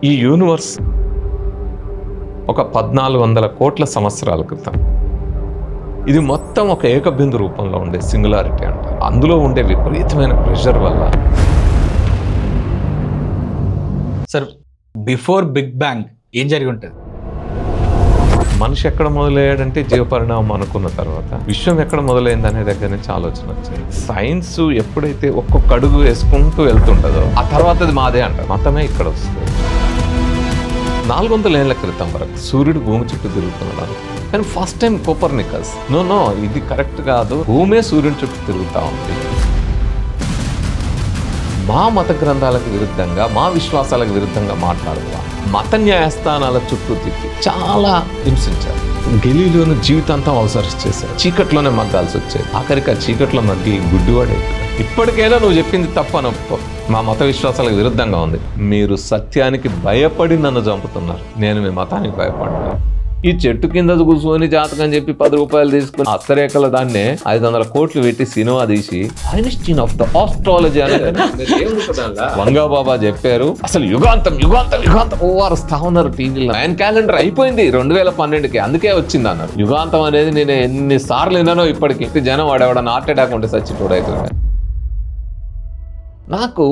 ఈ యూనివర్స్ ఒక 1400 కోట్ల సంవత్సరాల క్రితం ఇది మొత్తం ఒక ఏకబిందు రూపంలో ఉండే సింగులారిటీ అంటారు. అందులో ఉండే విపరీతమైన ప్రెషర్ వల్ల సార్ బిఫోర్ బిగ్ బ్యాంగ్ ఏం జరిగి ఉంటుంది? మనిషి ఎక్కడ మొదలయ్యాడంటే జీవపరిణామం అనుకున్న తర్వాత విశ్వం ఎక్కడ మొదలైంది అనే దగ్గర నుంచి ఆలోచన వచ్చింది. సైన్స్ ఎప్పుడైతే ఒక్కొక్క అడుగు వేసుకుంటూ వెళ్తుంటుందో ఆ తర్వాత అది మాదే అంటారు. మతమే ఇక్కడ వస్తుంది. 400 ఏళ్ల క్రితం వరకు సూర్యుడు భూమి చుట్టూ తిరుగుతున్నాడు. కానీ ఫస్ట్ టైం కోపర్నికస్ నో ఇది కరెక్ట్ కాదు, భూమే సూర్యుని చుట్టూ తిరుగుతూ ఉంది. మా మత గ్రంథాలకు విరుద్ధంగా, మా విశ్వాసాలకు విరుద్ధంగా మాట్లాడుతాం. మత న్యాయస్థానాల చుట్టూ తిప్పి చాలా హింసించారు. గెలీలోని జీవితాంతం అవసరం చేశారు. చీకట్లోనే మగ్గాల్సి వచ్చేది. ఆఖరికి ఆ చీకట్లో మగ్గి గుడ్డివాడే. ఇప్పటికైనా నువ్వు చెప్పింది తప్పనొప్ప, మా మత విశ్వాసాలకు విరుద్ధంగా ఉంది. మీరు సత్యానికి భయపడి నన్ను చంపుతున్నారు, నేను మీ మతానికి భయపడ్డాను. ఈ చెట్టు కింద కూర్చొని జాతకం చెప్పి 10 రూపాయలు తీసుకుని అస్తరేఖల దాన్నే 500 కోట్లు పెట్టి సినిమా తీసి ఐన్స్టీన్ ఆఫ్ ద ఆస్ట్రాలజీ అని వంగాబాబా చెప్పారు. అసలు యుగాంతం యుగాంతం యుగాంతం ఓవారుస్తా ఉన్నారు టీవీలో. ఆయన క్యాలెండర్ అయిపోయింది 2012కి, అందుకే వచ్చింది అన్నారు. యుగాంతం అనేది నేను ఎన్నిసార్లు విన్నానో ఇప్పటికి. జనం వాడేవాడని హార్ట్ అటాక్ ఉంటే చచ్చిపోడైతుంది. నాకు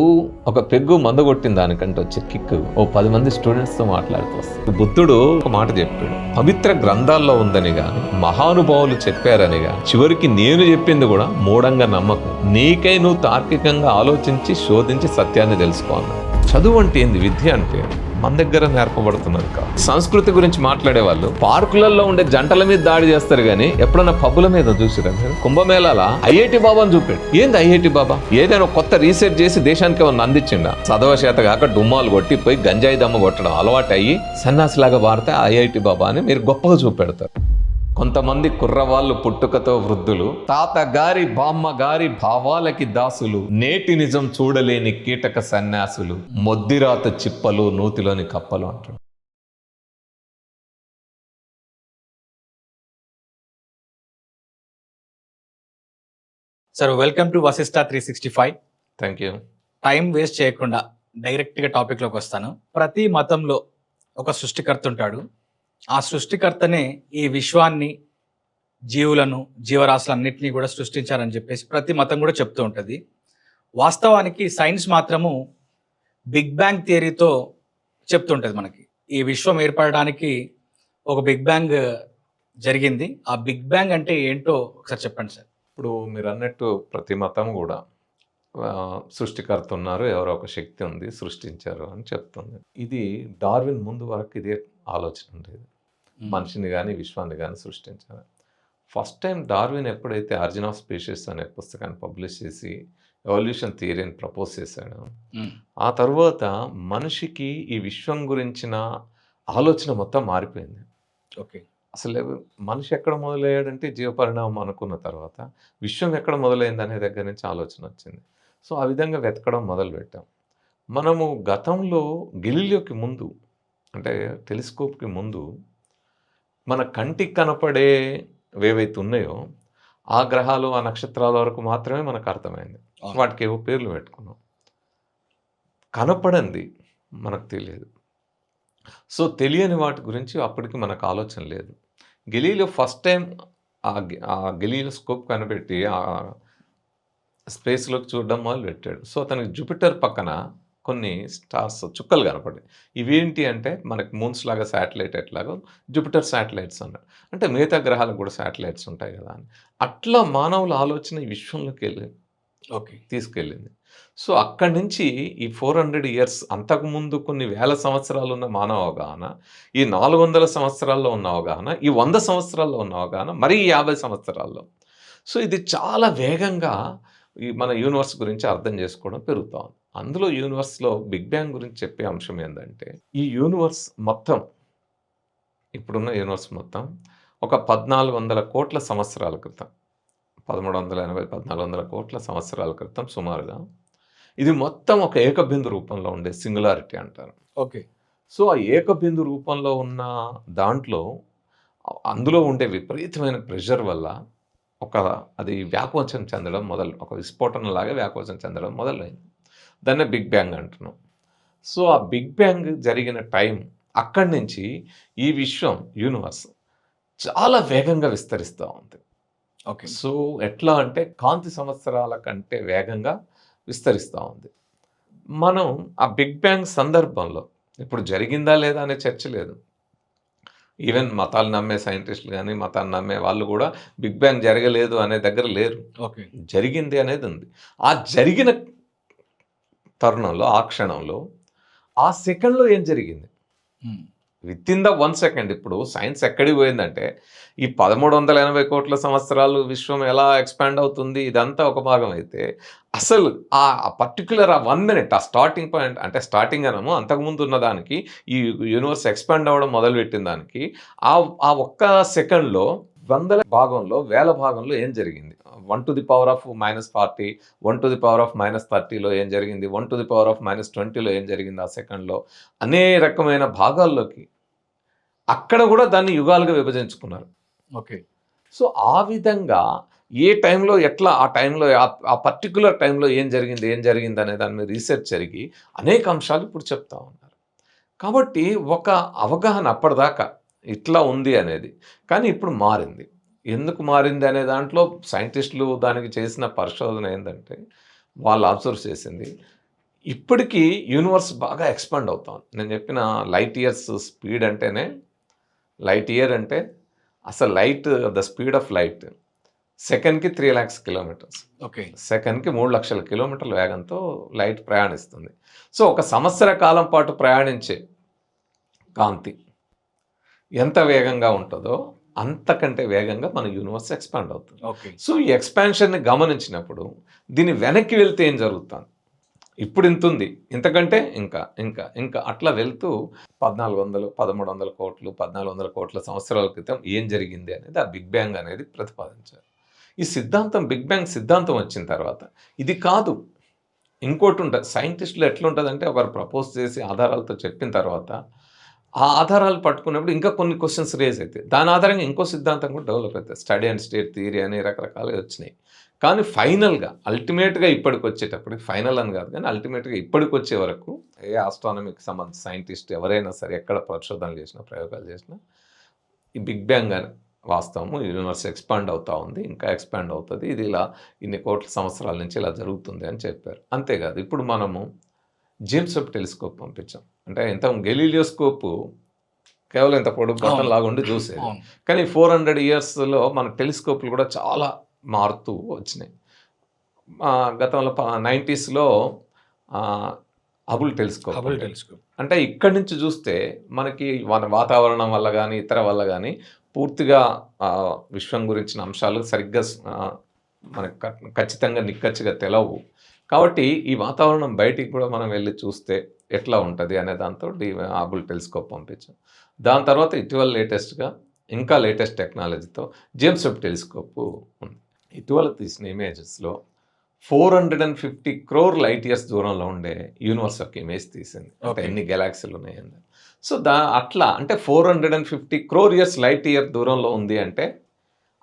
ఒక పెగ్గు మందు కొట్టిన దానికంటే వచ్చే కిక్ ఓ 10 మంది స్టూడెంట్స్తో మాట్లాడుతూ వస్తుంది. బుద్ధుడు ఒక మాట చెప్పాడు, పవిత్ర గ్రంథాల్లో ఉందని గాని, మహానుభావులు చెప్పారని గాని, చివరికి నేను చెప్పింది కూడా మూఢంగా నమ్మకం. నీకై నువ్వు తార్కికంగా ఆలోచించి శోధించి సత్యాన్ని తెలుసుకోవాలి. చదువు అంటే ఏంది, విద్య అంటే మన దగ్గర నేర్పబడుతున్నది కాదు. సంస్కృతి గురించి మాట్లాడే వాళ్ళు పార్కులలో ఉండే జంటల మీద దాడి చేస్తారు కానీ ఎప్పుడన్నా పబ్బుల మీద చూసిరా మీరు? కుంభమేళాల ఐఐటి బాబాని చూపాడు. ఏంది ఐఐటి బాబా? ఏదైనా కొత్త రీసెర్చ్ చేసి దేశానికి ఏమన్నా అందించిండా? చదవ చేత కాక డుమ్మాలు కొట్టి పోయి గంజాయి దమ్మ కొట్టడం అలవాటు అయ్యి సన్యాసిలాగా మారితే ఐఐటి బాబా అని మీరు గొప్పగా చూపెడతారు. కొంతమంది కుర్రవాళ్ళు పుట్టుకతో వృద్ధులు, తాతగారి బామ్మగారి భావాలకి దాసులు, నేటి నిజం చూడలేని కీటక సన్యాసులు, మొద్దిరాత చిప్పలు నూతిలోని కప్పలు అంటారు. Sir welcome to Vashishta 365. Thank you. Time waste చేయకుండా డైరెక్ట్గా టాపిక్లోకి వస్తాను. ప్రతి మతంలో ఒక సృష్టికర్త ఉంటాడు. ఆ సృష్టికర్తనే ఈ విశ్వాన్ని, జీవులను, జీవరాశులన్నింటినీ కూడా సృష్టించారని చెప్పేసి ప్రతి మతం కూడా చెప్తూ ఉంటుంది. వాస్తవానికి సైన్స్ మాత్రము బిగ్ బ్యాంగ్ థియరీతో చెప్తుంటుంది మనకి. ఈ విశ్వం ఏర్పడడానికి ఒక బిగ్ బ్యాంగ్ జరిగింది. ఆ బిగ్ బ్యాంగ్ అంటే ఏంటో ఒకసారి చెప్పండి సార్. ఇప్పుడు మీరు అన్నట్టు ప్రతి మతం కూడా సృష్టికర్త ఉన్నారు, ఎవరో ఒక శక్తి ఉంది, సృష్టించారు అని చెప్తుంది. ఇది డార్విన్ ముందు వరకు ఇదే ఆలోచన ఉండేది, మనిషిని కానీ విశ్వాన్ని కానీ సృష్టించారు. ఫస్ట్ టైం డార్విన్ ఎప్పుడైతే ఆరిజిన్ ఆఫ్ స్పీషీస్ అనే పుస్తకాన్ని పబ్లిష్ చేసి ఎవల్యూషన్ థియరీని ప్రపోజ్ చేశాడు, ఆ తర్వాత మనిషికి ఈ విశ్వం గురించిన ఆలోచన మొత్తం మారిపోయింది. ఓకే, అసలు మనిషి ఎక్కడ మొదలయ్యాడంటే జీవపరిణామం అనుకున్న తర్వాత విశ్వం ఎక్కడ మొదలైంది అనే దగ్గర నుంచి ఆలోచన వచ్చింది. సో ఆ విధంగా వెతకడం మొదలుపెట్టాం. మనము గతంలో గెలీలియోకి ముందు, అంటే టెలిస్కోప్కి ముందు మన కంటికి కనపడే ఏవైతే ఉన్నాయో ఆ గ్రహాలు, ఆ నక్షత్రాల వరకు మాత్రమే మనకు అర్థమైంది. వాటికి ఏవో పేర్లు పెట్టుకున్నాం. కనపడంది మనకు తెలియదు. సో తెలియని వాటి గురించి అప్పటికి మనకు ఆలోచన లేదు. గెలీలియో ఫస్ట్ టైం ఆ గెలీలియో స్కోప్ కనిపెట్టి ఆ స్పేస్లోకి చూడడం మొదలు పెట్టాడు. సో తనకి జూపిటర్ పక్కన కొన్ని స్టార్స్, చుక్కలు కనపడ్డాయి. ఇవేంటి అంటే మనకి మూన్స్ లాగా శాటిలైట్ ఎట్లాగో జూపిటర్ శాటిలైట్స్ అన్నాడు. అంటే మిగతా గ్రహాలకు కూడా శాటిలైట్స్ ఉంటాయి కదా అని. అట్లా మానవుల ఆలోచన ఈ విశ్వంలోకి తీసుకెళ్ళింది. సో అక్కడి నుంచి ఈ 400 ఇయర్స్, అంతకుముందు కొన్ని వేల సంవత్సరాలు ఉన్న మానవ అవగాహన, ఈ 400 సంవత్సరాల్లో ఉన్న అవగాహన, ఈ 100 సంవత్సరాల్లో ఉన్న అవగాహన, మరీ 50 సంవత్సరాల్లో. సో ఇది చాలా వేగంగా ఈ మన యూనివర్స్ గురించి అర్థం చేసుకోవడం పెరుగుతూ ఉంది. అందులో యూనివర్స్లో బిగ్ బ్యాంగ్ గురించి చెప్పే అంశం ఏంటంటే, ఈ యూనివర్స్ మొత్తం, ఇప్పుడున్న యూనివర్స్ మొత్తం ఒక 1400 కోట్ల సంవత్సరాల క్రితం, 1380 1400 కోట్ల సంవత్సరాల క్రితం సుమారుగా ఇది మొత్తం ఒక ఏకబిందు రూపంలో ఉండే సింగులారిటీ అంటారు. ఓకే. సో ఆ ఏకబిందు రూపంలో ఉన్న దాంట్లో అందులో ఉండే విపరీతమైన ప్రెషర్ వల్ల అది వ్యాకోచం చెందడం ఒక విస్ఫోటనలాగా వ్యాకోచం చెందడం మొదలైంది. దాన్నే బిగ్ బ్యాంగ్ అంటున్నాం. సో ఆ బిగ్ బ్యాంగ్ జరిగిన టైం అక్కడి నుంచి ఈ విశ్వం యూనివర్స్ చాలా వేగంగా విస్తరిస్తూ ఉంది. ఓకే. సో ఎట్లా అంటే కాంతి సంవత్సరాల కంటే వేగంగా విస్తరిస్తూ ఉంది. మనం ఆ బిగ్ బ్యాంగ్ సందర్భంలో ఇప్పుడు జరిగిందా లేదా అనే చర్చ లేదు. ఈవెన్ మతాలు నమ్మే సైంటిస్టులు కానీ మతాన్ని నమ్మే వాళ్ళు కూడా బిగ్ బ్యాంగ్ జరగలేదు అనే దగ్గర లేరు. ఓకే. జరిగింది అనేది ఉంది. ఆ జరిగిన తరుణంలో ఆ క్షణంలో ఆ సెకండ్లో ఏం జరిగింది విత్ ఇన్ ద 1 సెకండ్. ఇప్పుడు సైన్స్ ఎక్కడికి పోయిందంటే ఈ 1380 కోట్ల సంవత్సరాలు విశ్వం ఎలా ఎక్స్పాండ్ అవుతుంది ఇదంతా ఒక భాగం అయితే అసలు ఆ పర్టికులర్ ఆ 1 మినిట్ ఆ స్టార్టింగ్ పాయింట్ అంటే స్టార్టింగ్ అనము అంతకుముందు ఉన్న దానికి ఈ యూనివర్స్ ఎక్స్పాండ్ అవ్వడం మొదలుపెట్టిన దానికి ఆ ఒక్క సెకండ్లో వందల భాగంలో వేల భాగంలో ఏం జరిగింది 1 to the power of -40 1 to the power of -30లో ఏం జరిగింది 1 to the power of -20లో ఏం జరిగింది ఆ సెకండ్లో అనే రకమైన భాగాల్లోకి అక్కడ కూడా దాన్ని యుగాలుగా విభజించుకున్నారు. ఓకే. సో ఆ విధంగా ఏ టైంలో ఎట్లా ఆ టైంలో ఆ పర్టికులర్ టైంలో ఏం జరిగింది అనే దాని మీద రీసెర్చ్ జరిగి అనేక అంశాలు ఇప్పుడు చెప్తా ఉన్నారు. కాబట్టి ఒక అవగాహన అప్పటిదాకా ఇట్లా ఉంది అనేది కానీ ఇప్పుడు మారింది. ఎందుకు మారింది అనే దాంట్లో సైంటిస్టులు దానికి చేసిన పరిశోధన ఏంటంటే వాళ్ళు అబ్జర్వ్ చేసింది ఇప్పటికీ యూనివర్స్ బాగా ఎక్స్పాండ్ అవుతాం. నేను చెప్పిన లైట్ ఇయర్స్ స్పీడ్ అంటేనే లైట్ ఇయర్ అంటే అసలు light the speed of light సెకండ్కి 3 lakhs కిలోమీటర్స్, ఓకే. సెకండ్కి 3 లక్షల కిలోమీటర్ల వేగంతో లైట్ ప్రయాణిస్తుంది. సో ఒక సంవత్సర కాలం పాటు ప్రయాణించే కాంతి ఎంత వేగంగా ఉంటుందో అంతకంటే వేగంగా మన యూనివర్స్ ఎక్స్పాండ్ అవుతుంది. ఓకే. సో ఈ ఎక్స్పాన్షన్ని గమనించినప్పుడు దీని వెనక్కి వెళ్తే ఏం జరుగుతుంది ఇప్పుడు ఇంత ఉంది ఇంతకంటే ఇంకా ఇంకా ఇంకా అట్లా వెళ్తూ 1400 1300 కోట్లు 1400 కోట్ల సంవత్సరాల క్రితం ఏం జరిగింది అనేది ఆ బిగ్ బ్యాంగ్ అనేది ప్రతిపాదించారు. ఈ సిద్ధాంతం బిగ్ బ్యాంగ్ సిద్ధాంతం వచ్చిన తర్వాత ఇది కాదు ఇంకోటి ఉంటుంది. సైంటిస్టులు ఎట్లుంటుందంటే ఒకరు ప్రపోజ్ చేసి ఆధారాలతో చెప్పిన తర్వాత ఆ ఆధారాలు పట్టుకున్నప్పుడు ఇంకా కొన్ని క్వశ్చన్స్ రేజ్ అవుతాయి. దాని ఆధారంగా ఇంకో సిద్ధాంతం కూడా డెవలప్ అవుతుంది. స్టడీ అండ్ స్టేట్ థియరీ అని రకరకాలుగా వచ్చినాయి. కానీ ఫైనల్గా అల్టిమేట్గా ఇప్పటికి వచ్చేటప్పటికి ఫైనల్ అని కాదు కానీ అల్టిమేట్గా ఇప్పటికి వచ్చే వరకు ఏ ఆస్ట్రానమీకి సంబంధించిన సైంటిస్ట్ ఎవరైనా సరే ఎక్కడ పరిశోధనలు చేసినా ప్రయోగాలు చేసినా ఈ బిగ్ బ్యాంగ్ అని వాస్తవము యూనివర్స్ ఎక్స్పాండ్ అవుతూ ఉంది ఇంకా ఎక్స్పాండ్ అవుతుంది ఇది ఇలా ఇన్ని కోట్ల సంవత్సరాల నుంచి ఇలా జరుగుతుంది అని చెప్పారు. అంతేకాదు ఇప్పుడు మనము జేమ్స్ వెబ్ టెలిస్కోప్ పంపించాం. అంటే ఇంత గెలీలియోస్కోప్ కేవలం ఇంత పొడుగు బటన్ లాగా ఉండి చూసేది. కానీ 400 yearsలో మన టెలిస్కోప్లు కూడా చాలా మారుతూ వచ్చినాయి. గతంలో 90sలో హబుల్ టెలిస్కోప్ అంటే ఇక్కడి నుంచి చూస్తే మనకి మన వాతావరణం వల్ల కానీ ఇతర వల్ల కానీ పూర్తిగా విశ్వం గురించిన అంశాలు సరిగ్గా మనకు ఖచ్చితంగా నిక్కచ్చిగా తెలవు. కాబట్టి ఈ వాతావరణం బయటికి కూడా మనం వెళ్ళి చూస్తే ఎట్లా ఉంటుంది అనే దాంతో హబుల్ టెలిస్కోప్ పంపించాం. దాని తర్వాత ఇటీవల లేటెస్ట్గా ఇంకా లేటెస్ట్ టెక్నాలజీతో జేమ్స్ వెబ్ టెలిస్కోప్ ఉంది. ఇటీవల తీసిన ఇమేజెస్లో 450 crore light years దూరంలో ఉండే యూనివర్స్ యొక్క ఇమేజ్ తీసింది. అంటే ఎన్ని గెలాక్సీలు ఉన్నాయండి. సో అట్లా అంటే 450 crore years లైట్ ఇయర్ దూరంలో ఉంది అంటే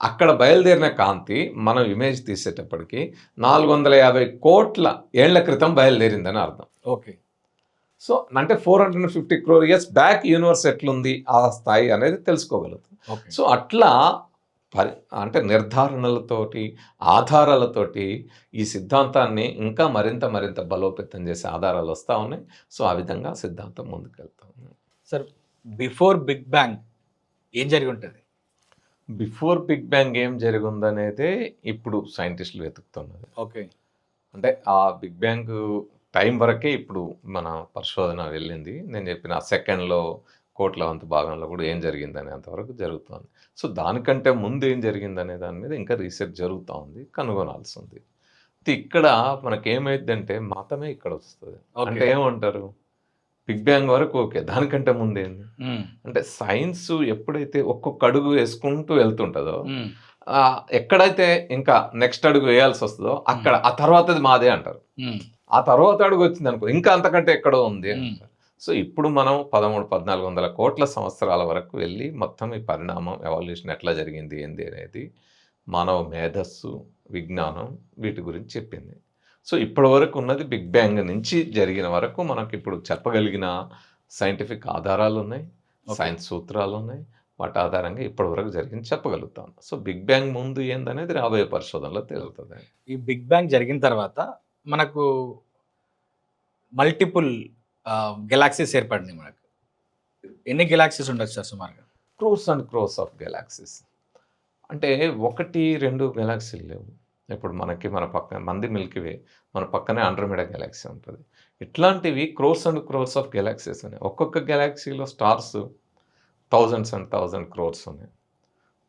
అక్కడ బయలుదేరిన కాంతి మనం ఇమేజ్ తీసేటప్పటికి 450 కోట్ల ఏళ్ల క్రితం బయలుదేరిందని అర్థం. ఓకే. సో అంటే 450 crore years బ్యాక్ యూనివర్స్ ఎట్లుంది ఆ స్థాయి అనేది తెలుసుకోగలుగుతాం. సో అట్లా అంటే నిర్ధారణలతోటి ఆధారాలతోటి ఈ సిద్ధాంతాన్ని ఇంకా మరింత బలోపేతం చేసే ఆధారాలు వస్తూ ఉన్నాయి. సో ఆ విధంగా సిద్ధాంతం ముందుకెళ్తా ఉంది. సార్ బిఫోర్ బిగ్ బ్యాంగ్ ఏం జరిగి ఉంటుంది? బిఫోర్ బిగ్ బ్యాంగ్ ఏం జరిగిందనేదే ఇప్పుడు సైంటిస్టులు వెతుకుతున్నది. ఓకే. అంటే ఆ బిగ్ బ్యాంగ్ టైం వరకే ఇప్పుడు మన పరిశోధన వెళ్ళింది. నేను చెప్పిన సెకండ్లో కోట్ల వంతు భాగంలో కూడా ఏం జరిగిందనే అంతవరకు జరుగుతుంది. సో దానికంటే ముందు ఏం జరిగిందనే దాని మీద ఇంకా రీసెర్చ్ జరుగుతూ ఉంది, కనుగొనాల్సి ఉంది. ఇక్కడ మనకేమైందంటే మతమే ఇక్కడ వస్తుంది. అంటే ఏమంటారు బిగ్ బ్యాంగ్ వరకు ఓకే, దానికంటే ముందేంది అంటే సైన్స్ ఎప్పుడైతే ఒక్కొక్క అడుగు వేసుకుంటూ వెళ్తుంటుందో ఎక్కడైతే ఇంకా నెక్స్ట్ అడుగు వేయాల్సి వస్తుందో అక్కడ ఆ తర్వాతది మాదే అంటారు. ఆ తర్వాత అడుగు వచ్చింది అనుకో ఇంకా అంతకంటే ఎక్కడో ఉంది అంటారు. సో ఇప్పుడు మనం 1300-1400 కోట్ల సంవత్సరాల వరకు వెళ్ళి మొత్తం ఈ పరిణామం ఎవల్యూషన్ ఎట్లా జరిగింది ఏంది అనేది మానవ మేధస్సు విజ్ఞానం వీటి గురించి చెప్పింది. సో ఇప్పటి వరకు ఉన్నది బిగ్ బ్యాంగ్ నుంచి జరిగిన వరకు మనకి ఇప్పుడు చెప్పగలిగిన సైంటిఫిక్ ఆధారాలు ఉన్నాయి, సైన్స్ సూత్రాలు ఉన్నాయి. వాటి ఆధారంగా ఇప్పటి వరకు జరిగింది చెప్పగలుగుతాం. సో బిగ్ బ్యాంగ్ ముందు ఏందనేది రాబోయే పరిశోధనలో తేలుతుంది. ఈ బిగ్ బ్యాంగ్ జరిగిన తర్వాత మనకు మల్టిపుల్ గెలాక్సీస్ ఏర్పడినాయి. మనకు ఎన్ని గెలాక్సీస్ ఉండొచ్చు సార్ సుమారుగా? Crores and crores of galaxies. అంటే 1-2 గెలాక్సీలు లేవు. ఇప్పుడు మన పక్కన మంది మిల్కీవే, మన పక్కనే ఆండ్రోమీడా గెలాక్సీ ఉంటుంది. ఇట్లాంటివి crores and crores of galaxies ఉన్నాయి. ఒక్కొక్క గెలాక్సీలో stars thousands and thousand crores ఉన్నాయి.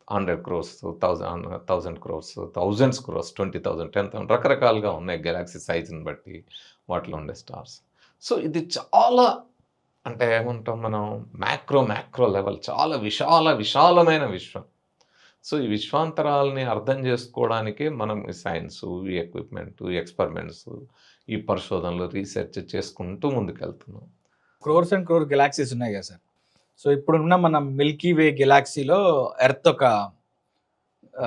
100 crores, 1000 crores, థౌజండ్స్ క్రోర్స్, 20,000, 10,000 రకరకాలుగా ఉన్నాయి గెలాక్సీ సైజుని బట్టి వాటిలో ఉండే స్టార్స్. సో ఇది చాలా అంటే ఏమంటాం మనం మ్యాక్రో లెవెల్, చాలా విశాలమైన విశ్వం. సో ఈ విశ్వాంతరాలని అర్థం చేసుకోవడానికి మనం ఈ సైన్సు, ఈ ఎక్విప్మెంట్, ఈ ఎక్స్పెరిమెంట్స్, ఈ పరిశోధనలు, రీసెర్చ్ చేసుకుంటూ ముందుకెళ్తున్నాం. క్రోర్స్ అండ్ క్రోర్ గెలాక్సీస్ ఉన్నాయి కదా సార్. సో ఇప్పుడున్న మన మిల్కీ వే గెలాక్సీలో ఎర్త్ ఒక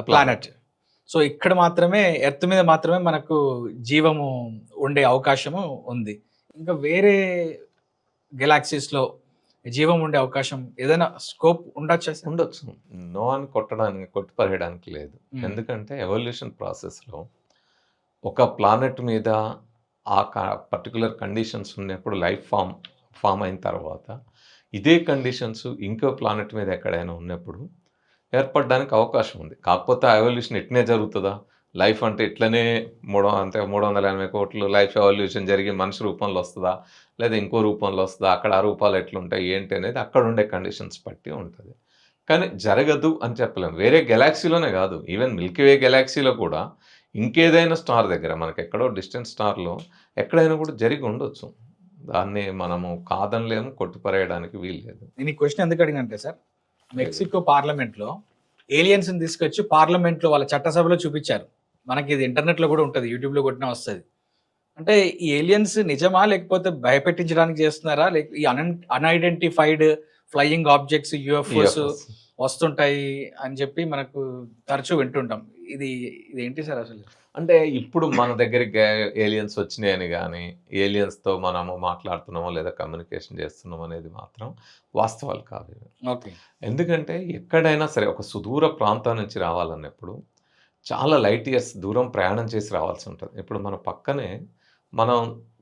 ప్లానెట్. సో ఇక్కడ మాత్రమే, ఎర్త్ మీద మాత్రమే మనకు జీవము ఉండే అవకాశము ఉంది. ఇంకా వేరే గెలాక్సీస్లో జీవం ఉండే అవకాశం ఏదైనా స్కోప్ ఉండొచ్చు. నో అని కొట్టిపరేయడానికి లేదు. ఎందుకంటే ఎవల్యూషన్ ప్రాసెస్లో ఒక ప్లానెట్ మీద ఆ పర్టికులర్ కండిషన్స్ ఉన్నప్పుడు లైఫ్ ఫామ్ అయిన తర్వాత ఇదే కండిషన్స్ ఇంకో ప్లానెట్ మీద ఎక్కడైనా ఉన్నప్పుడు ఏర్పడడానికి అవకాశం ఉంది. కాకపోతే ఆ ఎవల్యూషన్ ఇట్నే జరుగుతుందా? లైఫ్ అంటే ఇట్లనే 380 కోట్లు లైఫ్ ఎవల్యూషన్ జరిగి మనిషి రూపంలో వస్తుందా, లేదా ఇంకో రూపంలో వస్తుందా, అక్కడ ఆ రూపాలు ఎట్లుంటాయి ఏంటి అనేది అక్కడ ఉండే కండిషన్స్ బట్టి ఉంటుంది. కానీ జరగదు అని చెప్పలేము. వేరే గెలాక్సీలోనే కాదు, ఈవెన్ మిల్కీవే గెలాక్సీలో కూడా ఇంకేదైనా స్టార్ దగ్గర మనకి ఎక్కడో డిస్టెంట్ స్టార్లో ఎక్కడైనా కూడా జరిగి ఉండొచ్చు. దాన్ని మనము కాదనలేము, కొట్టిపరేయడానికి వీల్లేదు. నేను ఈ క్వశ్చన్ ఎందుకు అడిగినంటే సార్, మెక్సికో పార్లమెంట్లో ఏలియన్స్ని తీసుకొచ్చి పార్లమెంట్లో వాళ్ళ చట్టసభలో చూపించారు. మనకి ఇది ఇంటర్నెట్లో కూడా ఉంటుంది, యూట్యూబ్లో కొట్టినా వస్తుంది. అంటే ఈ ఏలియన్స్ నిజమా, లేకపోతే భయపెట్టించడానికి చేస్తున్నారా, లేక ఈ అన్ఐడెంటిఫైడ్ ఫ్లయింగ్ ఆబ్జెక్ట్స్ యూఎఫ్ఓస్ వస్తుంటాయి అని చెప్పి మనకు తరచూ వింటుంటాం. ఇది ఏంటి సార్ అసలు? అంటే ఇప్పుడు మన దగ్గరికి ఏలియన్స్ వచ్చినాయని కానీ, ఏలియన్స్తో మనము మాట్లాడుతున్నామో లేదా కమ్యూనికేషన్ చేస్తున్నాం అనేది మాత్రం వాస్తవాలు కాదు. ఓకే. ఎందుకంటే ఎక్కడైనా సరే ఒక సుదూర ప్రాంతం నుంచి రావాలన్నప్పుడు చాలా లైట్ ఇయర్స్ దూరం ప్రయాణం చేసి రావాల్సి ఉంటుంది. ఇప్పుడు మన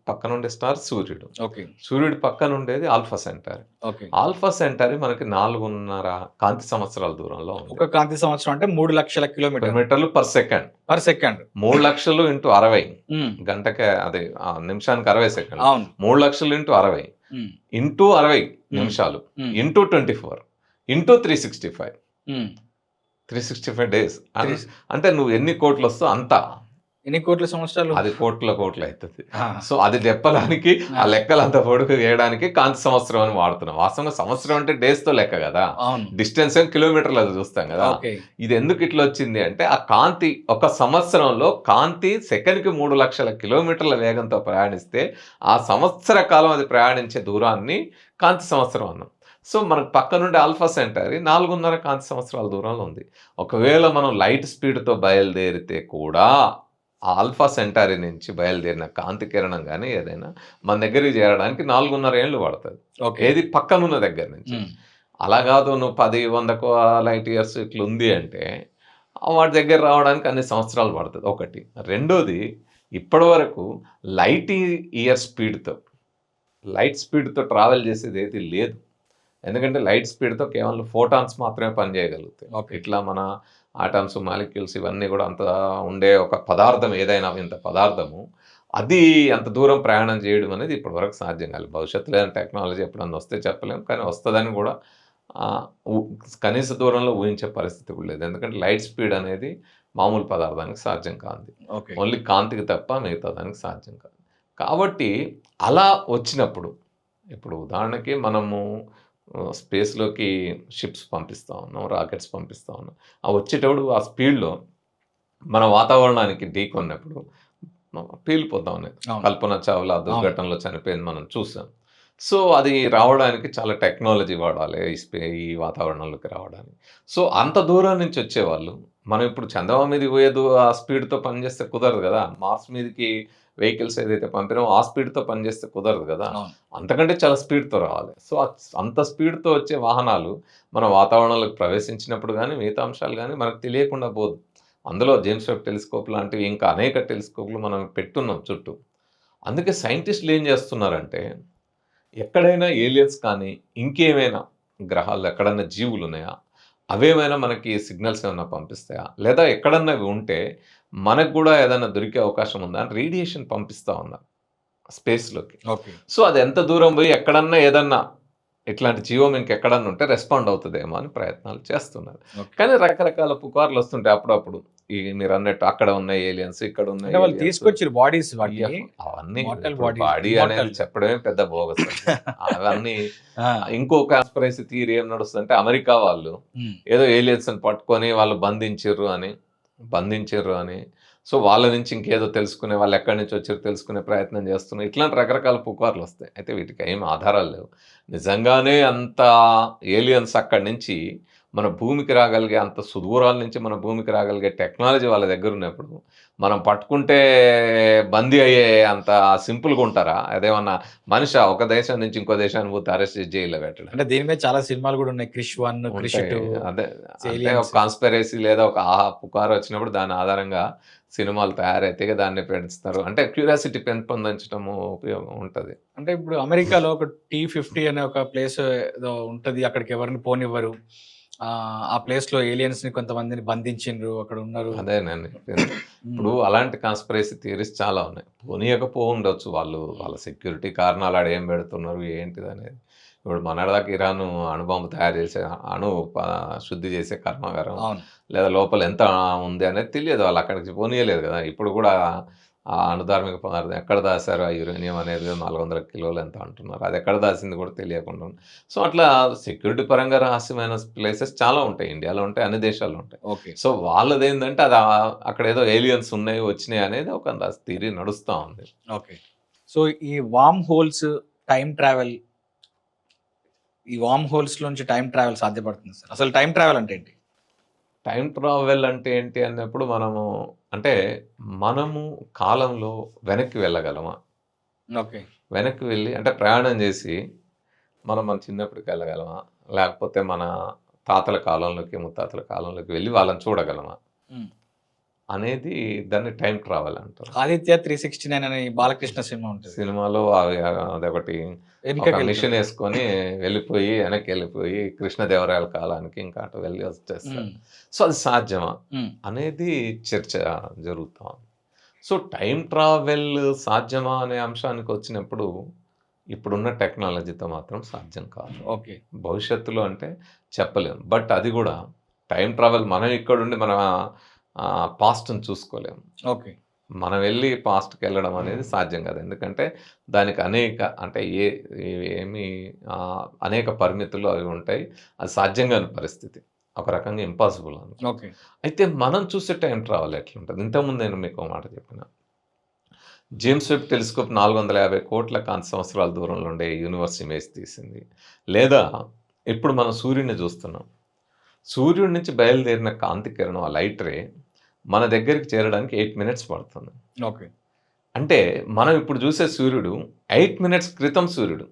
పక్కన ఉండే స్టార్ సూర్యుడు. ఓకే. సూర్యుడి పక్కన ఉండేది ఆల్ఫా సెంటారి. ఓకే. ఆల్ఫా సెంటారి మనకి 4.5 కాంతి సంవత్సరాల దూరంలో ఉంది. ఒక కాంతి సంవత్సరం అంటే 3 లక్షల కిలోమీటర్లు పర్ సెకండ్. 3 లక్షలు ఇంటూ 60 గంటకే, అదే నిమిషానికి 60 సెకండ్. 3 లక్షలు ఇంటూ 60 ఇంటూ 60 నిమిషాలు ఇంటూ 24 ఇంటూ 365 డేస్. అంటే నువ్వు ఎన్ని కోట్లు వస్తావు అంతా. ఎన్ని కోట్ల సంవత్సరాలు? అది కోట్ల అవుతుంది. సో అది చెప్పడానికి ఆ లెక్కలు అంత పొడుగు వేయడానికి కాంతి సంవత్సరం అని వాడుతున్నాం. వాస్తవంగా సంవత్సరం అంటే డేస్ తో లెక్క కదా, డిస్టెన్స్ ఏం కిలోమీటర్లు చూస్తాం కదా. ఇది ఎందుకు ఇట్లా వచ్చింది అంటే ఆ కాంతి, ఒక సంవత్సరంలో కాంతి సెకండ్కి 3 లక్షల కిలోమీటర్ల వేగంతో ప్రయాణిస్తే ఆ సంవత్సర కాలం అది ప్రయాణించే దూరాన్ని కాంతి సంవత్సరం అన్నాం. సో మనకు పక్క నుండి ఆల్ఫా సెంటారి 4.5 కాంతి సంవత్సరాల దూరంలో ఉంది. ఒకవేళ మనం లైట్ స్పీడ్తో బయలుదేరితే కూడా ఆల్ఫా సెంటారీ నుంచి బయలుదేరిన కాంతి కిరణం కానీ ఏదైనా మన దగ్గరికి చేరడానికి 4.5 ఏళ్ళు పడుతుంది. ఏది పక్కనున్న దగ్గర నుంచి. అలా కాదు నువ్వు 10-100 లైట్ ఇయర్స్ ఇట్లా ఉంది అంటే వాటి దగ్గర రావడానికి అన్ని సంవత్సరాలు పడుతుంది. ఒకటి. రెండోది, ఇప్పటి వరకు లైట్ స్పీడ్తో ట్రావెల్ చేసేది ఏది లేదు. ఎందుకంటే లైట్ స్పీడ్తో కేవలం ఫోటాన్స్ మాత్రమే పనిచేయగలుగుతాయి. ఇట్లా మన ఆటమ్స్, మాలిక్యూల్స్ ఇవన్నీ కూడా అంత ఉండే ఒక పదార్థం, ఏదైనా ఇంత పదార్థము అది అంత దూరం ప్రయాణం చేయడం అనేది ఇప్పటివరకు సాధ్యం కాదు. భవిష్యత్తులో టెక్నాలజీ ఎప్పుడన్నా వస్తే చెప్పలేము, కానీ వస్తుందని కూడా కనీస దూరంలో ఊహించే పరిస్థితి కూడా లేదు. ఎందుకంటే లైట్ స్పీడ్ అనేది మామూలు పదార్థానికి సాధ్యం కాదు, ఓన్లీ కాంతికి తప్ప మిగతా దానికి సాధ్యం కాదు. కాబట్టి అలా వచ్చినప్పుడు, ఇప్పుడు ఉదాహరణకి మనము స్పేస్లోకి షిప్స్ పంపిస్తూ ఉన్నాం, రాకెట్స్ పంపిస్తూ ఉన్నాం. ఆ వచ్చేటప్పుడు ఆ స్పీడ్లో మన వాతావరణానికి ఢీకొన్నప్పుడు పేలిపోతా ఉన్నాయి. కల్పన చావ్లా దుర్ఘటనలో చనిపోయింది మనం చూసాం. సో అది రావడానికి చాలా టెక్నాలజీ వాడాలి ఈ వాతావరణంలోకి రావడానికి. సో అంత దూరం నుంచి వచ్చేవాళ్ళు, మనం ఇప్పుడు చంద్రబాబు మీదకి పోయేది ఆ స్పీడ్తో పనిచేస్తే కుదరదు కదా. మార్స్ మీదకి వెహికల్స్ ఏదైతే పంపినామో ఆ స్పీడ్తో పనిచేస్తే కుదరదు కదా, అవును. అంతకంటే చాలా స్పీడ్తో రావాలి. సో అంత స్పీడ్తో వచ్చే వాహనాలు మన వాతావరణంలోకి ప్రవేశించినప్పుడు కానీ మిగతా అంశాలు కానీ మనకు తెలియకుండా పోదు. అందులో జేమ్స్ వెబ్ టెలిస్కోప్ లాంటివి ఇంకా అనేక టెలిస్కోప్లు మనం పెట్టున్నాం చుట్టూ. అందుకే సైంటిస్టులు ఏం చేస్తున్నారంటే ఎక్కడైనా ఏలియన్స్ కానీ ఇంకేమైనా గ్రహాల్లో ఎక్కడైనా జీవులు ఉన్నాయా, అవేమైనా మనకి సిగ్నల్స్ ఏమైనా పంపిస్తాయా, లేదా ఎక్కడన్నా అవి ఉంటే మనకు కూడా ఏదైనా దొరికే అవకాశం ఉందా అని రేడియేషన్ పంపిస్తూ ఉన్నారు స్పేస్లోకి. ఓకే. సో అది ఎంత దూరం పోయి ఎక్కడన్నా ఏదన్నా ఇట్లాంటి జీవం ఇంకెక్కడన్నా ఉంటే రెస్పాండ్ అవుతుందేమో అని ప్రయత్నాలు చేస్తున్నారు. ఓకే. కానీ రకరకాల పుకార్లు వస్తుంటాయి అప్పుడప్పుడు. ఈ మీరు అన్నట్టు అక్కడ ఉన్న ఏలియన్స్, ఇక్కడ ఉన్న అంటే వాళ్ళు aliens. తీసుకొచ్చారు బాడీస్ వాటికి. అవన్నీ Mortal ఇప్పుడు bodies, బాడీ immortal. అనేది చెప్పడమే పెద్ద బోగస్ అండి. అవన్నీ ఆ. ఇంకో కాన్స్పిరసీ థియరీ ఏం నడుస్తుందంటే అమెరికా వాళ్ళు ఉమ్. ఏదో ఏలియన్స్ అని పట్టుకొని వాళ్ళు బంధించారు అని సో వాళ్ళ నుంచి ఇంకేదో తెలుసుకునే, వాళ్ళు ఎక్కడి నుంచి వచ్చారో తెలుసుకునే ప్రయత్నం చేస్తున్నారు. ఇట్లాంటి రకరకాల పుకార్లు వస్తాయి. అయితే వీటికి ఏం ఆధారాలు లేవు. నిజంగానే అంత ఏలియన్స్ అక్కడి నుంచి మన భూమికి రాగలిగే, అంత సుదూరాల నుంచి మన భూమికి రాగలిగే టెక్నాలజీ వాళ్ళ దగ్గర ఉన్నప్పుడు మనం పట్టుకుంటే బందీ అయ్యే అంత సింపుల్గా ఉంటారా? అదేమన్నా మనిషి ఒక దేశం నుంచి ఇంకో దేశానికి పోతే అరెస్ట్ చేసి జైల్లో పెట్టడం. అంటే దీని మీద చాలా సినిమాలు కూడా ఉన్నాయి. క్రిష్ 1, క్రిష్ ఉంటాయి. 2. అదే అంటే Aliens. ఒక కాన్స్పిరసీ లేదా ఒక ఆహా పుకారు వచ్చినప్పుడు దాని ఆధారంగా సినిమాలు తయారైతే దాన్ని పెంచుతారు. అంటే క్యూరియాసిటీ పెంపొందించడము ఉపయోగం ఉంటది. అంటే ఇప్పుడు అమెరికాలో ఒక T50 అనే ఒక ప్లేస్ ఏదో ఉంటది. అక్కడికి ఎవరిని పోనివ్వరు. ఆ ప్లేస్ లో ఏలియన్స్ ని కొంతమందిని బంధించిండ్రు, అక్కడ ఉన్నారు. అదే నేను చెప్పింది. ఇప్పుడు అలాంటి కాన్స్పిరసీ థియరీస్ చాలా ఉన్నాయి. ఉండొచ్చు వాళ్ళు వాళ్ళ సెక్యూరిటీ కారణాలు ఆడ ఏం పెడుతున్నారు ఏంటిది అనేది. ఇప్పుడు మొన్నటిదాకా ఇరాన్ అణుబాంబు తయారు చేసే శుద్ధి చేసే కర్మాగారం అవును. లేదా లోపల ఎంత ఉంది అనేది తెలియదు, వాళ్ళు అక్కడికి పోనీయలేదు కదా. ఇప్పుడు కూడా ఆ అణుధార్మిక పదార్థం ఎక్కడ దాశారు, ఆ యురేనియం అనేది 400 కిలోలు ఎంత అంటున్నారు, అది ఎక్కడ దాసింది కూడా తెలియకుండా ఉంది. సో అట్లా సెక్యూరిటీ పరంగా రహస్యమైన ప్లేసెస్ చాలా ఉంటాయి. ఇండియాలో ఉంటాయి, అన్ని దేశాల్లో ఉంటాయి. ఓకే. సో వాళ్ళది ఏంటంటే అది అక్కడ ఏదో ఏలియన్స్ ఉన్నాయి వచ్చినాయి అనేది ఒక థియరీ నడుస్తూ ఉంది. ఓకే. సో ఈ వార్మ్ హోల్స్, టైం ట్రావెల్, ఈ వార్మ్ హోల్స్ నుంచి టైం ట్రావెల్ సాధ్యపడుతుంది సార్? అసలు టైం ట్రావెల్ అంటే ఏంటి? టైం ట్రావెల్ అంటే ఏంటి అన్నప్పుడు మనము కాలంలో వెనక్కి వెళ్ళగలమా? ఓకే. వెనక్కి వెళ్ళి అంటే ప్రయాణం చేసి మన చిన్నప్పటికి వెళ్ళగలమా? లేకపోతే మన తాతల కాలంలోకి, ముత్తాతల కాలంలోకి వెళ్ళి వాళ్ళని చూడగలమా అనేది దాన్ని టైం ట్రావెల్ అంటారు. ఆదిత్య 369 అనే బాలకృష్ణ సినిమా ఉంటుంది. సినిమాలో అదొకటి మిషన్ వేసుకొని వెళ్ళిపోయి వెనక్కి వెళ్ళిపోయి కృష్ణదేవరాయల కాలానికి ఇంకా అటు వెళ్ళి వచ్చేస్తారు. సో అది సాధ్యమా అనేది చర్చ జరుగుతాం. సో టైం ట్రావెల్ సాధ్యమా అనే అంశానికి వచ్చినప్పుడు ఇప్పుడున్న టెక్నాలజీతో మాత్రం సాధ్యం కాదు. ఓకే. భవిష్యత్తులో అంటే చెప్పలేము. బట్ అది కూడా టైం ట్రావెల్ మనం ఇక్కడుండి మన పాస్ట్ని చూసుకోలేము. ఓకే. మనం వెళ్ళి పాస్ట్కి వెళ్ళడం అనేది సాధ్యం కాదు. ఎందుకంటే దానికి అనేక పరిమితులు అవి ఉంటాయి. అది సాధ్యం కాని పరిస్థితి, ఒక రకంగా ఇంపాసిబుల్ అని. ఓకే. అయితే మనం చూసే టైం ట్రావెల్ ఎట్లుంటుంది? ఇంతకుముందు నేను మీకు ఒక మాట చెప్పిన, జేమ్స్ వెబ్ టెలిస్కోప్ 450 కోట్ల కాంతి సంవత్సరాల దూరంలో ఉండే యూనివర్స్ ఇమేజ్ తీసింది. లేదా ఇప్పుడు మనం సూర్యుడిని చూస్తున్నాం. సూర్యుడి నుంచి బయలుదేరిన కాంతి కిరణం, ఆ లైట్ రే మన దగ్గరికి చేరడానికి 8 మినిట్స్ పడుతుంది. ఓకే. అంటే మనం ఇప్పుడు చూసే సూర్యుడు 8 మినిట్స్ క్రితం సూర్యుడు.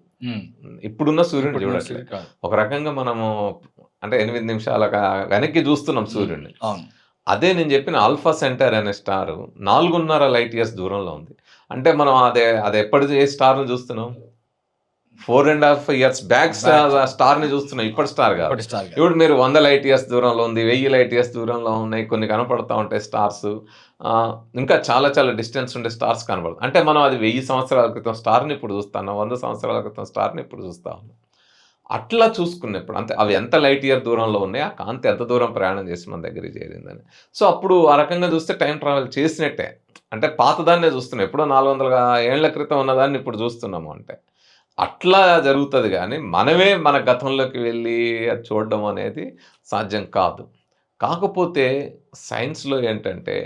ఇప్పుడున్న సూర్యుడు చూడట్లేదు. ఒక రకంగా మనము అంటే 8 నిమిషాల వెనక్కి చూస్తున్నాం సూర్యుడిని. అదే నేను చెప్పిన ఆల్ఫా సెంటర్ అనే స్టార్ 4.5 లైట్ ఇయర్స్ దూరంలో ఉంది. అంటే మనం అది ఎప్పటి ఏ స్టార్ని చూస్తున్నాం? 4.5 ఇయర్స్ బ్యాక్ స్టార్ని చూస్తున్నాం, ఇప్పటి స్టార్ కాదు. ఇప్పుడు మీరు 100 లైట్ ఇయర్స్ దూరంలో ఉంది, 1000 లైట్ ఇయర్స్ దూరంలో ఉన్నాయి, కొన్ని కనపడుతూ ఉంటాయి స్టార్స్. ఇంకా చాలా చాలా డిస్టెన్స్ ఉండే స్టార్స్ కనపడుతుంది. అంటే మనం అది 1000 సంవత్సరాల క్రితం స్టార్ని ఇప్పుడు చూస్తున్నాం, 100 సంవత్సరాల క్రితం స్టార్ని ఇప్పుడు చూస్తా ఉన్నాం. అట్లా చూసుకున్నప్పుడు అంటే అవి ఎంత లైట్ ఇయర్ దూరంలో ఉన్నాయి, ఆ కాంతి ఎంత దూరం ప్రయాణం చేసి మన దగ్గరికి చేరిందని. సో అప్పుడు ఆ రకంగా చూస్తే టైం ట్రావెల్ చేసినట్టే. అంటే పాతదాన్నే చూస్తున్నాం, ఎప్పుడో 400 ఏళ్ల క్రితం ఉన్నదాన్ని ఇప్పుడు చూస్తున్నాము. అంటే అట్లా జరుగుతుంది. కానీ మనమే మన గతంలోకి వెళ్ళి అది చూడడం అనేది సాధ్యం కాదు. కాకపోతే సైన్స్లో ఏంటంటే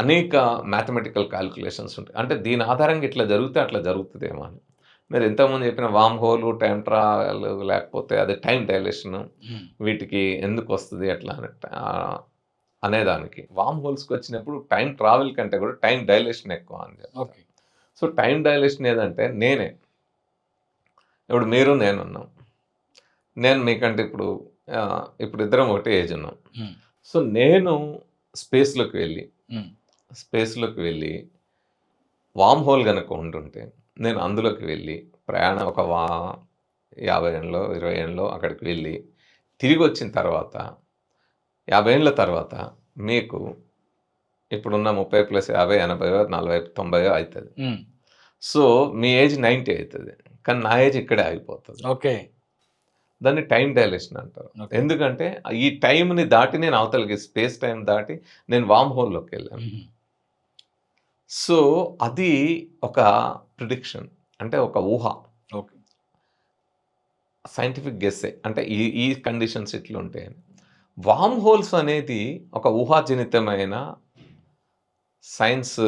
అనేక మ్యాథమెటికల్ క్యాలిక్యులేషన్స్ ఉంటాయి. అంటే దీని ఆధారంగా ఇట్లా జరిగితే అట్లా జరుగుతుందేమో అని. మీరు ఇంతకుముందు చెప్పిన వామ్ హోలు, టైం ట్రావెల్, లేకపోతే అది టైం డైలేషన్, వీటికి ఎందుకు వస్తుంది ఎట్లా అని అనేదానికి వామ్ హోల్స్కి వచ్చినప్పుడు టైం ట్రావెల్ కంటే కూడా టైం డైలేషన్ ఎక్కువ అని చెప్పి. ఓకే. సో టైం డైలేషన్ ఏదంటే నేనే ఇప్పుడు మీరు నేను ఉన్నాం, నేను మీకంటే ఇప్పుడు ఇప్పుడు ఇద్దరం ఒకటే ఏజ్ ఉన్నాం. సో నేను స్పేస్లోకి వెళ్ళి వామ్ హోల్ కనుక ఉంటుంటే నేను అందులోకి వెళ్ళి ప్రయాణం ఒక 50 ఏళ్ళలో 20 ఏళ్ళలో అక్కడికి వెళ్ళి తిరిగి వచ్చిన తర్వాత 50 ఏళ్ళ తర్వాత మీకు ఇప్పుడున్న 30 + 50 80 40 90 అవుతుంది. సో మీ ఏజ్ 90 అవుతుంది, కానీ నా ఏజ్ ఇక్కడే ఆగిపోతుంది. ఓకే. దాన్ని టైం డైలేషన్ అంటారు. ఎందుకంటే ఈ టైంని దాటి నేను అవతలకి స్పేస్ టైం దాటి నేను వామ్ హోల్లోకి వెళ్ళాను. సో అది ఒక ప్రిడిక్షన్, అంటే ఒక ఊహ, ఓకే, సైంటిఫిక్ గెస్సే. అంటే ఈ కండిషన్స్ ఇట్లుంటే వామ్ హోల్స్ అనేది ఒక ఊహాజనితమైన సైన్స్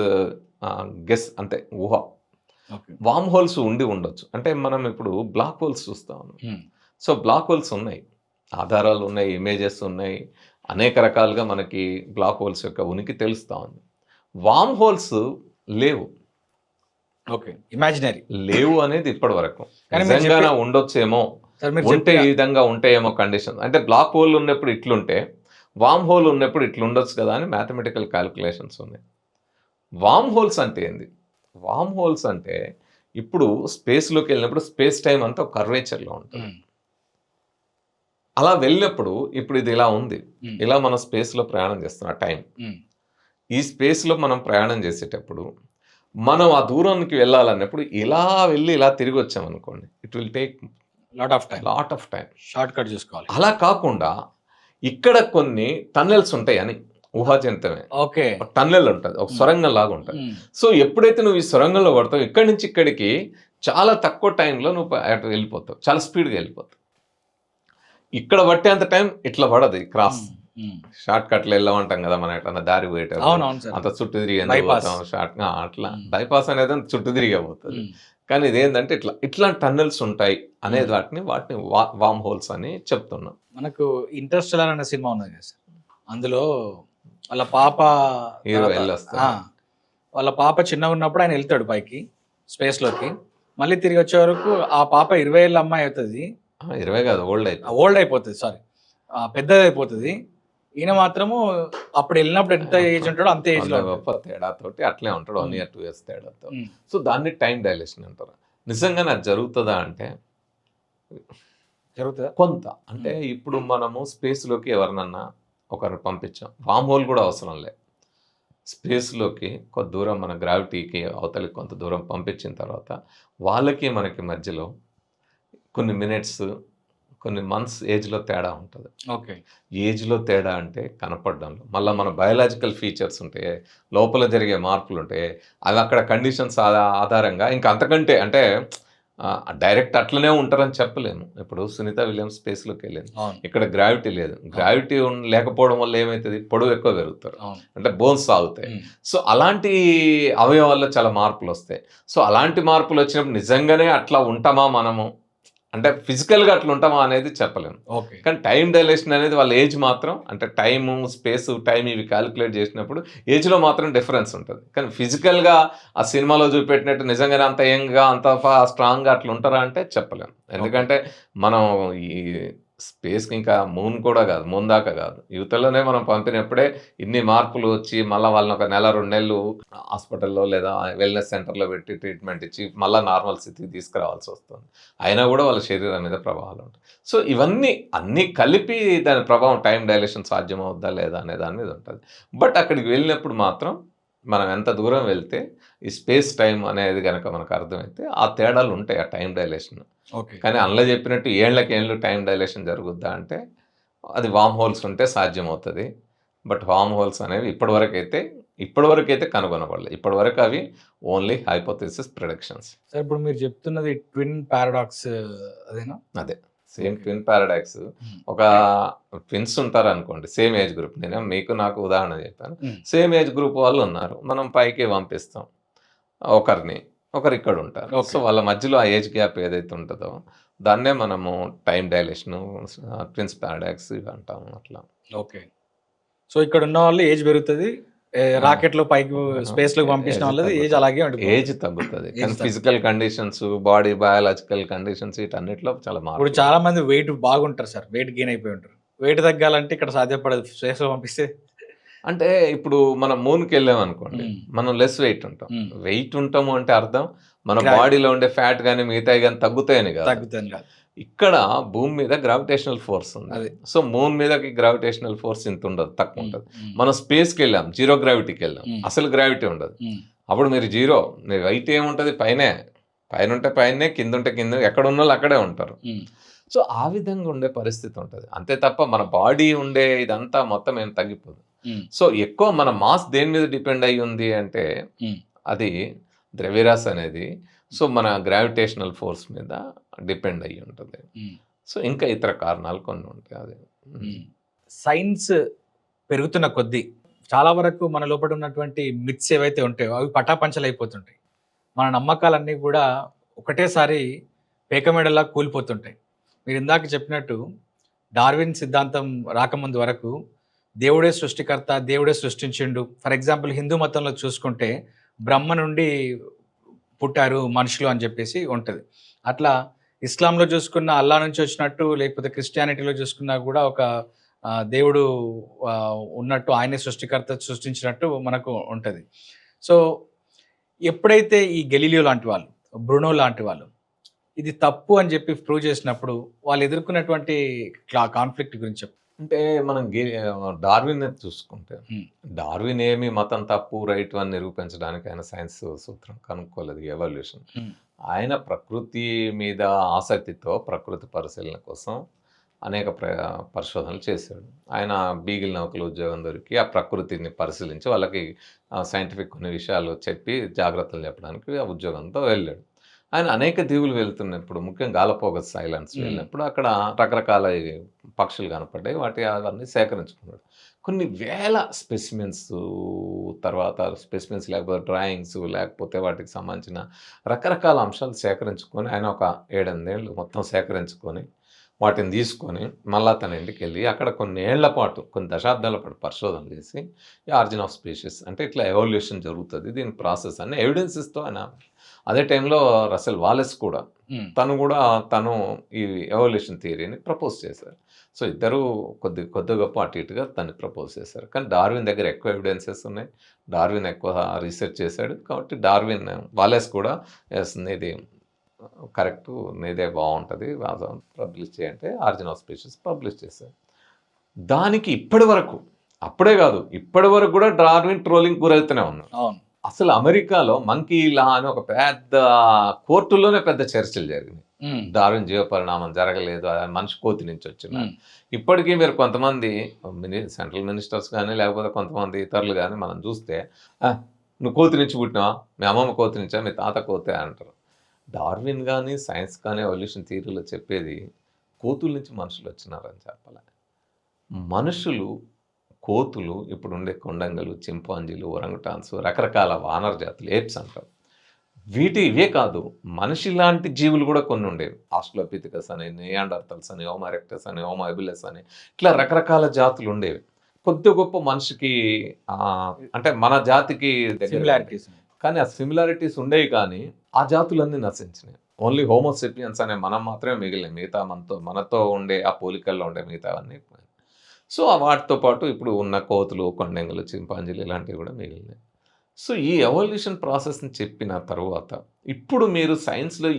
గెస్, అంటే ఊహ. వామ్ హోల్స్ ఉండొచ్చు. అంటే మనం ఇప్పుడు బ్లాక్ హోల్స్ చూస్తా ఉన్నాం. సో బ్లాక్ హోల్స్ ఉన్నాయి, ఆధారాలు ఉన్నాయి, ఇమేజెస్ ఉన్నాయి, అనేక రకాలుగా మనకి బ్లాక్ హోల్స్ యొక్క ఉనికి తెలుస్తూ ఉంది. వామ్ హోల్స్ లేవు. ఓకే, ఇమాజినరీ లేవు అనేది ఇప్పటి వరకు. నిజంగానే ఉండొచ్చేమో, ఉంటే ఈ విధంగా ఉంటాయేమో కండిషన్. అంటే బ్లాక్ హోల్ ఉన్నప్పుడు ఇట్లుంటే వామ్ హోల్ ఉన్నప్పుడు ఇట్లుండొచ్చు కదా అని మ్యాథమెటికల్ క్యాలిక్యులేషన్స్ ఉన్నాయి. వామ్ హోల్స్ అంటే ఏంది? వామ్ హోల్స్ అంటే ఇప్పుడు స్పేస్లోకి వెళ్ళినప్పుడు స్పేస్ టైం అంతా కర్వేచర్లో ఉంటుంది. అలా వెళ్ళినప్పుడు ఇప్పుడు ఇది ఇలా ఉంది, ఇలా మనం స్పేస్లో ప్రయాణం చేస్తున్నాం. టైం ఈ స్పేస్లో మనం ప్రయాణం చేసేటప్పుడు మనం ఆ దూరానికి వెళ్ళాలన్నప్పుడు ఇలా వెళ్ళి ఇలా తిరిగి వచ్చామనుకోండి, it will take lot of time. Short cut చూసుకోవాలి. అలా కాకుండా ఇక్కడ కొన్ని టన్నెల్స్ ఉంటాయి అని ఊహాజనితమే. ఓకే, టన్నెల్ ఉంటుంది, ఒక సొరంగం లాగా ఉంటుంది. సో ఎప్పుడైతే నువ్వు ఈ సొరంగంలో పడతావు, ఇక్కడి నుంచి ఇక్కడికి చాలా తక్కువ టైంలో నువ్వు అటు వెళ్ళిపోతావు, చాలా స్పీడ్గా వెళ్ళిపోతావు. ఇక్కడ పట్టేంత టైం ఇట్లా పడదు. క్రాస్ షార్ట్ కట్లు వెళ్ళమంటాం కదా మనం, ఎట్లా దారి పోయేటప్పుడు అంత చుట్టూ తిరిగి షార్ట్ అట్లా బైపాస్ అనేది చుట్టూ తిరిగే పోతుంది. కానీ ఇదేంటంటే ఇట్లాంటి టన్నెల్స్ ఉంటాయి అనేది వాటిని వామ్ హోల్స్ అని చెప్తున్నాం. మనకు ఇంటర్స్టెల్లార్ అనే సినిమా ఉన్నది కదా సార్, అందులో వాళ్ళ పాప హీరో వెళ్ళొస్తా, వాళ్ళ పాప చిన్నగా ఉన్నప్పుడు ఆయన వెళ్తాడు పైకి స్పేస్లోకి, మళ్ళీ తిరిగి వచ్చే వరకు ఆ పాప 20 ఏళ్ళ అమ్మాయి అవుతుంది. 20 కాదు, ఓల్డ్ అయిపోతుంది, సారీ పెద్దది అయిపోతుంది. ఈయన మాత్రము అప్పుడు వెళ్ళినప్పుడు ఎంత ఏజ్ ఉంటాడో అంతే ఏజ్ లో గొప్ప తేడాతోటి అట్లే ఉంటాడు, 1 year 2 years తేడాతో. సో దాన్ని టైం డైలేషన్ అంటారు. నిజంగానే అది జరుగుతుందా అంటే జరుగుతుందా కొంత. అంటే ఇప్పుడు మనము స్పేస్లోకి ఎవరినన్నా ఒకరిని పంపించాం, వామ్ హోల్ కూడా అవసరం లేదు. స్పేస్లోకి కొంత దూరం మన గ్రావిటీకి అవతలికి కొంత దూరం పంపించిన తర్వాత వాళ్ళకి మనకి మధ్యలో కొన్ని మినిట్స్ కొన్ని మంత్స్ ఏజ్లో తేడా ఉంటుంది. ఓకే, ఏజ్లో తేడా అంటే కనపడడంలో, మళ్ళీ మన బయాలజికల్ ఫీచర్స్ ఉంటాయి, లోపల జరిగే మార్పులు ఉంటాయి, అవి అక్కడ కండిషన్స్ ఆధారంగా ఇంకా అంతకంటే అంటే డైరెక్ట్ అట్లనే ఉంటారని చెప్పలేము. ఇప్పుడు సునీత విలియమ్స్ స్పేస్లోకి వెళ్ళింది, ఇక్కడ గ్రావిటీ లేదు. గ్రావిటీ లేకపోవడం వల్ల ఏమవుతుంది, పొడవు ఎక్కువ పెరుగుతారు, అంటే బోన్స్ సాగుతాయి. సో అలాంటి అవయవాల్లో చాలా మార్పులు వస్తాయి. సో అలాంటి మార్పులు వచ్చినప్పుడు నిజంగానే అట్లా ఉంటామా మనము అంటే ఫిజికల్గా అట్లా ఉంటామా అనేది చెప్పలేము. కానీ టైం డైలేషన్ అనేది వాళ్ళ ఏజ్ మాత్రం, అంటే టైము స్పేస్ టైం ఇవి క్యాలిక్యులేట్ చేసినప్పుడు ఏజ్లో మాత్రం డిఫరెన్స్ ఉంటుంది. కానీ ఫిజికల్గా ఆ సినిమాలో చూపెట్టినట్టు నిజంగానే అంత యంగ్గా అంత స్ట్రాంగ్గా అట్లా ఉంటారా అంటే చెప్పలేము. ఎందుకంటే మనం ఈ స్పేస్కి ఇంకా మూన్ కూడా కాదు, మూన్ దాకా కాదు, యువతలోనే మనం పంపినప్పుడే ఇన్ని మార్పులు వచ్చి మళ్ళీ వాళ్ళని ఒక 1-2 నెలలు హాస్పిటల్లో లేదా వెల్నెస్ సెంటర్లో పెట్టి ట్రీట్మెంట్ ఇచ్చి మళ్ళీ నార్మల్ స్థితికి తీసుకురావాల్సి వస్తుంది. అయినా కూడా వాళ్ళ శరీరం మీద ప్రభావాలు ఉంటాయి. సో ఇవన్నీ అన్నీ కలిపి దాని ప్రభావం టైం డైలేషన్ సాధ్యమవుద్దా లేదా అనే దాని మీద ఉంటుంది. బట్ అక్కడికి వెళ్ళినప్పుడు మాత్రం మనం ఎంత దూరం వెళ్తే ఈ స్పేస్ టైం అనేది కనుక మనకు అర్థమైతే ఆ తేడాలు ఉంటాయి, ఆ టైం డైలేషన్. కానీ అందులో చెప్పినట్టు ఏళ్ళకేళ్ళు టైం డైలేషన్ జరుగుద్దా అంటే అది వామ్ హోల్స్ ఉంటే సాధ్యమవుతుంది. బట్ వామ్ హోల్స్ అనేవి ఇప్పటివరకైతే కనుగొనబడలేదు. ఇప్పటివరకు అవి ఓన్లీ హైపోథెసిస్ ప్రిడిక్షన్స్. సార్ ఇప్పుడు మీరు చెప్తున్నది ట్విన్ పారాడాక్స్ అదేనా? అదే సేమ్ ట్విన్ పారాడాక్స్. ఒక ట్విన్స్ ఉంటారు అనుకోండి, సేమ్ ఏజ్ గ్రూప్. నేను మీకు నాకు ఉదాహరణ చెప్పాను. సేమ్ ఏజ్ గ్రూప్ వాళ్ళు ఉన్నారు, మనం పైకి పంపిస్తాం ఒకరు ఇక్కడ ఉంటారు. సో వాళ్ళ మధ్యలో ఆ ఏజ్ గ్యాప్ ఏదైతే ఉంటుందో దాన్నే మనము టైం డైలేషన్, ట్విన్స్ పారాడాక్స్ ఇవి అంటాము. అట్లా. ఓకే, సో ఇక్కడ ఉన్న వాళ్ళు ఏజ్ పెరుగుతుంది, రాకెట్ లో పైకి స్పేస్ లోకి పంపించిన వాళ్ళది ఏజ్ అలాగే ఉంటుంది. ఏజ్ తగ్గుతుంది, కానీ physical conditions, body biological conditions వీటన్నిటిలో చాలా ఇప్పుడు మార్పు. చాలా మంది వెయిట్ బాగుంటారు సార్, వెయిట్ గెయిన్ అయిపోయి ఉంటారు. వెయిట్ తగ్గాలంటే ఇక్కడ సాధ్యపడదు, స్పేస్ లో పంపిస్తే. అంటే ఇప్పుడు మనం మూన్కి వెళ్ళాం అనుకోండి, మ్మ్. మనం లెస్ వెయిట్ ఉంటాం. మ్మ్. వెయిట్ ఉంటాము అంటే అర్థం మన Gravity. బాడీలో ఉండే ఫ్యాట్ కానీ మిగతాయి కానీ తగ్గుతాయని కాదు. తగ్గుతుంది కాదు. ఇక్కడ భూమి మీద గ్రావిటేషనల్ ఫోర్స్ ఉంది. అదే. సో మూన్ మీదకి గ్రావిటేషనల్ ఫోర్స్ ఇంత ఉండదు, తక్కువ ఉంటుంది. మ్మ్. మనం స్పేస్కి వెళ్ళాం, జీరో గ్రావిటీకి వెళ్ళాం, మ్మ్. అసలు గ్రావిటీ ఉండదు. మ్మ్. అప్పుడు మీరు జీరో, మీ వెయిట్ ఏముంటుంది, పైన ఉంటే పైనే, కింద ఉంటే కింద, ఎక్కడ ఉన్న వాళ్ళు అక్కడే ఉంటారు. మ్మ్. సో ఆ విధంగా ఉండే పరిస్థితి ఉంటుంది. అంతే తప్ప మన బాడీ ఉండే ఇదంతా మొత్తం ఏం తగ్గిపోదు. మ్మ్. సో ఎక్కువ మన మాస్ దేని మీద డిపెండ్ అయ్యి ఉంది అంటే మ్మ్. అది ద్రవ్యరాశి అనేది, సో మన గ్రావిటేషనల్ ఫోర్స్ మీద డిపెండ్ అయ్యి ఉంటుంది. మ్మ్. సో ఇంకా ఇతర కారణాలు కొన్ని ఉంటాయి. అది సైన్స్ పెరుగుతున్న కొద్దీ చాలా వరకు మన లోపల ఉన్నటువంటి మిత్స్ ఏవైతే ఉంటాయో అవి పటాపంచలు అయిపోతుంటాయి. మన నమ్మకాలన్నీ కూడా ఒకటేసారి పేకమేడలా కూలిపోతుంటాయి. మీరు ఇందాక చెప్పినట్టు డార్విన్ సిద్ధాంతం రాకముందు వరకు దేవుడే సృష్టికర్త, దేవుడే సృష్టించిండు. ఫర్ ఎగ్జాంపుల్ హిందూ మతంలో చూసుకుంటే బ్రహ్మ నుండి పుట్టారు మనుషులు అని చెప్పేసి ఉంటుంది. అట్లా ఇస్లాంలో చూసుకున్న అల్లా నుంచి వచ్చినట్టు, లేకపోతే క్రిస్టియానిటీలో చూసుకున్నా కూడా ఒక దేవుడు ఉన్నట్టు, ఆయనే సృష్టించినట్టు మనకు ఉంటుంది. సో ఎప్పుడైతే ఈ గెలీలియో లాంటి వాళ్ళు, బ్రునో లాంటి వాళ్ళు ఇది తప్పు అని చెప్పి ప్రూవ్ చేసినప్పుడు వాళ్ళు ఎదుర్కొన్నటువంటి కాన్ఫ్లిక్ట్ గురించి చెప్పు. అంటే మనం డార్విన్ చూసుకుంటే, Hmm. డార్విన్ ఏమి మతం తప్పు రైట్ అని నిరూపించడానికి ఆయన సైన్స్ సూత్రం కనుక్కోలేదు, ఎవల్యూషన్. Hmm. ఆయన ప్రకృతి మీద ఆసక్తితో ప్రకృతి పరిశీలన కోసం అనేక పరిశోధనలు చేశాడు. ఆయన బీగిల్ నౌకలు ఉద్యోగం దొరికి ఆ ప్రకృతిని పరిశీలించి వాళ్ళకి సైంటిఫిక్ కొన్ని విషయాలు చెప్పి జాగ్రత్తలు చెప్పడానికి ఆ ఉద్యోగంతో వెళ్ళాడు. ఆయన అనేక దీవులు వెళ్తున్నప్పుడు, ముఖ్యంగా గాలపోగస్ ఐలాండ్స్ వెళ్ళినప్పుడు అక్కడ రకరకాల పక్షులు కనపడ్డాయి. అవన్నీ సేకరించుకున్నాడు. కొన్ని వేల స్పెసిమెన్స్, తర్వాత స్పెసిమెన్స్ లేకపోతే డ్రాయింగ్స్, లేకపోతే వాటికి సంబంధించిన రకరకాల అంశాలు సేకరించుకొని ఆయన ఒక 7-8 ఏళ్ళు మొత్తం సేకరించుకొని వాటిని తీసుకొని మళ్ళా తన ఇంటికి వెళ్ళి అక్కడ కొన్ని ఏళ్ల పాటు, కొన్ని దశాబ్దాల పాటు పరిశోధన చేసి ఈ ఆరిజిన్ ఆఫ్ స్పీషీస్ అంటే ఇట్లా ఎవల్యూషన్ జరుగుతుంది, దీని ప్రాసెస్ అన్ని ఎవిడెన్సెస్తో ఆయన. అదే టైంలో రసెల్ వాలెస్ కూడా తను ఈ ఎవల్యూషన్ థియరీని ప్రపోజ్ చేశారు. సో ఇద్దరు కొద్ది గొప్ప అటు ఇటుగా దాన్ని ప్రపోజ్ చేశారు. కానీ డార్విన్ దగ్గర ఎక్కువ ఎవిడెన్సెస్ ఉన్నాయి, డార్విన్ ఎక్కువ రీసెర్చ్ చేశాడు. కాబట్టి డార్విన్ వాలెస్ కూడా ఇది కరెక్ట్, నీదే బాగుంటుంది, పబ్లిష్ చేయంటే ఆరిజిన్ ఆఫ్ స్పీషీస్ పబ్లిష్ చేశారు. దానికి ఇప్పటి వరకు, అప్పుడే కాదు ఇప్పటి వరకు కూడా డార్విన్ ట్రోలింగ్ గురవుతూనే ఉన్నాడు. అవును. అసలు అమెరికాలో మంకీ లా అని ఒక పెద్ద కోర్టులోనే పెద్ద చర్చలు జరిగినాయి. డార్విన్ జీవపరిణామం జరగలేదు, మనిషి కోతి నుంచి వచ్చిన. ఇప్పటికీ మీరు కొంతమంది సెంట్రల్ మినిస్టర్స్ కానీ లేకపోతే కొంతమంది ఇతరులు కానీ మనం చూస్తే, నువ్వు కోతి నుంచి పుట్టినావా, మీ అమ్మమ్మ కోతి నుంచా, మీ తాత కోతే అంటారు. డార్విన్ కానీ సైన్స్ కానీ ఎవల్యూషన్ థియరీలో చెప్పేది కోతుల నుంచి మనుషులు వచ్చినారని చెప్పాలి. మనుషులు, కోతులు, ఇప్పుడు ఉండే కొండంగలు, చింపాంజీలు, ఒరంగుటాన్స్, రకరకాల వానర్ జాతులు, ఏప్స్ అంటారు. ఇవే కాదు, మనిషి లాంటి జీవులు కూడా కొన్ని ఉండేవి. ఆస్ట్రలోపిథెకస్ అని, నియాండర్తల్స్ అని, హోమో ఎరెక్టస్ అని, హోమో హబిలిస్ అని, ఇట్లా రకరకాల జాతులు ఉండేవి. కొద్ది గొప్ప మనిషికి అంటే మన జాతికి సిమిలారిటీస్, కానీ ఆ సిమిలారిటీస్ ఉండేవి, కానీ ఆ జాతులన్నీ నశించినాయి. ఓన్లీ హోమోసెపియన్స్ అనే మనం మాత్రమే మిగిలినాయి. మిగతా మనతో ఉండే ఆ పోలికల్లో ఉండే మిగతావన్నీ. సో వాటితో పాటు ఇప్పుడు ఉన్న కోతులు, కొండెంగలు, చింపాంజీలు ఇలాంటివి కూడా మిగిలినాయి. సో ఈ ఎవల్యూషన్ ప్రాసెస్ని చెప్పిన తర్వాత ఇప్పుడు మీరు సైన్స్లో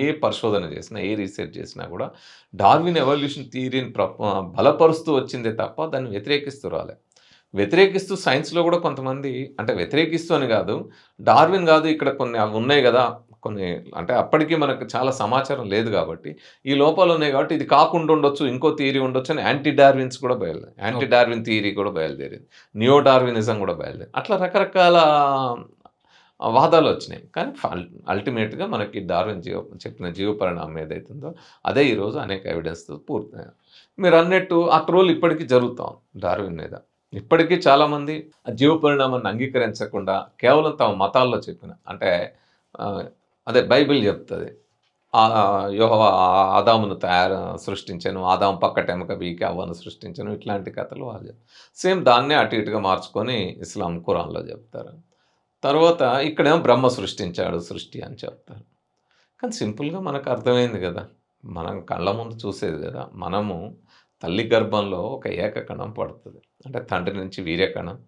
ఏ పరిశోధన చేసినా, ఏ రీసెర్చ్ చేసినా కూడా డార్విన్ ఎవల్యూషన్ థియరీని బలపరుస్తూ వచ్చిందే తప్ప దాన్ని వ్యతిరేకిస్తూ రాలే. వ్యతిరేకిస్తూ సైన్స్లో కూడా కొంతమంది, అంటే వ్యతిరేకిస్తూ అని కాదు, డార్విన్ కాదు ఇక్కడ కొన్ని అవి ఉన్నాయి కదా, కొన్ని అంటే అప్పటికీ మనకు చాలా సమాచారం లేదు కాబట్టి ఈ లోపాలు ఉన్నాయి కాబట్టి ఇది కాకుండా ఉండొచ్చు, ఇంకో థియరీ ఉండొచ్చు అని యాంటీ డార్విన్స్ కూడా యాంటీ డార్విన్ థియరీ కూడా బయలుదేరింది, నియో డార్వినిజం కూడా బయలుదేరింది. అట్లా రకరకాల వాదాలు వచ్చినాయి. కానీ అల్టిమేట్గా మనకి డార్విన్ చెప్పిన జీవపరిణామం ఏదైతుందో అదే ఈరోజు అనేక ఎవిడెన్స్తో పూర్తయ్యాయి. మీరు అన్నట్టు ఆ ట్రోల్ ఇప్పటికీ జరుగుతాం డార్విన్ మీద. ఇప్పటికీ చాలామంది ఆ జీవపరిణామాన్ని అంగీకరించకుండా కేవలం తమ మతాల్లో చెప్పిన, అంటే అదే బైబిల్ చెప్తుంది, యెహోవా ఆదామును సృష్టించాను, ఆదాము పక్కటెముక వీకి అవ్వను సృష్టించాను, ఇట్లాంటి కథలు వాళ్ళు సేమ్ దాన్నే అటు ఇటుగా మార్చుకొని ఇస్లాం ఖురాన్లో చెప్తారు. తర్వాత ఇక్కడేమో బ్రహ్మ సృష్టించాడు సృష్టి అని చెప్తారు. కానీ సింపుల్గా మనకు అర్థమైంది కదా, మనం కళ్ళ ముందు చూసేది కదా. మనము తల్లి గర్భంలో ఒక ఏకకణం పడుతుంది, అంటే తండ్రి నుంచి వీర్యకణం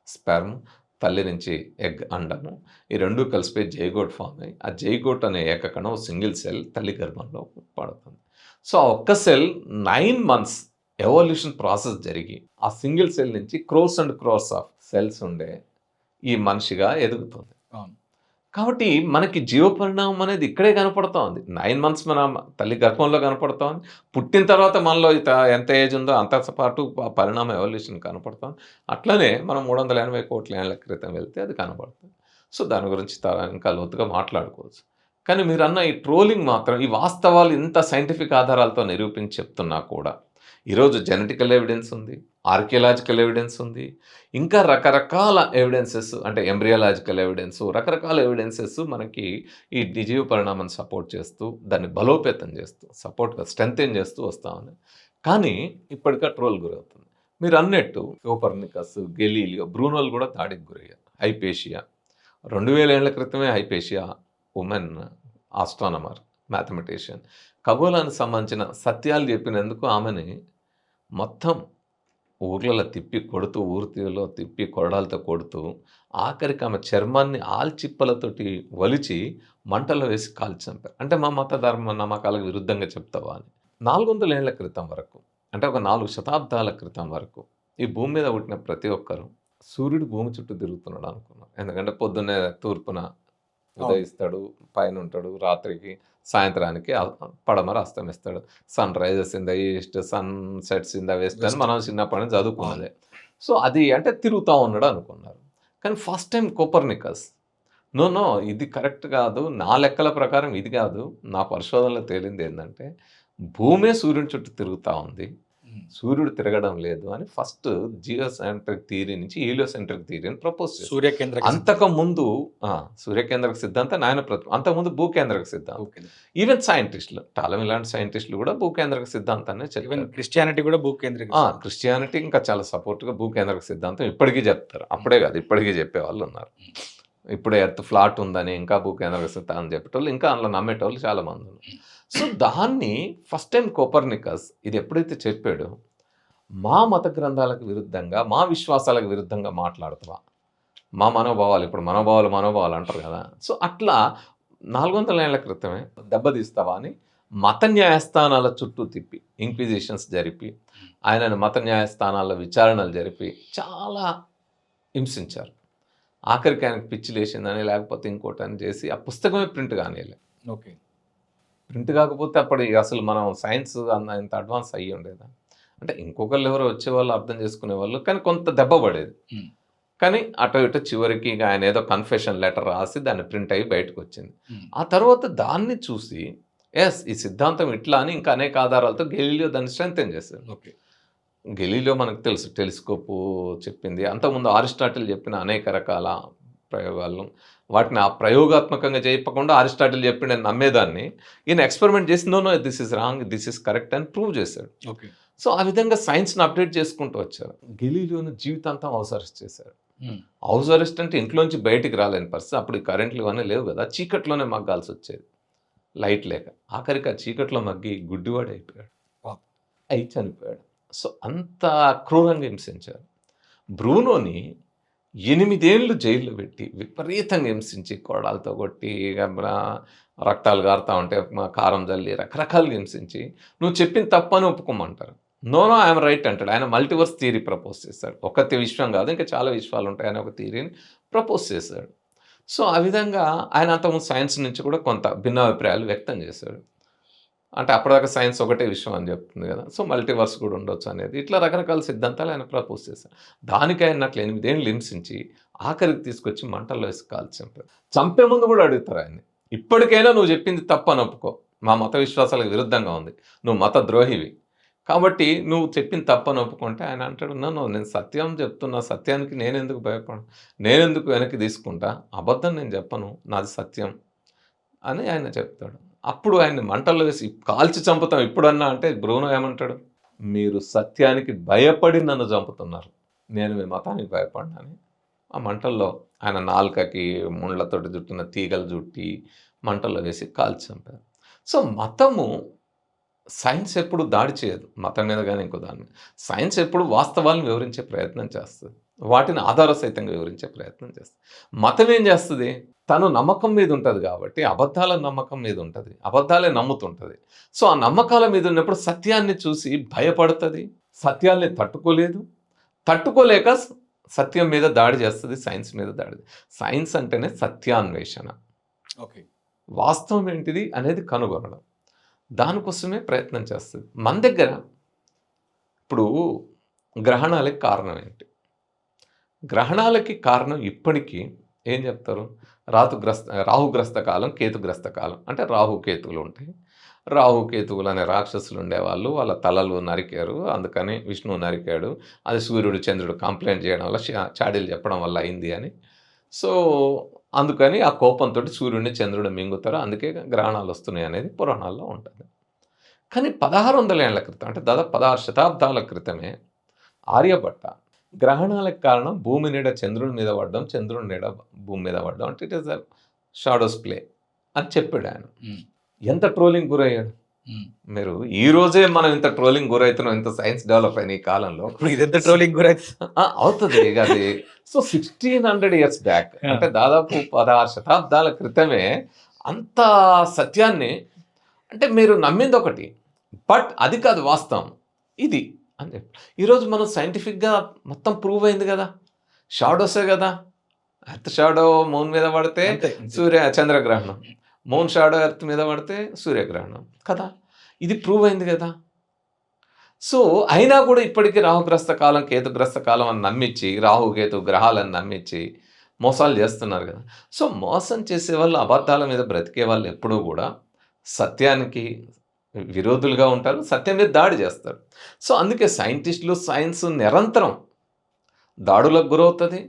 స్పెర్మ్, తల్లి నుంచి ఎగ్ అండము, ఈ రెండు కలిసిపోయి జైగోట్ ఫామ్ అయ్యి ఆ జైగోట్ అనే ఏకకణం సింగిల్ సెల్ తల్లి గర్భంలో పడుతుంది. సో ఆ ఒక్క సెల్ 9 months ఎవల్యూషన్ ప్రాసెస్ జరిగి ఆ సింగిల్ సెల్ నుంచి crores and crores of cells ఉండే ఈ మనిషిగా ఎదుగుతుంది. అవును. కాబట్టి మనకి జీవపరిణామం అనేది ఇక్కడే కనపడతా ఉంది. 9 months మన తల్లి గర్భంలో కనపడతా ఉంది. పుట్టిన తర్వాత మనలో ఎంత ఏజ్ ఉందో అంత పాటు పరిణామం ఎవల్యూషన్ కనపడతాం. అట్లనే మనం 380 కోట్ల ఏళ్ల క్రితం వెళ్తే అది కనపడుతుంది. సో దాని గురించి ఇంకా లోతుగా మాట్లాడుకోవచ్చు. కానీ మీరన్న ఈ ట్రోలింగ్ మాత్రం ఈ వాస్తవాలు ఇంత సైంటిఫిక్ ఆధారాలతో నిరూపించి చెప్తున్నా కూడా ఈరోజు జెనెటికల్ ఎవిడెన్స్ ఉంది, ఆర్కియలాజికల్ ఎవిడెన్స్ ఉంది, ఇంకా రకరకాల ఎవిడెన్సెస్ అంటే ఎంబ్రియాలజికల్ ఎవిడెన్స్, రకరకాల ఎవిడెన్సెస్ మనకి ఈ జీవ పరిణామాన్ని సపోర్ట్ చేస్తూ దాన్ని బలోపేతం చేస్తూ సపోర్ట్గా స్ట్రెంథెన్ చేస్తూ వస్తూ ఉన్నాయి. కానీ ఇప్పటికా ట్రోల్ గురవుతుంది. మీరు అన్నట్టు కోపర్నికస్, గెలీలియో, బ్రూనోలు కూడా దాడికి గురయ్యారు. హైపేషియా 2000 ఏళ్ల క్రితమే హైపేషియా ఉమెన్ ఆస్ట్రానమర్, మ్యాథమెటిషియన్, ఖగోళానికి సంబంధించిన సత్యాలు చెప్పినందుకు ఆమెని మొత్తం ఊర్లలో తిప్పి కొడుతూ, ఊరిలో తిప్పి కొరడాలతో కొడుతూ ఆఖరికి ఆమె చర్మాన్ని ఆల్చిప్పలతోటి వలిచి మంటలో వేసి కాల్చి చంపారు. అంటే మా మత ధర్మ నమ్మకాలకు విరుద్ధంగా చెప్తావా అని. 400 ఏళ్ల క్రితం వరకు, అంటే ఒక 4 శతాబ్దాల క్రితం వరకు ఈ భూమి మీద పుట్టిన ప్రతి ఒక్కరు సూర్యుడు భూమి చుట్టూ తిరుగుతున్నాడు అనుకున్నారు. ఎందుకంటే పొద్దున్నే తూర్పున ఉదయిస్తాడు, పైన ఉంటాడు, రాత్రికి సాయంత్రానికి పడమర అస్తమిస్తాడు. Sun rises in the east, sun sets in the west అని మనం చిన్నప్పటి నుంచి చదువుకున్నదే. సో అది అంటే తిరుగుతూ ఉన్నాడు అనుకున్నారు. కానీ ఫస్ట్ టైం కోపర్నికస్ నో ఇది కరెక్ట్ కాదు, నా లెక్కల ప్రకారం ఇది కాదు, నా పరిశోధనలో తేలింది ఏంటంటే భూమే సూర్యుని చుట్టూ తిరుగుతూ ఉంది, సూర్యుడు తిరగడం లేదు అని ఫస్ట్ జియోసెంట్రిక్ థియరీ నుంచి హీలియోసెంట్రిక్ థియరీని ప్రపోజ్ చేశారు. సూర్యకేంద్ర అంతకుముందు సూర్యకేంద్రక సిద్ధాంతం ఆయన అంతకుముందు భూకేంద్రక సిద్ధాంతం. ఈవెన్ సైంటిస్టులు టాలమీ లాంటి సైంటిస్టులు కూడా భూకేంద్రక సిద్ధాంతాన్ని చెప్పారు. క్రిస్టియానిటీ కూడా భూకేంద్రిక, క్రిస్టియానిటీ ఇంకా చాలా సపోర్ట్గా భూకేంద్రక సిద్ధాంతం ఇప్పటికీ చెప్తారు. అప్పుడే కాదు, ఇప్పటికీ చెప్పేవాళ్ళు ఉన్నారు. ఇప్పుడే ఎర్త్ ఫ్లాట్ ఉందని ఇంకా భూకేంద్రక సిద్ధాంతం చెప్పేటోళ్ళు, ఇంకా అందులో నమ్మేటోళ్ళు చాలామంది ఉన్నారు. సో దాన్ని ఫస్ట్ టైం కోపర్నికస్ ఇది ఎప్పుడైతే చెప్పాడో, మా మత గ్రంథాలకు విరుద్ధంగా, మా విశ్వాసాలకు విరుద్ధంగా మాట్లాడుతావా, మా మనోభావాలు, ఇప్పుడు మనోభావాలు అంటారు కదా, సో అట్లా 400 ఏళ్ల క్రితమే దెబ్బతీస్తావా అని మత న్యాయస్థానాల చుట్టూ తిప్పి ఇంక్విజిషన్స్ జరిపి ఆయనను మత న్యాయస్థానాల విచారణలు జరిపి చాలా హింసించారు. ఆఖరికి ఆయనకు పిచ్చి లేచిందని లేకపోతే ఇంకోటని చేసి ఆ పుస్తకమే ప్రింట్ కానిలే. ఓకే, ప్రింట్ కాకపోతే అప్పుడు అసలు మనం సైన్స్ ఇంత అడ్వాన్స్ అయ్యి ఉండేదా? అంటే ఇంకొకళ్ళు ఎవరో వచ్చేవాళ్ళు, అర్థం చేసుకునేవాళ్ళు, కానీ కొంత దెబ్బ పడేది. కానీ అటు ఇటు చివరికి ఆయన ఏదో కన్ఫెషన్ లెటర్ రాసి దాన్ని ప్రింట్ అయ్యి బయటకు వచ్చింది. ఆ తర్వాత దాన్ని చూసి ఈ సిద్ధాంతం ఇట్లా అని ఇంకా అనేక ఆధారాలతో గెలీలియో దాన్ని స్ట్రెంథెన్ చేశారు. ఓకే, గెలీలియో మనకు తెలుసు, టెలిస్కోపు చెప్పింది, అంతకుముందు అరిస్టాటిల్ చెప్పిన అనేక రకాల ప్రయోగాలను వాటిని ఆ ప్రయోగాత్మకంగా చేయకుండా అరిస్టాటిల్ చెప్పి నేను నమ్మేదాన్ని ఈయన ఎక్స్పెరిమెంట్ చేసి no this is wrong, this is correct అని ప్రూవ్ చేశాడు. ఓకే, సో ఆ విధంగా సైన్స్ని అప్డేట్ చేసుకుంటూ వచ్చారు. గెలీలియోను జీవితాంతం హౌస్ అరెస్ట్ చేశారు. హౌస్ అరెస్ట్ అంటే ఇంట్లోంచి బయటికి రాలేని పరిస్థితి. అప్పుడు కరెంట్లు ఇవన్నీ లేవు కదా, చీకట్లోనే మగ్గాల్సి వచ్చేది, లైట్ లేక. ఆఖరికి ఆ చీకట్లో మగ్గి గుడ్డివాడు అయిపోయాడు, అయి చనిపోయాడు. సో అంత క్రూరంగా హింసించారు. బ్రూనోని 8 ఏళ్ళు జైల్లో పెట్టి విపరీతంగా హింసించి కొరడాలతో కొట్టి రక్తాలు గారుతూ ఉంటే కారం జల్లి రకరకాలుగా హింసించి నువ్వు చెప్పిన తప్పని ఒప్పుకోమంటారు. నో ఐఎమ్ రైట్ అంటాడు. ఆయన మల్టీవర్స్ థియరీ ప్రపోజ్ చేశాడు. ఒక విశ్వం కాదు, ఇంకా చాలా విశ్వాలు ఉంటాయి అనే ఒక థియరీని ప్రపోజ్ చేశాడు. సో ఆ విధంగా ఆయన అంతకుముందు సైన్స్ నుంచి కూడా కొంత భిన్నాభిప్రాయాలు వ్యక్తం చేశాడు. అంటే అప్పటిదాకా సైన్స్ ఒకటే విషయం అని చెప్తుంది కదా, సో మల్టీవర్స్ కూడా ఉండొచ్చు అనేది, ఇట్లా రకరకాల సిద్ధాంతాలు ఆయన ప్రపోజ్ చేశారు. దానికి ఆయన అట్లా 8 ఏళ్ళు హింసించి ఆఖరికి తీసుకొచ్చి మంటల్లో వేసి కాల్చి చంపారు. చంపే ముందు కూడా అడుగుతారు ఆయన, ఇప్పటికైనా నువ్వు చెప్పింది తప్పు అని ఒప్పుకో, మా మత విశ్వాసాలకు విరుద్ధంగా ఉంది, నువ్వు మత ద్రోహివి, కాబట్టి నువ్వు చెప్పింది తప్పు అని ఒప్పుకుంటే ఆయన అంటాడు, నేను సత్యం చెప్తున్నా, సత్యానికి నేనెందుకు భయపడను, నేనెందుకు వెనక్కి తీసుకుంటా, అబద్ధం నేను చెప్పను, నాది సత్యం అని ఆయన చెప్తాడు. అప్పుడు ఆయన్ని మంటల్లో వేసి కాల్చి చంపుతాం ఇప్పుడన్నా అంటే బ్రూనో ఏమంటాడు, మీరు సత్యానికి భయపడి నన్ను చంపుతున్నారు, నేను మీ మతానికి భయపడినాను. ఆ మంటల్లో ఆయన నాలుకకి ముండ్లతోటి చుట్టిన తీగలు చుట్టి మంటల్లో వేసి కాల్చి చంపారు. సో మతము, సైన్స్ ఎప్పుడు దాడి చేయదు మతం మీద కానీ ఇంకో దాని మీద. సైన్స్ ఎప్పుడు వాస్తవాలను వివరించే ప్రయత్నం చేస్తుంది, వాటిని ఆధార సహితంగా వివరించే ప్రయత్నం చేస్తుంది. మతం ఏం చేస్తుంది, తను నమ్మకం మీద ఉంటుంది కాబట్టి అబద్ధాల నమ్మకం మీద ఉంటుంది, అబద్ధాలే నమ్ముతుంటుంది. సో ఆ నమ్మకాల మీద ఉన్నప్పుడు సత్యాన్ని చూసి భయపడుతుంది, సత్యాల్ని తట్టుకోలేక సత్యం మీద దాడి చేస్తుంది, సైన్స్ మీద దాడి. సైన్స్ అంటేనే సత్యాన్వేషణ, ఓకే, వాస్తవం ఏంటిది అనేది కనుగొనడం, దానికోసమే ప్రయత్నం చేస్తుంది. మన దగ్గర ఇప్పుడు గ్రహణాలకి కారణం ఏంటి, గ్రహణాలకి కారణం ఇప్పటికీ ఏం చెప్తారు, రాహుగ్రస్త కాలం, కేతుగ్రస్త కాలం. అంటే రాహుకేతువులు ఉంటాయి, రాహుకేతువులు అనే రాక్షసులు ఉండేవాళ్ళు, వాళ్ళ తలలు నరికారు, అందుకని విష్ణువు నరికాడు, అది సూర్యుడు చంద్రుడు కంప్లైంట్ చేయడం వల్ల, చాడీలు చెప్పడం వల్ల అయింది అని. సో అందుకని ఆ కోపంతో సూర్యుడిని చంద్రుడు మింగుతారు, అందుకే గ్రహణాలు వస్తున్నాయి అనేది పురాణాల్లో ఉంటుంది. కానీ 1600 ఏళ్ల క్రితం, అంటే దాదాపు 16 శతాబ్దాల క్రితమే ఆర్యభట్ట గ్రహణాలకు కారణం భూమి నీడ చంద్రుడి మీద పడడం, చంద్రుడి నీడ భూమి మీద పడడం, అంటే it is a shadows play అని చెప్పాడు ఆయన. ఎంత ట్రోలింగ్ గురయ్యాడు. మీరు ఈ రోజే మనం ఇంత ట్రోలింగ్ గురవుతున్నాం, ఇంత సైన్స్ డెవలప్ అయిన ఈ కాలంలో ఇదెంత ట్రోలింగ్ గురైతుంది అవుతుంది ఇక అది. సో 1600 years బ్యాక్, అంటే దాదాపు 16 శతాబ్దాల క్రితమే అంత సత్యాన్ని, అంటే మీరు నమ్మింది ఒకటి, బట్ అది కాదు వాస్తవం ఇది అని చెప్పి. ఈరోజు మనం సైంటిఫిక్గా మొత్తం ప్రూవ్ అయింది కదా, షాడోసే కదా, ఎర్త్ షాడో మూన్ మీద పడితే చంద్రగ్రహణం, మూన్ షాడో ఎర్త్ మీద పడితే సూర్యగ్రహణం కదా, ఇది ప్రూవ్ అయింది కదా. సో అయినా కూడా ఇప్పటికీ రాహుగ్రస్త కాలం, కేతుగ్రస్త కాలం అని నమ్మించి, రాహుకేతు గ్రహాలను నమ్మించి మోసాలు చేస్తున్నారు కదా. సో మోసం చేసే వాళ్ళు, అబద్ధాల మీద బ్రతికే వాళ్ళు ఎప్పుడూ కూడా సత్యానికి విరోధులుగా ఉంటారు, సత్యం మీద దాడి చేస్తారు. సో అందుకే సైంటిస్టులు, సైన్స్ నిరంతరం దాడులకు గురవుతుంది.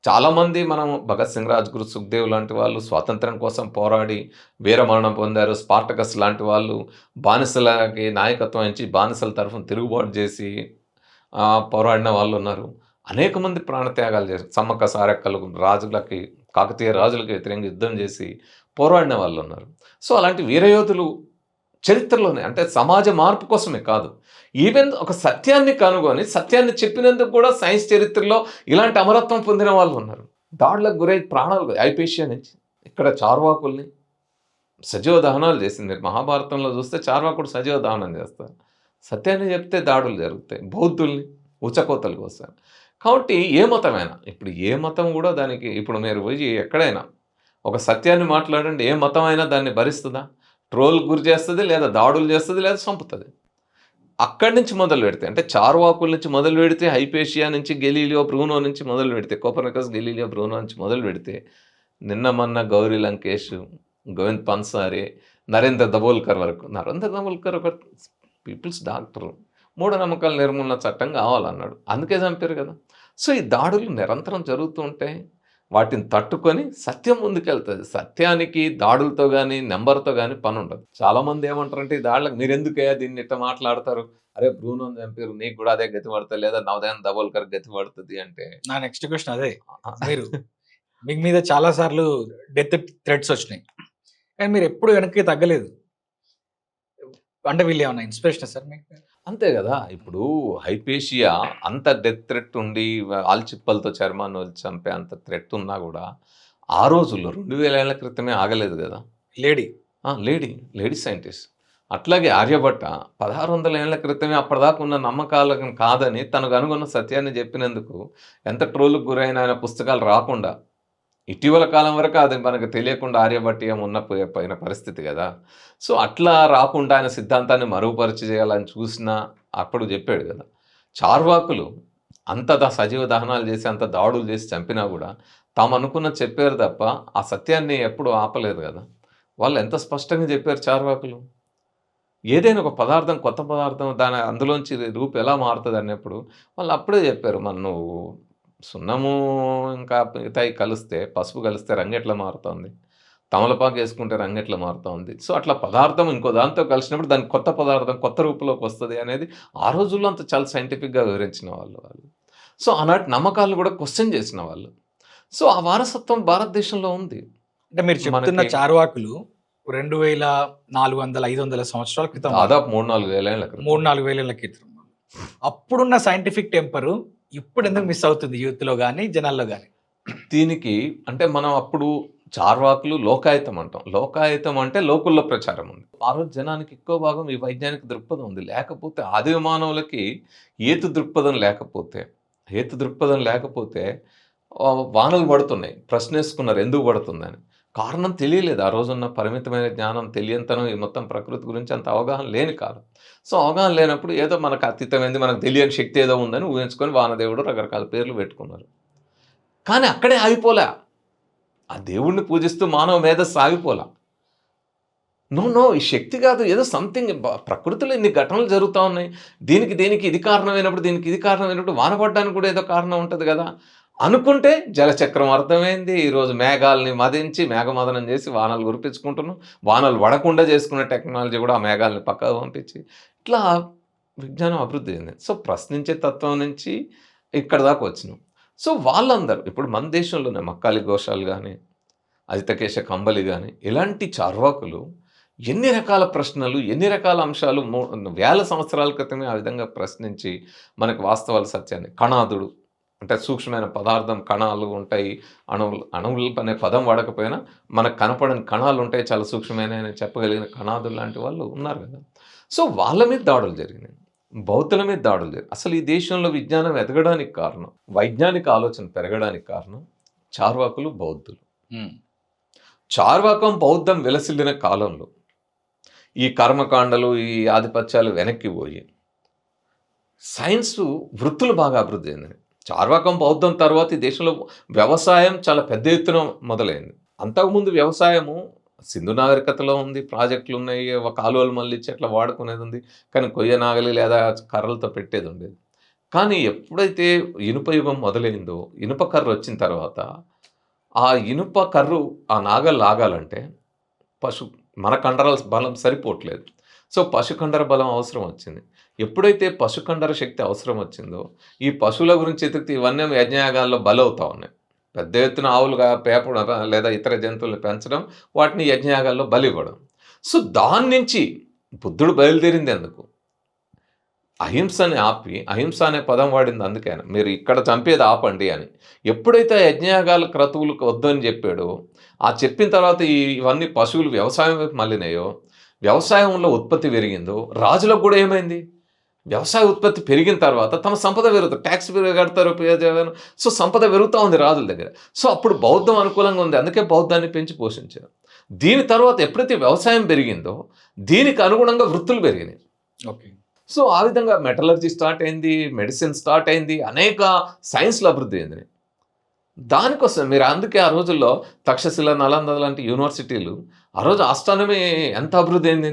చాలామంది మనం భగత్ సింగ్, రాజ్గురు, సుఖ్దేవ్ లాంటి వాళ్ళు స్వాతంత్రం కోసం పోరాడి వీరమరణం పొందారు. స్పార్టకస్ లాంటి వాళ్ళు బానిసలకి నాయకత్వం వహించి బానిసల తరఫున తిరుగుబాటు చేసి పోరాడిన వాళ్ళు ఉన్నారు. అనేక మంది ప్రాణత్యాగాలు చేశారు. సమ్మక్క సారక్కలు రాజులకి, కాకతీయ రాజులకి వ్యతిరేకంగా యుద్ధం చేసి పోరాడిన వాళ్ళు ఉన్నారు. సో అలాంటి వీరయోధులు చరిత్రలోనే, అంటే సమాజ మార్పు కోసమే కాదు, ఈవెన్ ఒక సత్యాన్ని కనుగొని సత్యాన్ని చెప్పినందుకు కూడా సైన్స్ చరిత్రలో ఇలాంటి అమరత్వం పొందిన వాళ్ళు ఉన్నారు. దాడులకు గురై ప్రాణాలు, ఐపేషియా నుంచి ఇక్కడ చార్వాకుల్ని సజీవ దహనాలు చేసింది. మీరు మహాభారతంలో చూస్తే చార్వాకుడు సజీవ దహనం చేస్తారు. సత్యాన్ని చెప్తే దాడులు జరుగుతాయి, బౌద్ధుల్ని ఉచకోతలకు వస్తారు. కాబట్టి ఏ మతమైనా, ఇప్పుడు ఏ మతం కూడా దానికి, ఇప్పుడు మీరు పోయి ఎక్కడైనా ఒక సత్యాన్ని మాట్లాడండి, ఏ మతం అయినా దాన్ని భరిస్తుందా? ట్రోల్ గురి చేస్తుంది, లేదా దాడులు చేస్తుంది, లేదా చంపుతుంది. అక్కడి నుంచి మొదలు పెడితే, అంటే చార్వాకుల నుంచి మొదలు పెడితే, హైపేషియా నుంచి, గెలీలియో బ్రూనో నుంచి మొదలు పెడితే, కోపర్నికస్, గెలీలియో బ్రూనో నుంచి మొదలు పెడితే, నిన్న మొన్న గౌరీ లంకేష్, గోవింద్ పన్సారే, నరేంద్ర దబోల్కర్ వరకు. నరేంద్ర దబోల్కర్ ఒక పీపుల్స్ డాక్టరు, మూఢనమ్మకాల నిర్మూలన చట్టం కావాలన్నాడు, అందుకే చంపారు కదా. సో ఈ దాడులు నిరంతరం జరుగుతూ ఉంటాయి, వాటిని తట్టుకొని సత్యం ముందుకెళ్తుంది. సత్యానికి దాడులతో కానీ నెంబర్తో కానీ పని ఉండదు. చాలామంది ఏమంటారంటే ఈ దాడులకు మీరు ఎందుకయ్యా దీన్ని ఇట్లా మాట్లాడతారు, అరే బ్రూనో చంపారు, నీకు కూడా అదే గతి పడుతుంది, లేదా నవోదయం దబోల్కర్ గతి పడుతుంది అంటే. నా నెక్స్ట్ క్వశ్చన్ అదే, మీరు మీకు మీద చాలా సార్లు డెత్ థ్రెట్స్ వచ్చినాయి, కానీ మీరు ఎప్పుడు వెనక్కి తగ్గలేదు, అంటే వీళ్ళు ఏమన్నా ఇన్స్పిరేషన్ సార్ మీకు? అంతే కదా. ఇప్పుడు హైపేషియా అంత డెత్ థ్రెట్ ఉండి, ఆల్చిప్పలతో చర్మాన్ని చంపే అంత థ్రెట్ ఉన్నా కూడా ఆ రోజుల్లో 2000 ఏళ్ల క్రితమే ఆగలేదు కదా. Lady scientist. అట్లాగే ఆర్యభట్ట 1600 ఏళ్ల క్రితమే అప్పటిదాకా ఉన్న నమ్మకాలను కాదని తనకు అనుకున్న సత్యాన్ని చెప్పినందుకు ఎంత ట్రోల్కి గురైన ఆయన పుస్తకాలు రాకుండా, ఇటీవల కాలం వరకు అది మనకు తెలియకుండా ఆర్యభట్ట ఏమున్న పోయిన పరిస్థితి కదా. సో అట్లా రాకుండా ఆయన సిద్ధాంతాన్ని మరుగుపరిచి చేయాలని చూసినా అప్పుడు చెప్పాడు కదా. చార్వాకులు అంత సజీవ దహనాలు చేసి, అంత దాడులు చేసి చంపినా కూడా తాము అనుకున్న చెప్పారు తప్ప ఆ సత్యాన్ని ఎప్పుడు ఆపలేదు కదా. వాళ్ళు ఎంత స్పష్టంగా చెప్పారు చార్వాకులు. ఏదైనా ఒక పదార్థం, కొత్త పదార్థం, దాని అందులోంచి రూపు ఎలా మారుతుంది అన్నప్పుడు వాళ్ళు అప్పుడే చెప్పారు, మన నువ్వు సున్నము ఇంకా మిగతాయి కలిస్తే, పసుపు కలిస్తే రంగు ఎట్లా మారుతుంది, తమలపాకు వేసుకుంటే రంగు ఎట్లా మారుతూ ఉంది. సో అట్లా పదార్థం ఇంకో దాంతో కలిసినప్పుడు దానికి కొత్త పదార్థం కొత్త రూపంలోకి వస్తది అనేది ఆ రోజుల్లో అంత చాలా సైంటిఫిక్‌గా వివరించిన వాళ్ళు. సో ఆనాటి నమ్మకాలను కూడా క్వెషన్ చేసిన వాళ్ళు. సో ఆ వారసత్వం భారతదేశంలో ఉంది. అంటే మీరు చెప్తున్న మనకి చార్వాకులు 2400, 500 సంవత్సరాల క్రితం దాదాపు 3, 4 వేల ఏళ్ల క్రితం. 3-4 వేల క్రితం. అప్పుడున్న సైంటిఫిక్ టెంపరు ఇప్పుడు ఎందుకు మిస్ అవుతుంది యూత్‌లో గాని, జనాల్లో గాని? దీనికి అంటే మనం అప్పుడు చార్వాకులు లోకాయతం అంటాం. లోకాయతం అంటే లోకుల్లో ప్రచారం ఉంది. ఆ రోజు జనానికి ఎక్కువ భాగం ఈ వైజ్ఞానిక దృక్పథం ఉంది. లేకపోతే ఆదిమ మానవులకి హేతు దృక్పథం లేకపోతే వానలు పడుతున్నాయి. ప్రశ్నేసుకున్నారు ఎందుకు పడుతుందని. కారణం తెలియలేదు. ఆ రోజున్న పరిమితమైన జ్ఞానం, తెలియంతనం ఈ మొత్తం ప్రకృతి గురించి అంత అవగాహన లేని కాలం. సో అవగాహన లేనప్పుడు ఏదో మనకు అతీతమైంది, మనకు తెలియని శక్తి ఏదో ఉందని ఊహించుకొని వానదేవుడు రకరకాల పేర్లు పెట్టుకున్నారు. కానీ అక్కడే ఆగిపోలే. ఆ దేవుడిని పూజిస్తూ మానవ మేధస్సు ఆగిపోలా. నో ఈ శక్తి కాదు, ఏదో సంథింగ్ ప్రకృతిలో ఇన్ని ఘటనలు జరుగుతూ ఉన్నాయి. దీనికి ఇది కారణమైనప్పుడు, దీనికి ఇది కారణమైనప్పుడు వాన పడడానికి కూడా ఏదో కారణం ఉంటుంది కదా అనుకుంటే జలచక్రం అర్థమైంది. ఈరోజు మేఘాలని మదించి మేఘమదనం చేసి వానలు కురిపించుకుంటున్నాం. వానలు పడకుండా చేసుకునే టెక్నాలజీ కూడా ఆ మేఘాలని పక్కకు పంపించి ఇట్లా విజ్ఞానం అభివృద్ధి అయింది. సో ప్రశ్నించే తత్వం నుంచి ఇక్కడ దాకా వచ్చినాం. సో వాళ్ళందరూ ఇప్పుడు మన దేశంలోనే మక్కాలి ఘోషాలు కానీ, అజితకేశ కంబలి కానీ ఇలాంటి చార్వాకులు ఎన్ని రకాల ప్రశ్నలు, ఎన్ని రకాల అంశాలు వేల సంవత్సరాల క్రితమే ఆ విధంగా ప్రశ్నించి మనకు వాస్తవాల సత్యాన్ని కణాదుడు అంటే సూక్ష్మమైన పదార్థం కణాలు ఉంటాయి, అణువులు అనే పదం వాడకపోయినా మనకు కనపడని కణాలు ఉంటాయి, చాలా సూక్ష్మమైన చెప్పగలిగిన కణాదులు లాంటి వాళ్ళు ఉన్నారు కదా. సో వాళ్ళ మీద దాడులు జరిగినాయి, బౌద్ధుల మీద దాడులు జరిగాయి. అసలు ఈ దేశంలో విజ్ఞానం ఎదగడానికి కారణం, వైజ్ఞానిక ఆలోచన పెరగడానికి కారణం చార్వాకులు, బౌద్ధులు. చార్వాకం బౌద్ధం విలసిల్లిన కాలంలో ఈ కర్మకాండలు, ఈ ఆధిపత్యాలు వెనక్కి పోయి సైన్స్ వృత్తులు బాగా అభివృద్ధి చెందినాయి. చార్వాకం బౌద్ధం తర్వాత ఈ దేశంలో వ్యవసాయం చాలా పెద్ద ఎత్తున మొదలైంది. అంతకుముందు వ్యవసాయము సింధు నాగరికతలో ఉంది, ప్రాజెక్టులు ఉన్నాయి, కాలువలు మళ్ళించి అట్లా వాడుకునేది ఉంది. కానీ కొయ్య నాగలి లేదా కర్రలతో పెట్టేది ఉండేది. కానీ ఎప్పుడైతే ఇనుప యుగం మొదలైందో, ఇనుప కర్ర వచ్చిన తర్వాత ఆ ఇనుప కర్రు ఆ నాగలు లాగాలంటే మన కండరాల బలం సరిపోవట్లేదు. సో పశుకండర బలం అవసరం వచ్చింది. ఎప్పుడైతే పశుకండర శక్తి అవసరం వచ్చిందో ఈ పశువుల గురించి ఎతికితే ఇవన్నీ యజ్ఞయాగాల్లో బలవుతూ ఉన్నాయి. పెద్ద ఎత్తున ఆవులుగా పేపడం లేదా ఇతర జంతువులను పెంచడం, వాటిని యజ్ఞయాగాల్లో బలి ఇవ్వడం. సో దాని నుంచి బుద్ధుడు బయలుదేరింది ఎందుకు? అహింసని ఆపి, అహింస అనే పదం వాడింది అందుకని, మీరు ఇక్కడ చంపేది ఆపండి అని. ఎప్పుడైతే యజ్ఞయాగాల క్రతువులకు వద్దని చెప్పాడో, ఆ చెప్పిన తర్వాత ఇవన్నీ పశువులు వ్యవసాయం వైపు మళ్ళినాయో, వ్యవసాయంలో ఉత్పత్తి పెరిగిందో, రాజులకు కూడా ఏమైంది? వ్యవసాయ ఉత్పత్తి పెరిగిన తర్వాత తమ సంపద పెరుగుతుంది, ట్యాక్స్ కడతారు, సో సంపద పెరుగుతూ ఉంది రాజుల దగ్గర. సో అప్పుడు బౌద్ధం అనుకూలంగా ఉంది, అందుకే బౌద్ధాన్ని పెంచి పోషించారు. దీని తర్వాత ఎప్పుడైతే వ్యవసాయం పెరిగిందో దీనికి అనుగుణంగా వృత్తులు పెరిగినాయి. ఓకే. సో ఆ విధంగా మెటలర్జీ స్టార్ట్ అయింది, మెడిసిన్ స్టార్ట్ అయింది, అనేక సైన్స్లు అభివృద్ధి అయింది. దానికోసం మీరు అందుకే ఆ రోజుల్లో తక్షశిల, నలంద లాంటి యూనివర్సిటీలు, ఆ రోజు ఆస్ట్రానమీ ఎంత అభివృద్ధి అయింది.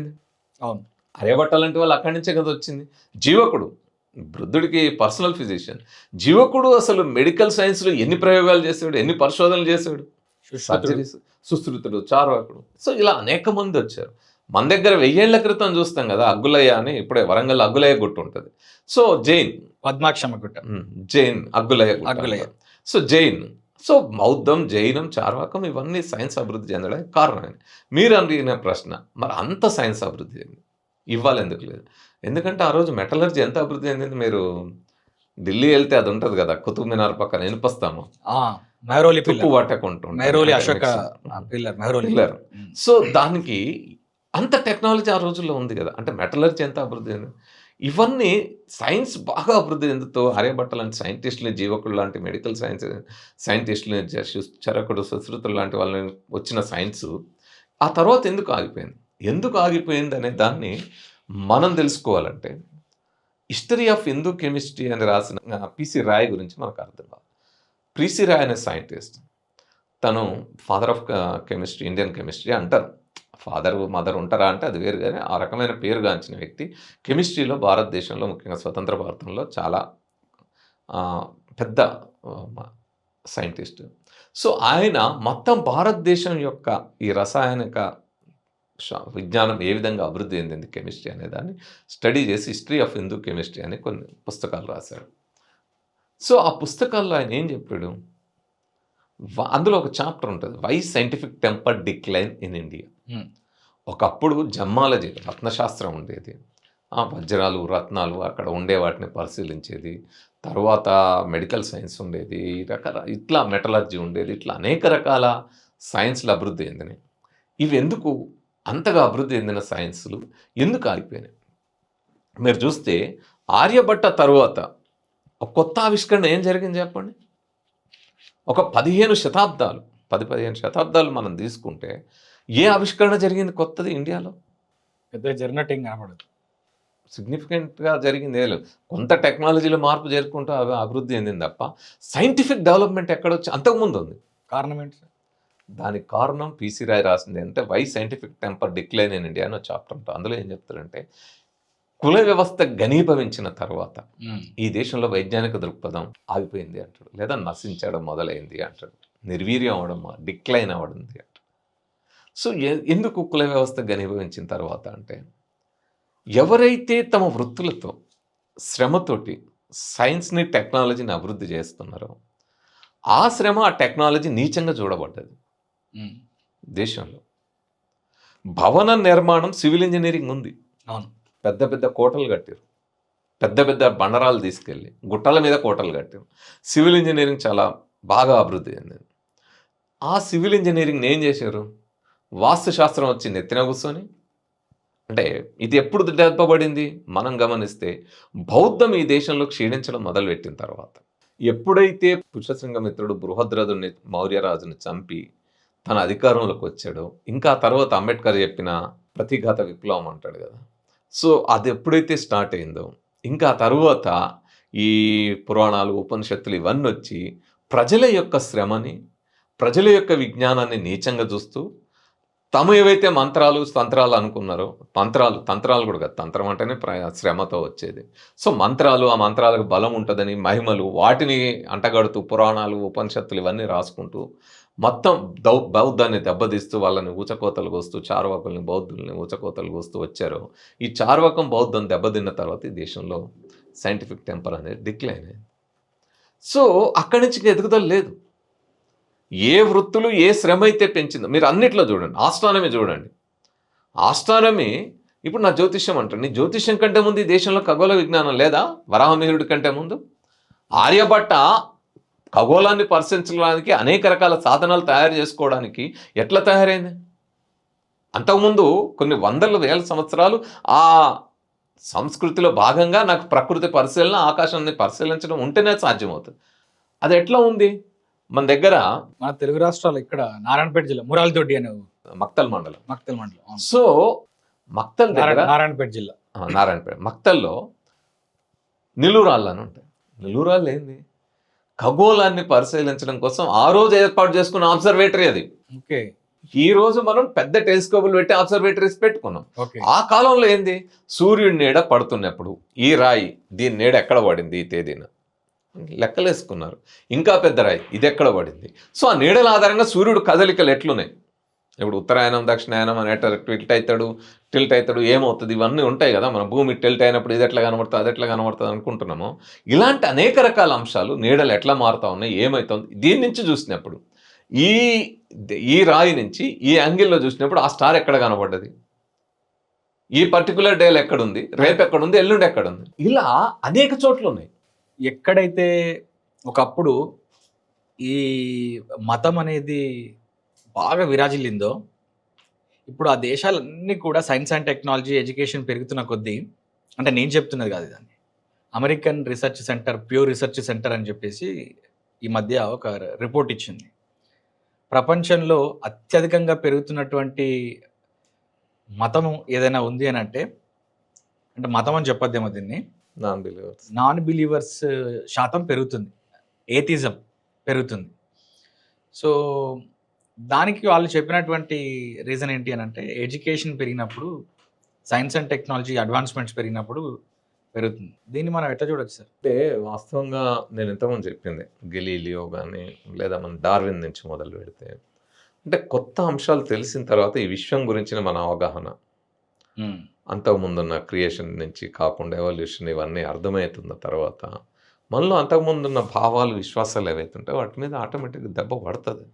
అవును, ఆర్యభట్ట లాంటి వాళ్ళు అక్కడి నుంచే కదా వచ్చింది. జీవకుడు బుద్ధుడికి పర్సనల్ ఫిజిషియన్. జీవకుడు అసలు మెడికల్ సైన్స్లో ఎన్ని ప్రయోగాలు చేసాడు, ఎన్ని పరిశోధనలు చేసాడు. సర్జరీస్, సుశ్రుతుడు, చార్వాకుడు, సో ఇలా అనేక మంది వచ్చారు. మన దగ్గర 1000 ఏళ్ల క్రితం చూస్తాం కదా అగ్గులయ్య అని, ఇప్పుడే వరంగల్ అగ్గులయ్య గుట్ట ఉంటుంది. సో జైన్ పద్మాక్షమ గుట్ట, జైన్ అగ్గులయ్య. సో జైన్, సో బౌద్ధం, జైనం, చార్వాకం ఇవన్నీ సైన్స్ అభివృద్ధి చెందడానికి కారణమైంది. మీరు అడిగిన ప్రశ్న, మరి అంత సైన్స్ అభివృద్ధి చెంది ఇవ్వాలి ఎందుకు లేదు? ఎందుకంటే ఆ రోజు మెటలర్జీ ఎంత అభివృద్ధి చెందింది. మీరు ఢిల్లీ వెళ్తే అది ఉంటుంది కదా, కుతుబ్ మినార్ పక్కన ఇనుపస్తాము, తుప్పు పట్టకుంటున్నారు. సో దానికి అంత టెక్నాలజీ ఆ రోజుల్లో ఉంది కదా. అంటే మెటలర్జీ ఎంత అభివృద్ధి చెందింది. ఇవన్నీ సైన్స్ బాగా అభివృద్ధి చెందుతూ ఆర్యభట్ట లాంటి సైంటిస్టులు, జీవకుడు లాంటి మెడికల్ సైన్స్ సైంటిస్టులు, చరకుడు, సుశ్రుతులు లాంటి వాళ్ళని వచ్చిన సైన్స్ ఆ తర్వాత ఎందుకు ఆగిపోయింది అనే దాన్ని మనం తెలుసుకోవాలంటే హిస్టరీ ఆఫ్ హిందూ కెమిస్ట్రీ అని రాసిన పిసి రాయ్ గురించి మనకు అర్థం కావాలి. పిసి రాయ్ అనే సైంటిస్ట్, తను father of chemistry, Indian chemistry అంటారు. ఫాదర్ మదర్ ఉంటారా అంటే అది వేరు, కానీ ఆ రకమైన పేరుగాంచిన వ్యక్తి కెమిస్ట్రీలో భారతదేశంలో, ముఖ్యంగా స్వతంత్ర భారతంలో చాలా పెద్ద సైంటిస్ట్. సో ఆయన మొత్తం భారతదేశం యొక్క ఈ రసాయనిక విజ్ఞానం ఏ విధంగా అభివృద్ధి చెందింది కెమిస్ట్రీ అనే దాన్ని స్టడీ చేసి హిస్టరీ ఆఫ్ హిందూ కెమిస్ట్రీ అని కొన్ని పుస్తకాలు రాశారు. సో ఆ పుస్తకాల్లో ఆయన ఏం చెప్పాడు, అందులో ఒక చాప్టర్ ఉంటుంది, why scientific temper decline in India. ఒకప్పుడు జమ్మాలజీ రత్నశాస్త్రం ఉండేది, ఆ వజ్రాలు రత్నాలు అక్కడ ఉండే వాటిని పరిశీలించేది, తర్వాత మెడికల్ సైన్స్ ఉండేది, ఇట్లా మెటలర్జీ ఉండేది, ఇట్లా అనేక రకాల సైన్స్లు అభివృద్ధి చెందినాయి. ఇవి ఎందుకు అంతగా అభివృద్ధి చెందిన సైన్స్లు ఎందుకు ఆగిపోయినాయి? మీరు చూస్తే ఆర్యభట్ట తరువాత ఒక కొత్త ఆవిష్కరణ ఏం జరిగింది చెప్పండి. ఒక 15 శతాబ్దాలు మనం తీసుకుంటే ఏ ఆవిష్కరణ జరిగింది కొత్తది ఇండియాలో? పెద్ద జరిగినట్టు ఏం కనపడదు. సిగ్నిఫికెంట్గా జరిగింది ఏ లేదు. కొంత టెక్నాలజీలో మార్పు జరుపుకుంటూ అభివృద్ధి చెందింది తప్ప సైంటిఫిక్ డెవలప్మెంట్ ఎక్కడొచ్చి అంతకుముందు ఉంది. కారణం ఏంటి సార్? దానికి కారణం పిసి రాయ్ రాసింది అంటే why scientific temper decline in India అని చాప్టర్ ఉంటుంది. అందులో ఏం చెప్తారంటే కుల వ్యవస్థ ఘనీభవించిన తర్వాత ఈ దేశంలో వైజ్ఞానిక దృక్పథం ఆగిపోయింది అంటాడు, లేదా నశించడం మొదలైంది అంటాడు, నిర్వీర్యం అవడం డిక్లైన్ అవ్వడం అంటాడు. సో ఎందుకు కుల వ్యవస్థ ఘనీభవించిన తర్వాత అంటే ఎవరైతే తమ వృత్తులతో శ్రమతోటి సైన్స్ని టెక్నాలజీని అభివృద్ధి చేస్తున్నారో ఆ శ్రమ ఆ టెక్నాలజీ నీచంగా చూడబడ్డది. దేశంలో భవన నిర్మాణం సివిల్ ఇంజనీరింగ్ ఉంది, అవును, పెద్ద పెద్ద కోటలు కట్టారు, పెద్ద పెద్ద బండరాలు తీసుకెళ్ళి గుట్టల మీద కోటలు కట్టారు. సివిల్ ఇంజనీరింగ్ చాలా బాగా అభివృద్ధి చెందింది. ఆ సివిల్ ఇంజనీరింగ్ని ఏం చేశారు, వాస్తుశాస్త్రం వచ్చి నెత్తిన కూర్చొని, అంటే ఇది ఎప్పుడు దెబ్బపడింది మనం గమనిస్తే బౌద్ధం ఈ దేశంలో క్షీణించడం మొదలుపెట్టిన తర్వాత. ఎప్పుడైతే పుష్యశృంగమిత్రుడు బృహద్రథుని మౌర్యరాజుని చంపి తన అధికారంలోకి వచ్చాడో, ఇంకా తర్వాత అంబేద్కర్ చెప్పిన ప్రతిఘాత విప్లవం అంటాడు కదా, సో అది ఎప్పుడైతే స్టార్ట్ అయిందో ఇంకా తర్వాత ఈ పురాణాలు ఉపనిషత్తులు ఇవన్నీ వచ్చి ప్రజల యొక్క శ్రమని ప్రజల యొక్క విజ్ఞానాన్ని నీచంగా చూస్తూ తమ ఏవైతే మంత్రాలు తంత్రాలు అనుకున్నారో, తంత్రాలు కూడా కదా, తంత్రం అంటేనే శ్రమతో వచ్చేది. సో మంత్రాలు, ఆ మంత్రాలకు బలం ఉంటుందని మహిమలు వాటిని అంటగడుతూ పురాణాలు ఉపనిషత్తులు ఇవన్నీ రాసుకుంటూ మొత్తం బౌద్ధాన్ని దెబ్బతీస్తూ వాళ్ళని ఊచకోతలు కోస్తూ చార్వాకుల్ని బౌద్ధుల్ని ఊచకోతలు కోస్తూ వచ్చారో, ఈ చార్వాకం బౌద్ధం దెబ్బతిన్న తర్వాత ఈ దేశంలో సైంటిఫిక్ టెంపర్ అనేది డిక్లైన్ అయింది. సో అక్కడి నుంచి ఎదుగుదల లేదు. ఏ వృత్తులు ఏ శ్రమ అయితే పెంచిందో మీరు అన్నిట్లో చూడండి. ఆస్ట్రానమీ చూడండి, ఆస్ట్రానమీ ఇప్పుడు నా జ్యోతిష్యం అంటారు, నీ జ్యోతిష్యం కంటే ముందు ఈ దేశంలో ఖగోళ విజ్ఞానం లేదా? వరాహమిహిరుడి కంటే ముందు ఆర్యభట్ట ఖగోళాన్ని పరిశీలించడానికి అనేక రకాల సాధనాలు తయారు చేసుకోవడానికి ఎట్లా తయారైంది? అంతకుముందు కొన్ని వందల వేల సంవత్సరాలు ఆ సంస్కృతిలో భాగంగా నాకు ప్రకృతి పరిశీలన, ఆకాశాన్ని పరిశీలించడం ఉంటేనే సాధ్యమవుతుంది. అది ఎట్లా ఉంది మన దగ్గర? మన తెలుగు రాష్ట్రాలు ఇక్కడ నారాయణపేట జిల్లా మురాలతోటి అనే మక్తల్ మండలం. అవును. సో మక్తల్ దగ్గర నారాయణపేట జిల్లా, నారాయణపేట మక్తల్లో నిలురాళ్ళు అని ఉంటాయి. నిలురాళ్ళు ఏంది? ఖగోళాన్ని పరిశీలించడం కోసం ఆ రోజు ఏర్పాటు చేసుకున్న అబ్జర్వేటరీ అది. ఓకే, ఈ రోజు మనం పెద్ద టెలిస్కోపులు పెట్టి అబ్జర్వేటరీస్ పెట్టుకున్నాం. ఓకే. ఆ కాలంలో ఏంది, సూర్యుడి నీడ పడుతున్నప్పుడు ఈ రాయి దీని నీడ ఎక్కడ పడింది ఈ తేదీన లెక్కలేసుకున్నారు. ఇంకా పెద్ద రాయి ఇది ఎక్కడ పడింది. సో ఆ నీడల ఆధారంగా సూర్యుడు కదలికలు ఎట్లున్నాయి, ఇప్పుడు ఉత్తరాయణం దక్షిణాయనం అనేట టిల్ట్ అవుతాడు ఏమవుతుంది, ఇవన్నీ ఉంటాయి కదా. మన భూమి టిల్ట్ అయినప్పుడు ఇది ఎట్లా కనబడుతుంది, అది ఎట్లా కనబడుతుంది అనుకుంటున్నాము. ఇలాంటి అనేక రకాల అంశాలు, నీడలు ఎట్లా మారుతా ఉన్నాయి, ఏమవుతుంది, దీని నుంచి చూసినప్పుడు ఈ రాయి నుంచి ఈ యాంగిల్లో చూసినప్పుడు ఆ స్టార్ ఎక్కడ కనబడ్డది, ఈ పర్టికులర్ డేలు ఎక్కడుంది, రేపు ఎక్కడుంది, ఎల్లుండి ఎక్కడుంది, ఇలా అనేక చోట్ల ఉన్నాయి. ఎక్కడైతే ఒకప్పుడు ఈ మతం అనేది బాగా విరాజిల్లిందో, ఇప్పుడు ఆ దేశాలన్నీ కూడా సైన్స్ అండ్ టెక్నాలజీ ఎడ్యుకేషన్ పెరుగుతున్న కొద్దీ, అంటే నేను చెప్తున్నది కాదు, దాన్ని American research centre, pure research centre అని చెప్పేసి ఈ మధ్య ఒక రిపోర్ట్ ఇచ్చింది. ప్రపంచంలో అత్యధికంగా పెరుగుతున్నటువంటి మతము ఏదైనా ఉంది అని అంటే మతం అని చెప్పొద్దేమో, దీన్ని నాన్ బిలీవర్స్ శాతం పెరుగుతుంది, ఏథిజం పెరుగుతుంది. సో దానికి వాళ్ళు చెప్పినటువంటి రీజన్ ఏంటి అని అంటే, ఎడ్యుకేషన్ పెరిగినప్పుడు, సైన్స్ అండ్ టెక్నాలజీ అడ్వాన్స్మెంట్స్ పెరిగినప్పుడు పెరుగుతుంది. దీన్ని మనం ఎట్లా చూడొచ్చు సార్? అంటే వాస్తవంగా నేను ఇంతకుముందు చెప్పింది గెలీలియో కానీ లేదా మన డార్విన్ నుంచి మొదలు పెడితే అంటే కొత్త అంశాలు తెలిసిన తర్వాత ఈ విశ్వం గురించిన మన అవగాహన అంతకుముందున్న క్రియేషన్ నుంచి కాకుండా ఎవల్యూషన్ ఇవన్నీ అర్థమవుతున్న తర్వాత మనలో అంతకుముందున్న భావాలు విశ్వాసాలు ఏవైతే ఉంటాయో వాటి మీద ఆటోమేటిక్గా దెబ్బ పడుతుంది.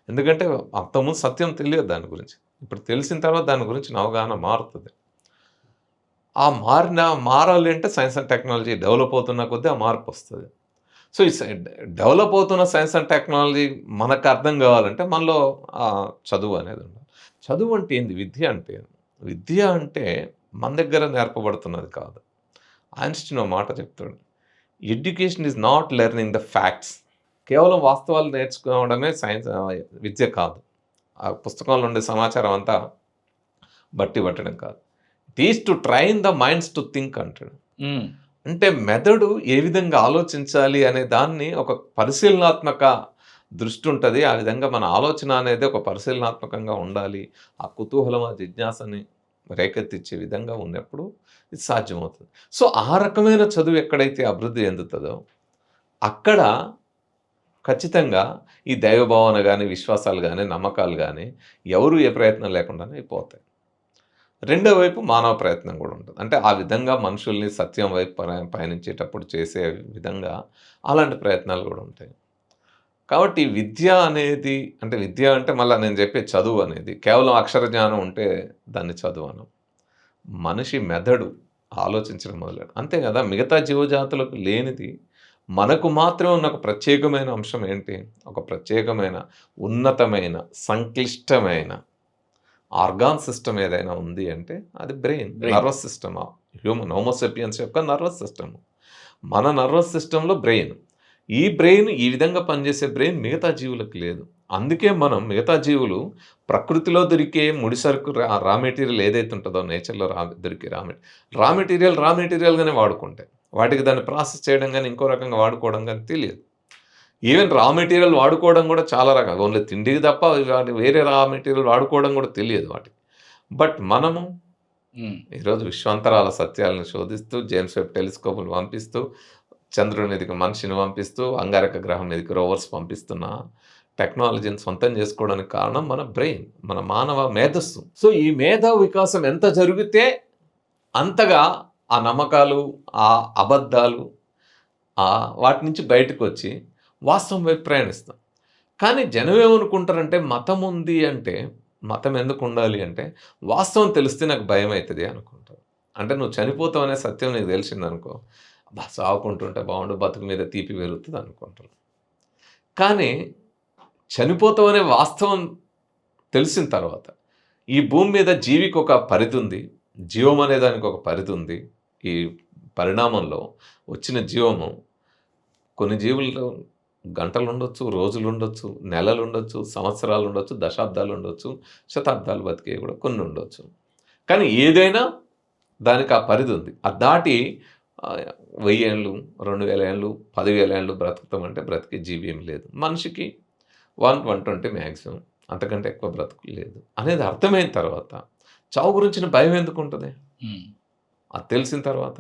ఎందుకంటే అంతకుముందు సత్యం తెలియదు దాని గురించి. ఇప్పుడు తెలిసిన తర్వాత దాని గురించి అవగాహన మారుతుంది. ఆ మారాలి అంటే సైన్స్ అండ్ టెక్నాలజీ డెవలప్ అవుతున్న కొద్దీ ఆ మార్పు వస్తుంది. సో ఈ డెవలప్ అవుతున్న సైన్స్ అండ్ టెక్నాలజీ మనకు అర్థం కావాలంటే మనలో చదువు అనేది ఉండాలి. చదువు అంటే ఏంది? విద్య అంటే ఏంది? విద్య అంటే మన దగ్గర నేర్పబడుతున్నది కాదు. ఐన్స్టీన్ మాట చెప్తాడు, education is not learning the facts. కేవలం వాస్తవాలు నేర్చుకోవడమే సైన్స్ విద్య కాదు. ఆ పుస్తకంలో ఉండే సమాచారం అంతా బట్టి పట్టడం కాదు. It is to train the minds to think అంటాడు. అంటే మెదడు ఏ విధంగా ఆలోచించాలి అనే దాన్ని ఒక పరిశీలనాత్మక దృష్టి ఉంటుంది. ఆ విధంగా మన ఆలోచన అనేది ఒక పరిశీలనాత్మకంగా ఉండాలి. ఆ కుతూహలం, ఆ జిజ్ఞాసని రేకెత్తించే విధంగా ఉన్నప్పుడు ఇది సాధ్యమవుతుంది. సో ఆ రకమైన చదువు ఎక్కడైతే అభివృద్ధి చెందుతుందో అక్కడ ఖచ్చితంగా ఈ దైవభావన కానీ, విశ్వాసాలు కానీ, నమ్మకాలు కానీ ఎవరు ఏ ప్రయత్నం లేకుండానే అయిపోతాయి. రెండో వైపు మానవ ప్రయత్నం కూడా ఉంటుంది. అంటే ఆ విధంగా మనుషుల్ని సత్యం వైపు పయనించేటప్పుడు చేసే విధంగా అలాంటి ప్రయత్నాలు కూడా ఉంటాయి. కాబట్టి విద్య అనేది అంటే విద్య అంటే మళ్ళీ నేను చెప్పే చదువు అనేది కేవలం అక్షర జ్ఞానం ఉంటే దాన్ని చదువు అనం. మనిషి మెదడు ఆలోచించడం మొదలెడు. అంతే కదా, మిగతా జీవజాతులకు లేనిది మనకు మాత్రమే ఉన్న ఒక ప్రత్యేకమైన అంశం ఏంటి? ఒక ప్రత్యేకమైన ఉన్నతమైన సంక్లిష్టమైన ఆర్గాన్ సిస్టమ్ ఏదైనా ఉంది అంటే అది brain, nervous system. Human Homo sapiens యొక్క నర్వస్ సిస్టమ్. మన నర్వస్ సిస్టంలో బ్రెయిన్. ఈ బ్రెయిన్ ఈ విధంగా పనిచేసే బ్రెయిన్ మిగతా జీవులకు లేదు. అందుకే మనం మిగతా జీవులు ప్రకృతిలో దొరికే ముడిసరుకు రా మెటీరియల్ ఏదైతే ఉంటుందో నేచర్లో దొరికే రా మెటీరియల్గానే వాడుకుంటాయి. వాటికి దాన్ని ప్రాసెస్ చేయడం కానీ ఇంకో రకంగా వాడుకోవడం కానీ తెలియదు. ఈవెన్ రా మెటీరియల్ వాడుకోవడం కూడా చాలా రకాలు, ఓన్లీ తిండికి తప్ప వాటి వేరే రా మెటీరియల్ వాడుకోవడం కూడా తెలియదు వాటికి. బట్ మనము ఈరోజు విశ్వాంతరాల సత్యాలను శోధిస్తూ జేమ్స్ వెబ్ టెలిస్కోపులు పంపిస్తూ చంద్రుడి మీదకి మనిషిని పంపిస్తూ అంగారక గ్రహం మీదకి రోవర్స్ పంపిస్తున్న టెక్నాలజీని సొంతం చేసుకోవడానికి కారణం మన బ్రెయిన్, మన మానవ మేధస్సు. సో ఈ మేధా వికాసం ఎంత జరిగితే అంతగా ఆ నమ్మకాలు, ఆ అబద్ధాలు వాటి నుంచి బయటకు వచ్చి వాస్తవం వైపు ప్రయాణిస్తాం. కానీ జనం ఏమనుకుంటారంటే మతం ఉంది అంటే, మతం ఎందుకు ఉండాలి అంటే వాస్తవం తెలిస్తే నాకు భయం అవుతుంది అనుకుంటారు. అంటే నువ్వు చనిపోతావు అనే సత్యం నీకు తెలిసిందనుకో, సాగుకుంటుంటే బాగుండు, బతుకు మీద తీపి పెరుగుతుంది అనుకుంటారు. కానీ చనిపోతావు అనే వాస్తవం తెలిసిన తర్వాత ఈ భూమి మీద జీవికి ఒక పరిధి ఉంది, జీవం అనే దానికి ఒక పరిధి ఉంది. ఈ పరిణామంలో వచ్చిన జీవము కొన్ని జీవులు గంటలు ఉండొచ్చు, రోజులు ఉండొచ్చు, నెలలు ఉండొచ్చు, సంవత్సరాలు ఉండొచ్చు, దశాబ్దాలు ఉండొచ్చు, శతాబ్దాలు బతికే కూడా కొన్ని ఉండొచ్చు. కానీ ఏదైనా దానికి ఆ పరిధి ఉంది. అది దాటి 1000 ఏళ్ళు, 2000 ఏళ్ళు, 10,000 ఏళ్ళు బ్రతుకుతామంటే బ్రతికే జీవి ఏం లేదు. మనిషికి 120 మ్యాక్సిమం, అంతకంటే ఎక్కువ బ్రతుకు లేదు అనేది అర్థమైన తర్వాత చావు గురించిన భయం ఎందుకు ఉంటుంది? అది తెలిసిన తర్వాత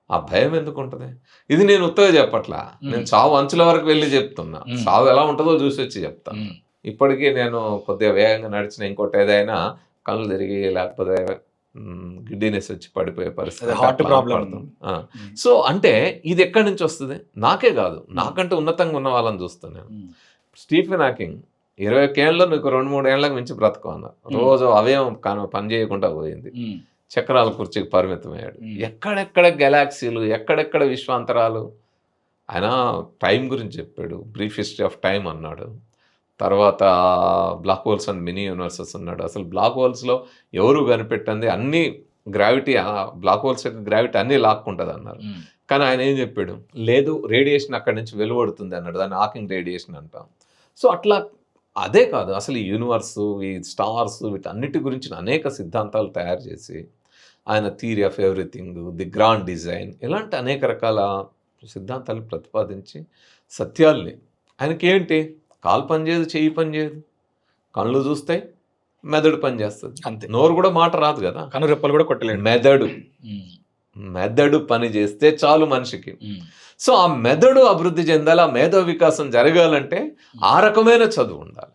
ఆ భయం ఎందుకు ఉంటుంది? ఇది నేను ఉత్తగా చెప్పట్లా, నేను చావు అంచుల వరకు వెళ్ళి చెప్తున్నా. చావు ఎలా ఉంటుందో చూసి వచ్చి చెప్తాను. ఇప్పటికీ నేను కొద్దిగా వేగంగా నడిచిన ఇంకోటి ఏదైనా కళ్ళు తిరిగి లేకపోతే గిడ్డినెస్ వచ్చి పడిపోయే పరిస్థితి, హార్ట్ ప్రాబ్లం. సో అంటే ఇది ఎక్కడి నుంచి వస్తుంది? నాకే కాదు, నాకంటే ఉన్నతంగా ఉన్న వాళ్ళని చూస్తాను నేను. స్టీఫెన్ హాకింగ్ 21 ఏళ్ళలో నీకు 2-3 ఏళ్ళకి మించి బ్రతుకు అన్నారు. రోజు అవయవం పని చేయకుండా పోయింది, చక్రాల కుర్చీకి పరిమితమయ్యాడు. ఎక్కడెక్కడ గెలాక్సీలు, ఎక్కడెక్కడ విశ్వాంతరాలు. ఆయన టైం గురించి చెప్పాడు, బ్రీఫ్ హిస్టరీ ఆఫ్ టైం అన్నాడు. తర్వాత black holes and mini universes అన్నాడు. అసలు బ్లాక్ హోల్స్లో ఎవరు కనిపెట్టింది అన్నీ గ్రావిటీ, బ్లాక్ హోల్స్ యొక్క గ్రావిటీ అన్నీ లాక్కుంటుంది అన్నారు. కానీ ఆయన ఏం చెప్పాడు? లేదు, రేడియేషన్ అక్కడి నుంచి వెలువడుతుంది అన్నాడు. దాన్ని హాకింగ్ రేడియేషన్ అంటాం. సో అట్లా అదే కాదు, అసలు ఈ యూనివర్సు, ఈ స్టార్స్, వీటన్నిటి గురించి అనేక సిద్ధాంతాలు తయారు చేసి ఆయన theory of everything, the grand design, ఇలాంటి అనేక రకాల సిద్ధాంతాలు ప్రతిపాదించి సత్యాల్ని, ఆయనకేంటి కాలు పనిచేయదు, చెయ్యి పనిచేయదు, కళ్ళు చూస్తాయి, మెదడు పనిచేస్తుంది అంతే. నోరు కూడా మాట రాదు కదా, కనురెప్పలు కూడా కొట్టలేదు. మెదడు పని చేస్తే చాలు మనిషికి. సో ఆ మెదడు అభివృద్ధి చెందాలి, ఆ మేధో వికాసం జరగాలంటే ఆ రకమైన చదువు ఉండాలి.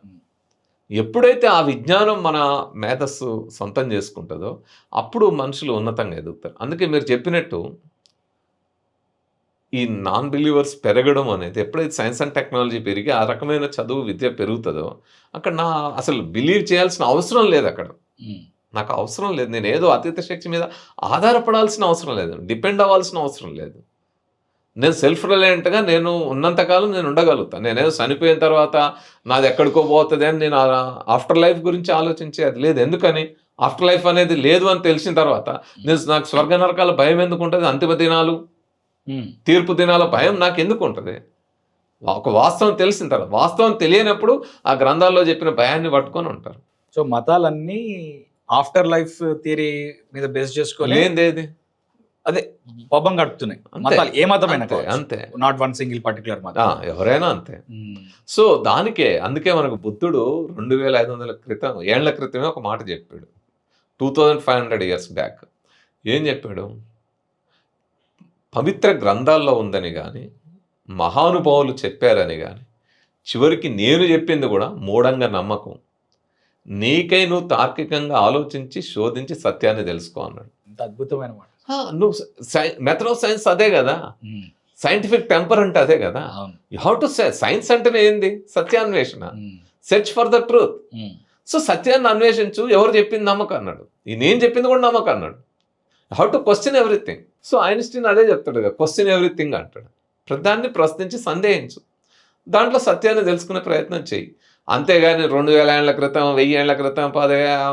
ఎప్పుడైతే ఆ విజ్ఞానం మన మేధస్సు సొంతం చేసుకుంటుందో అప్పుడు మనుషులు ఉన్నతంగా ఎదుగుతారు. అందుకే మీరు చెప్పినట్టు ఈ నాన్ బిలీవర్స్ పెరగడం అనేది ఎప్పుడైతే సైన్స్ అండ్ టెక్నాలజీ పెరిగి ఆ రకమైన చదువు విద్య పెరుగుతుందో అక్కడ అసలు బిలీవ్ చేయాల్సిన అవసరం లేదు. అక్కడ నాకు అవసరం లేదు, నేను ఏదో అతీత శక్తి మీద ఆధారపడాల్సిన అవసరం లేదు, డిపెండ్ అవ్వాల్సిన అవసరం లేదు. నేను సెల్ఫ్ రిలయంట్గా నేను ఉన్నంతకాలం నేను ఉండగలుగుతాను. నేనేదో చనిపోయిన తర్వాత నాది ఎక్కడికో పోతుంది అని నేను ఆఫ్టర్ లైఫ్ గురించి ఆలోచించేది లేదు. ఎందుకని ఆఫ్టర్ లైఫ్ అనేది లేదు అని తెలిసిన తర్వాత నాకు స్వర్గ నరకాల భయం ఎందుకు ఉంటుంది? అంతిమ దినాలు, తీర్పు దినాల భయం నాకు ఎందుకు ఉంటుంది? ఒక వాస్తవం తెలిసిన తర్వాత, వాస్తవం తెలియనప్పుడు ఆ గ్రంథాల్లో చెప్పిన భయాన్ని పట్టుకొని ఉంటారు. సో మతాలన్నీ ఆఫ్టర్ లైఫ్ థియరీ మీద బేస్ చేసుకొని లేదేది అదే పబ్బం గడుపుతున్నాయి మతాలు, ఏ మతమైనా అంతే, నాట్ వన్ సింగిల్ పర్టికులర్ మతం, ఎవరైనా అంతే. సో అందుకే మనకు బుద్ధుడు 2500 ఏళ్ల క్రితమే ఒక మాట చెప్పాడు, 2500 years బ్యాక్. ఏం చెప్పాడు? పవిత్ర గ్రంథాల్లో ఉందని కానీ, మహానుభావులు చెప్పారని కానీ, చివరికి నేను చెప్పింది కూడా మూఢంగా నమ్మకం. నీకై నువ్వు తార్కికంగా ఆలోచించి శోధించి సత్యాన్ని తెలుసుకో అన్నాడు. అద్భుతమైన మాట. నువ్వు మెథడ్ ఆఫ్ సైన్స్ అదే కదా, సైంటిఫిక్ టెంపర్ అంటే అదే కదా. యూ హ్యావ్ టు సైన్స్ అంటేనే ఏంది? సత్యాన్వేషణ, search for the truth. So సత్యాన్ని అన్వేషించు, ఎవరు చెప్పింది నమ్మకం అన్నాడు, నేను చెప్పింది కూడా నమ్మకం అన్నాడు. How to question everything. So Einstein అదే చెప్తాడు కదా, క్వశ్చన్ ఎవ్రీథింగ్ అంటాడు. ప్రతిదాన్ని ప్రశ్నించి సందేహించు, దాంట్లో సత్యాన్ని తెలుసుకునే ప్రయత్నం చేయి. అంతేగాని 2000 ఏళ్ల క్రితం, 1000 ఏళ్ల క్రితం,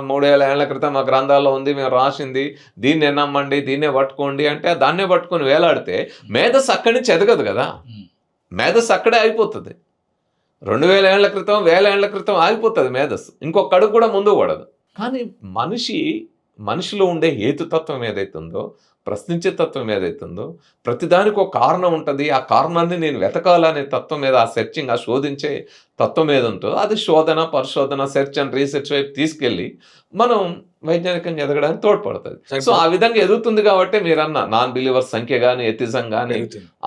3000 ఏళ్ల క్రితం మా గ్రంథాల్లో ఉంది, మేము రాసింది, దీన్ని నమ్మండి, దీన్నే పట్టుకోండి అంటే దాన్నే పట్టుకొని వేలాడితే మేధస్సు అక్కడి నుంచి ఎదగదు కదా. మేధస్సు అక్కడే అయిపోతుంది. 2000 ఏళ్ల క్రితం, 1000 ఏళ్ల క్రితం ఆగిపోతుంది మేధస్సు, ఇంకొక అడుగు కూడా ముందు పడదు. కానీ మనిషిలో ఉండే హేతుతత్వం ఏదైతుందో, ప్రశ్నించే తత్వం ఏదైతుందో, ప్రతిదానికి ఒక కారణం ఉంటుంది, ఆ కారణాన్ని నేను వెతకాలనే తత్వం మీద, ఆ సెర్చింగ్, ఆ శోధించే తత్వం ఏదంటో అది శోధన, పరిశోధన, సెర్చ్ అండ్ రీసెర్చ్ వైపు తీసుకెళ్ళి మనం వైజ్ఞానికంగా ఎదగడానికి తోడ్పడుతుంది. సో ఆ విధంగా ఎదుగుతుంది కాబట్టి మీరన్న నాన్ బిలీవర్స్ సంఖ్య కానీ, ఎథిజం కానీ,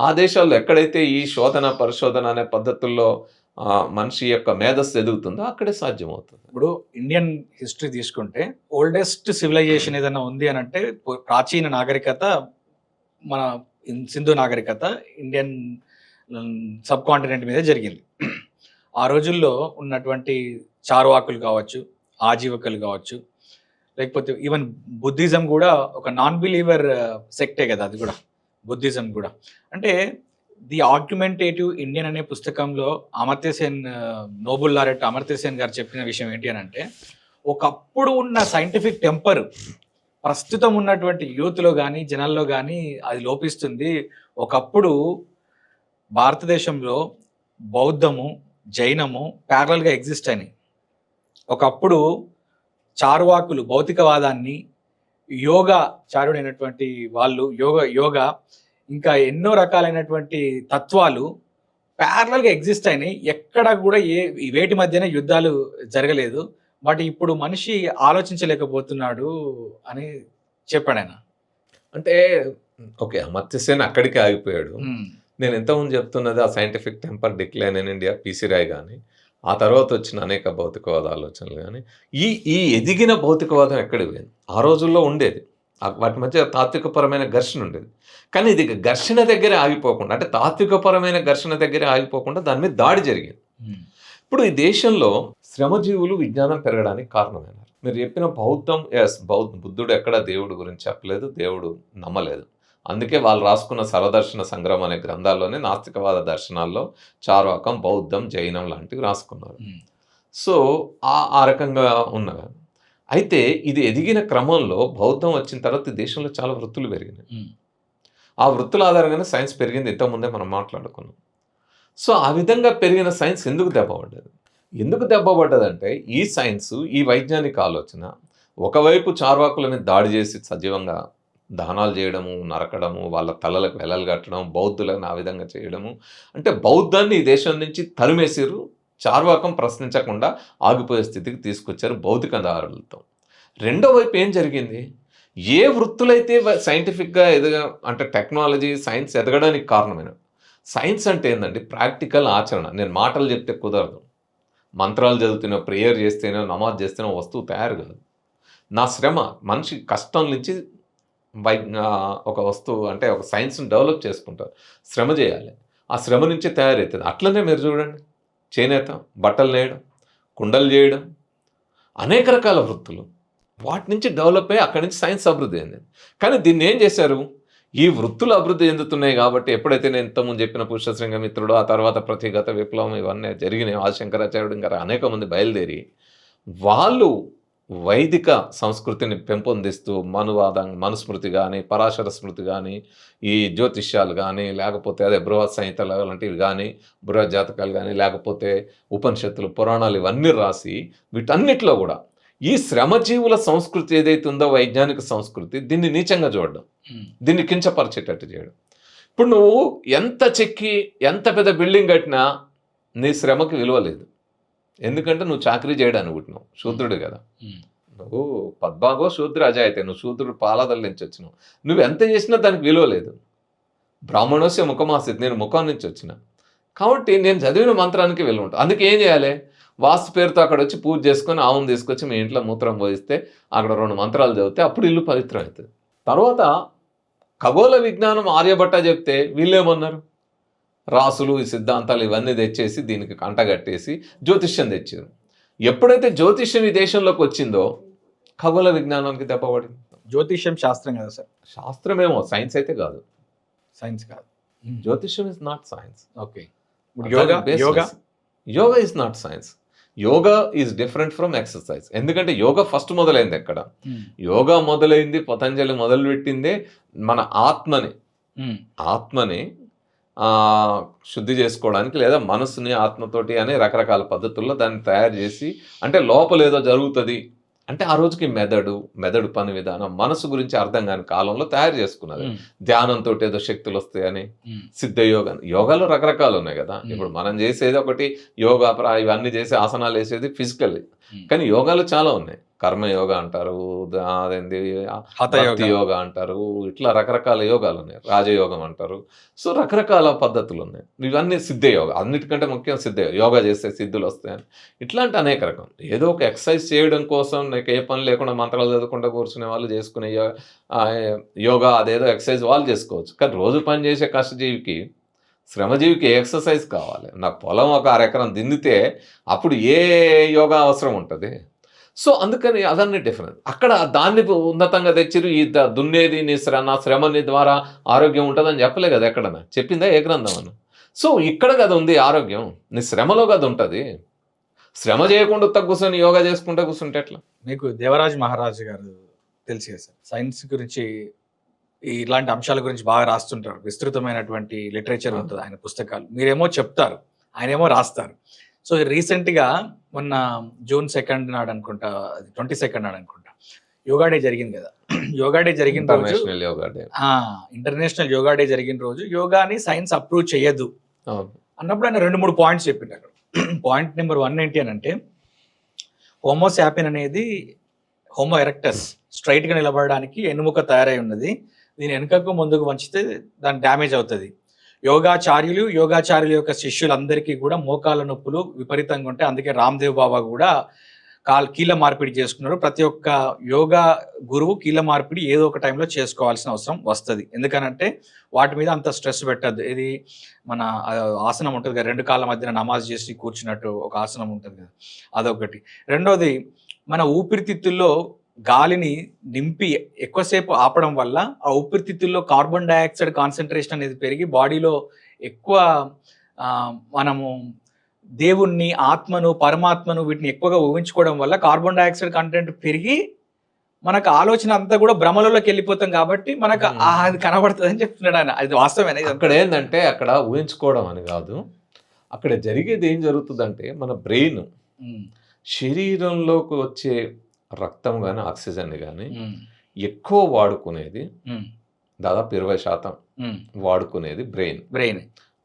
ఆ దేశాల్లో ఎక్కడైతే ఈ శోధన, పరిశోధన అనే పద్ధతుల్లో మనిషి యొక్క మేధస్సు ఎదుగుతుందో అక్కడే సాధ్యమవుతుంది. ఇప్పుడు ఇండియన్ హిస్టరీ తీసుకుంటే ఓల్డెస్ట్ సివిలైజేషన్ ఏదైనా ఉంది అని అంటే ప్రాచీన నాగరికత మన సింధు నాగరికత ఇండియన్ సబ్ కాంటినెంట్ మీద జరిగింది. ఆ రోజుల్లో ఉన్నటువంటి చార్వాకులు కావచ్చు, ఆజీవకులు కావచ్చు, లేకపోతే ఈవెన్ బుద్ధిజం కూడా ఒక నాన్ బిలీవర్ సెక్టే కదా అది కూడా. బుద్ధిజం కూడా అంటే ది ఆర్గ్యుమెంటేటివ్ ఇండియన్ అనే పుస్తకంలో అమర్త్య సేన్, నోబెల్ లారెట్ అమర్త్య సేన్ గారు చెప్పిన విషయం ఏంటి అని అంటే, ఒకప్పుడు ఉన్న సైంటిఫిక్ టెంపర్ ప్రస్తుతం ఉన్నటువంటి యూత్లో కానీ, జనాల్లో కానీ అది లోపిస్తుంది. ఒకప్పుడు భారతదేశంలో బౌద్ధము, జైనము ప్యారలల్గా ఎగ్జిస్ట్ అయినాయి. ఒకప్పుడు చార్వాకులు భౌతికవాదాన్ని, యోగా చారుడైనటువంటి వాళ్ళు యోగా ఇంకా ఎన్నో రకాలైనటువంటి తత్వాలు ప్యారలల్గా ఎగ్జిస్ట్ అయినాయి. ఎక్కడ కూడా వేటి మధ్యన యుద్ధాలు జరగలేదు. బట్ ఇప్పుడు మనిషి ఆలోచించలేకపోతున్నాడు అని చెప్పాడు ఆయన. అంటే ఓకే, అమర్త్య సేన్ అక్కడికి ఆగిపోయాడు. నేను ఎంతమంది చెప్తున్నది ఆ scientific temper decline in India, PC Ray కానీ, ఆ తర్వాత వచ్చిన అనేక భౌతికవాద ఆలోచనలు కానీ, ఈ ఎదిగిన భౌతికవాదం ఎక్కడికి పోయింది? ఆ రోజుల్లో ఉండేది, వాటి మధ్య తాత్వికపరమైన ఘర్షణ ఉండేది. కానీ ఇది ఘర్షణ దగ్గరే ఆగిపోకుండా, అంటే తాత్వికపరమైన ఘర్షణ దగ్గరే ఆగిపోకుండా దాని మీద దాడి జరిగింది. ఇప్పుడు ఈ దేశంలో శ్రమజీవులు విజ్ఞానం పెరగడానికి కారణమైనారు. మీరు చెప్పిన బౌద్ధం, బుద్ధుడు ఎక్కడ దేవుడు గురించి చెప్పలేదు, దేవుడు నమ్మలేదు. అందుకే వాళ్ళు రాసుకున్న సర్వదర్శన సంగ్రహం అనే గ్రంథాల్లోనే నాస్తికవాద దర్శనాల్లో చార్వాకం, బౌద్ధం, జైనం లాంటివి రాసుకున్నారు. సో ఆ రకంగా ఉన్నవి. అయితే ఇది ఎదిగిన క్రమంలో బౌద్ధం వచ్చిన తర్వాత ఈ దేశంలో చాలా వృత్తులు పెరిగినాయి. ఆ వృత్తుల ఆధారంగానే సైన్స్ పెరిగింది, ఇంతకుముందే మనం మాట్లాడుకున్నాం. సో ఆ విధంగా పెరిగిన సైన్స్ ఎందుకు దెబ్బపడ్డదంటే ఈ సైన్స్, ఈ వైజ్ఞానిక ఆలోచన ఒకవైపు చార్వాకుల మీద దాడి చేసి సజీవంగా దహనాలు చేయడము, నరకడము, వాళ్ళ తలలకు వెలలు కట్టడం, బౌద్ధులను ఆ విధంగా చేయడము, అంటే బౌద్ధాన్ని ఈ దేశం నుంచి తరిమేసిరు. చార్వాకం ప్రశ్నించకుండా ఆగిపోయే స్థితికి తీసుకొచ్చారు భౌతికదారులతో. రెండో వైపు ఏం జరిగింది? ఏ వృత్తులైతే సైంటిఫిక్గా అంటే టెక్నాలజీ సైన్స్ ఎదగడానికి కారణమైన సైన్స్ అంటే ఏంటంటే ప్రాక్టికల్ ఆచరణ. నేను మాటలు చెప్తే కుదరదు. మంత్రాలు చదువుతేనో ప్రేయర్ చేస్తేనో నమాజ్ చేస్తేనో వస్తువు తయారు కాదు. నా శ్రమ మనిషి కష్టం నుంచి ఒక వస్తువు అంటే ఒక సైన్స్ని డెవలప్ చేసుకుంటారు. శ్రమ చేయాలి, ఆ శ్రమ నుంచే తయారవుతుంది. అట్లనే మీరు చూడండి, చేనేత, బట్టలు నేయడం, కుండలు చేయడం, అనేక రకాల వృత్తులు వాటి నుంచి డెవలప్ అయ్యి అక్కడి నుంచి సైన్స్ అభివృద్ధి అయింది. కానీ దీన్ని ఏం చేశారు, ఈ వృత్తులు అభివృద్ధి చెందుతున్నాయి కాబట్టి ఎప్పుడైతే నేను ఇంతకుముందు చెప్పిన పురుషశృంగ మిత్రుడు, ఆ తర్వాత ప్రతిగత విప్లవం ఇవన్నీ జరిగినాయి, ఆదిశంకరాచార్యుడు ఇంకా అనేక మంది బయలుదేరి వాళ్ళు వైదిక సంస్కృతిని పెంపొందిస్తూ మనుస్మృతి కానీ, పరాశర స్మృతి కానీ, ఈ జ్యోతిష్యాలు కానీ, లేకపోతే అదే బృహత్ సంహితలు లాంటివి కానీ, బృహత్ జాతకాలు కానీ, లేకపోతే ఉపనిషత్తులు, పురాణాలు ఇవన్నీ రాసి వీటన్నిటిలో కూడా ఈ శ్రమజీవుల సంస్కృతి ఏదైతే ఉందో వైజ్ఞానిక సంస్కృతి, దీన్ని నీచంగా చూడడం, దీన్ని కించపరిచేటట్టు చేయడం. ఇప్పుడు నువ్వు ఎంత చెక్కి ఎంత పెద్ద బిల్డింగ్ కట్టినా నీ శ్రమకి విలువ లేదు. ఎందుకంటే నువ్వు చాకరీ చేయడానికి పుట్టినావు, శూద్రుడు కదా. నువ్వు పద్భాగో శూద్ర అజాయితే, నువ్వు శూద్రుడు పాలాదల నుంచి వచ్చినావు. నువ్వు ఎంత చేసినా దానికి విలువ లేదు. బ్రాహ్మణోస్య ముఖమాసిత్, నేను ముఖం నుంచి వచ్చిన కాబట్టి నేను చదివిన మంత్రానికి విలువ ఉంటుంది. అందుకే ఏం చేయాలి, వాస్తు పేరుతో అక్కడ వచ్చి పూజ చేసుకొని ఆవును తీసుకొచ్చి మీ ఇంట్లో మూత్రం పోయిస్తే అక్కడ 2 మంత్రాలు చదివితే అప్పుడు ఇల్లు పవిత్రం అవుతుంది. తర్వాత ఖగోళ విజ్ఞానం ఆర్యభట్ట చెప్తే వీళ్ళేమన్నారు, రాసులు ఈ సిద్ధాంతాలు ఇవన్నీ తెచ్చేసి దీనికి కంటగట్టేసి జ్యోతిష్యం తెచ్చారు. ఎప్పుడైతే జ్యోతిష్యం ఈ దేశంలోకి వచ్చిందో ఖగోళ విజ్ఞానానికి దెబ్బపడింది. జ్యోతిష్యం శాస్త్రం కదా సార్? శాస్త్రమేమో, సైన్స్ అయితే కాదు. సైన్స్ కాదు, జ్యోతిష్యం is not science. Okay. Yoga yoga yoga is not science. Yoga is different from exercise. ఎందుకంటే యోగా ఫస్ట్ మొదలైంది ఎక్కడ, యోగా మొదలైంది పతంజలి మొదలుపెట్టిందే మన ఆత్మని శుద్ధి చేసుకోవడానికి, లేదా మనసుని ఆత్మతోటి అనే రకరకాల పద్ధతుల్లో దాన్ని తయారు చేసి, అంటే లోపల ఏదో జరుగుతుంది అంటే ఆ రోజుకి మెదడు పని విధానం, మనసు గురించి అర్థం కాని కాలంలో తయారు చేసుకున్నది. ధ్యానంతో ఏదో శక్తులు వస్తాయని, యోగాలో రకరకాలు ఉన్నాయి కదా. ఇప్పుడు మనం చేసేది ఒకటి యోగా, ఇవన్నీ చేసి ఆసనాలు వేసేది ఫిజికల్, కానీ యోగాలు చాలా ఉన్నాయి. కర్మయోగా అంటారు, అదేంది భక్తి యోగా అంటారు, ఇట్లా రకరకాల యోగాలు ఉన్నాయి. రాజయోగం అంటారు. సో రకరకాల పద్ధతులు ఉన్నాయి. ఇవన్నీ సిద్ధయోగ, అన్నిటికంటే ముఖ్యం సిద్ధయోగ. యోగా చేస్తే సిద్ధులు వస్తాయని ఇట్లాంటి అనేక రకం. ఏదో ఒక ఎక్సర్సైజ్ చేయడం కోసం నీకు ఏ పని లేకుండా మంత్రాలు చదవకుండా కూర్చునే వాళ్ళు చేసుకునే యోగా, అదేదో ఎక్సర్సైజ్ వాళ్ళు చేసుకోవచ్చు. కానీ రోజు పని చేసే కష్టజీవికి, శ్రమజీవికి ఎక్సర్సైజ్ కావాలి. నాకు పొలం ఒక 1 ఎకరం దిన్నితే అప్పుడు ఏ యోగా అవసరం ఉంటుంది? సో అందుకని అదన్నీ డిఫరెన్స్. అక్కడ దాన్ని ఉన్నతంగా తెచ్చిరు, ఈ దున్నేది నా శ్రమని ద్వారా ఆరోగ్యం ఉంటుందని చెప్పలే కదా ఎక్కడన్నా, చెప్పిందా ఏ గ్రంథం అని? సో ఇక్కడ కదా ఉంది ఆరోగ్యం, నీ శ్రమలో కదా ఉంటుంది. శ్రమ చేయకుండా కూర్చొని యోగా చేసుకుంటూ కూర్చుంటే ఎట్లా? మీకు దేవరాజ్ మహారాజు గారు తెలుసు కదా సార్, సైన్స్ గురించి ఇలాంటి అంశాల గురించి బాగా రాస్తుంటారు. విస్తృతమైనటువంటి లిటరేచర్ ఉంటుంది ఆయన పుస్తకాలు. మీరేమో చెప్తారు, ఆయనేమో రాస్తారు. సో రీసెంట్గా మొన్న జూన్ 2 నాడు అనుకుంటా, 22 నాడు అనుకుంటా, యోగా డే జరిగింది కదా. యోగా డే జరిగిన రోజు, ఇంటర్నేషనల్ యోగా డే జరిగిన రోజు యోగాని సైన్స్ అప్రూవ్ చేయదు అన్నప్పుడు ఆయన 2-3 పాయింట్స్ చెప్పింటారు. పాయింట్ నెంబర్ 1 ఏంటి అని అంటే, హోమోసాపిన్ అనేది హోమో ఎరెక్టస్, స్ట్రైట్ గా నిలబడడానికి ఎన్నుముక తయారై ఉన్నది. దీని వెనుకకు ముందుకు వంచితే దాని డ్యామేజ్ అవుతుంది. యోగాచార్యుల యొక్క శిష్యులందరికీ కూడా మోకాళ్ళ నొప్పులు విపరీతంగా ఉంటాయి. అందుకే రామ్దేవ్ బాబా కూడా కీళ్ళ మార్పిడి చేసుకున్నారు. ప్రతి ఒక్క యోగా గురువు కీళ్ళ మార్పిడి ఏదో ఒక టైంలో చేసుకోవాల్సిన అవసరం వస్తుంది. ఎందుకనంటే వాటి మీద అంత స్ట్రెస్ పెట్టద్దు. ఇది మన ఆసనం ఉంటుంది కదా, 2 కాళ్ళ మధ్యన నమాజ్ చేసి కూర్చున్నట్టు ఒక ఆసనం ఉంటుంది కదా, అదొకటి. రెండోది, మన ఊపిరితిత్తుల్లో గాలిని నింపి ఎక్కువసేపు ఆపడం వల్ల ఆ ఊపిరితిత్తుల్లో కార్బన్ డైఆక్సైడ్ కాన్సన్ట్రేషన్ అనేది పెరిగి బాడీలో ఎక్కువ మనము దేవుణ్ణి, ఆత్మను, పరమాత్మను వీటిని ఎక్కువగా ఊహించుకోవడం వల్ల కార్బన్ డైఆక్సైడ్ కంటెంట్ పెరిగి మనకు ఆలోచన అంతా కూడా భ్రమలలోకి వెళ్ళిపోతాం. కాబట్టి మనకు అది కనబడుతుంది అని చెప్తున్నాడు ఆయన. అది వాస్తవమే. అక్కడ ఏంటంటే, అక్కడ ఊహించుకోవడం అని కాదు, అక్కడ జరిగేది ఏం జరుగుతుందంటే, మన బ్రెయిన్ శరీరంలోకి వచ్చే రక్తం కానీ ఆక్సిజన్ కానీ ఎక్కువ వాడుకునేది, దాదాపు 20% వాడుకునేది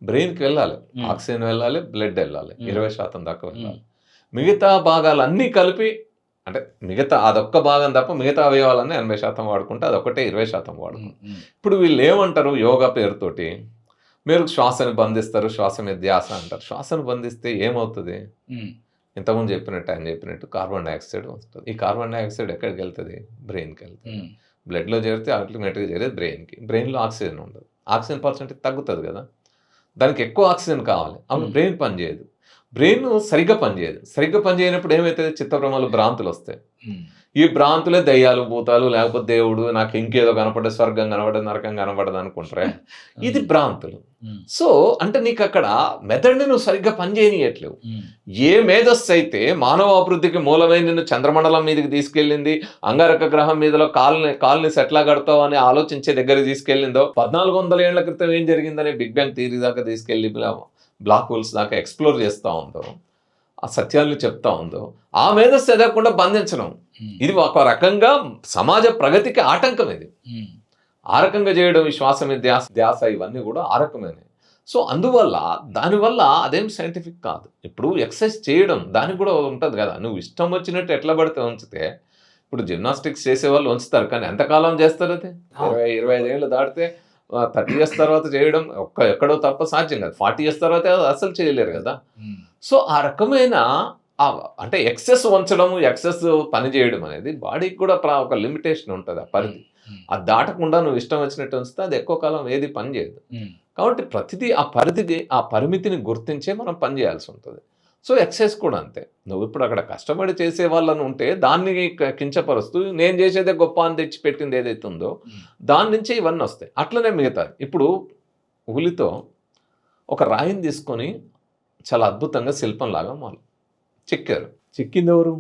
బ్రెయిన్కి వెళ్ళాలి. ఆక్సిజన్ వెళ్ళాలి, బ్లడ్ వెళ్ళాలి, 20% దాకా వెళ్ళాలి. మిగతా భాగాలు అన్నీ కలిపి అంటే మిగతా అదొక్క భాగం తప్ప మిగతా అవయవాలన్నీ 80% వాడుకుంటే అదొకటే 20% వాడుకుంటాం. ఇప్పుడు వీళ్ళు ఏమంటారు యోగా పేరుతోటి, మీరు శ్వాసను బంధిస్తారు, శ్వాస మీద ధ్యాస అంటారు. శ్వాసను బంధిస్తే ఏమవుతుంది? ఇంతకుముందు చెప్పినట్టు ఆయన చెప్పినట్టు కార్బన్ డైఆక్సైడ్ వస్తుంది. ఈ కార్బన్ డైఆక్సైడ్ ఎక్కడికి వెళ్తుంది? బ్రెయిన్కి వెళ్తుంది. బ్లడ్లో చేరితే అల్టిమేట్గా చేరేది బ్రెయిన్కి. బ్రెయిన్లో ఆక్సిజన్ ఉండదు, ఆక్సిజన్ పర్సెంటేజ్ తగ్గుతుంది కదా, దానికి ఎక్కువ ఆక్సిజన్ కావాలి, అప్పుడు బ్రెయిన్ పనిచేయదు. బ్రెయిన్ సరిగ్గా పనిచేయదు. సరిగ్గా పనిచేయనప్పుడు ఏమవుతుంది? చిత్తభ్రమలు, భ్రాంతులు వస్తాయి. ఈ భ్రాంతులే దయ్యాలు, భూతాలు, లేకపోతే దేవుడు, నాకు ఇంకేదో కనపడే, స్వర్గం కనపడదు, నరకం కనపడదు అనుకుంటారే, ఇది భ్రాంతులు. సో అంటే నీకు అక్కడ మెథడ్ని నువ్వు సరిగ్గా పనిచేయనియట్లేవు. ఏ మేధస్సు అయితే మానవ అభివృద్ధికి మూలమైన నిన్ను చంద్రమండలం మీదకి తీసుకెళ్ళింది, అంగారక గ్రహం మీదలో కాల్ని ఎట్లా కడతావు అని ఆలోచించే దగ్గరికి తీసుకెళ్ళిందో, 1400 ఏళ్ల క్రితం ఏం జరిగిందని బిగ్ బ్యాంగ్ థియరీ దాకా తీసుకెళ్ళి బ్లాక్ హోల్స్ దాకా ఎక్స్ప్లోర్ చేస్తూ ఉందో, ఆ సత్యాలను చెప్తా ఉందో, ఆ మేధస్సు ఎదగకుండా బంధించడం, ఇది ఒక రకంగా సమాజ ప్రగతికి ఆటంకం. ఇది ఆ రకంగా చేయడం, ఈ శ్వాస మీద ధ్యాస ఇవన్నీ కూడా ఆ రకమైనవి. సో అందువల్ల దానివల్ల అదేం సైంటిఫిక్ కాదు. ఇప్పుడు ఎక్సర్సైజ్ చేయడం దానికి కూడా ఉంటుంది కదా, నువ్వు ఇష్టం వచ్చినట్టు ఎట్లా పడితే ఉంచితే, ఇప్పుడు జిమ్నాస్టిక్స్ చేసే వాళ్ళు ఉంచుతారు, కానీ ఎంతకాలం చేస్తారు? అది 20-25 ఏళ్ళు దాటితే 30 ఇయర్స్ తర్వాత చేయడం ఎక్కడో తప్ప సాధ్యం కాదు. 40 ఇయర్స్ తర్వాత అసలు చేయలేరు కదా. సో ఆ రకమైన అంటే ఎక్సెస్ ఉంచడం, ఎక్సెస్ పని చేయడం అనేది బాడీకి కూడా ఒక లిమిటేషన్ ఉంటుంది, ఆ పరిధి. అది దాటకుండా నువ్వు ఇష్టం వచ్చినట్టు ఉంచితే అది ఎక్కువ కాలం ఏది పని చేయదు. కాబట్టి ప్రతిదీ ఆ పరిధికి, ఆ పరిమితిని గుర్తించే మనం పని చేయాల్సి ఉంటుంది. సో ఎక్సర్సైజ్ కూడా అంతే. నువ్వు ఇప్పుడు అక్కడ కష్టపడి చేసే వాళ్ళని ఉంటే దాన్ని కించపరుస్తూ నేను చేసేదే గొప్ప అని తెచ్చిపెట్టింది ఏదైతే ఉందో దాని నుంచే ఇవన్నీ వస్తాయి. అట్లనే మిగతాది. ఇప్పుడు ఉలితో ఒక రాయిని తీసుకొని చాలా అద్భుతంగా శిల్పంలాగా వాళ్ళు చెక్కారు. చెక్కింది ఎవరు?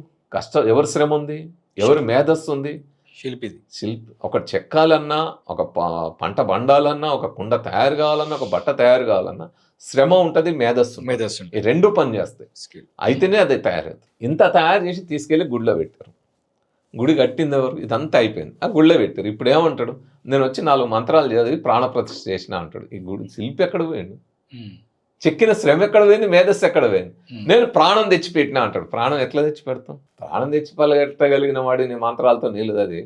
ఎవరు శ్రమ ఉంది? ఎవరు మేధస్సు ఉంది? శిల్పి. ఒకటి చెక్కాలన్నా, ఒక పంట బండాలన్నా, ఒక కుండ తయారు కావాలన్నా, ఒక బట్ట తయారు కావాలన్నా శ్రమ ఉంటుంది, మేధస్సు. ఈ రెండు పని చేస్తాయి, అయితేనే అది తయారవుతుంది. ఇంత తయారు చేసి తీసుకెళ్ళి గుడిలో పెట్టారు. గుడి కట్టింది ఎవరు? ఇదంతా అయిపోయింది, ఆ గుడిలో పెట్టారు. ఇప్పుడు ఏమంటాడు? నేను వచ్చి 4 మంత్రాలు చదివి ప్రాణప్రతిష్ఠ చేసిన అంటాడు. ఈ గుడి శిల్పి ఎక్కడ పోయింది? చెక్కిన శ్రమ ఎక్కడ పోయింది? మేధస్సు ఎక్కడ పోయింది? నేను ప్రాణం తెచ్చిపెట్టినా అంటాడు. ప్రాణం ఎట్లా తెచ్చి పెడతాం? ప్రాణం తెచ్చి పెట్టగలిగిన వాడి నీ మంత్రాలతో నీళ్ళు అది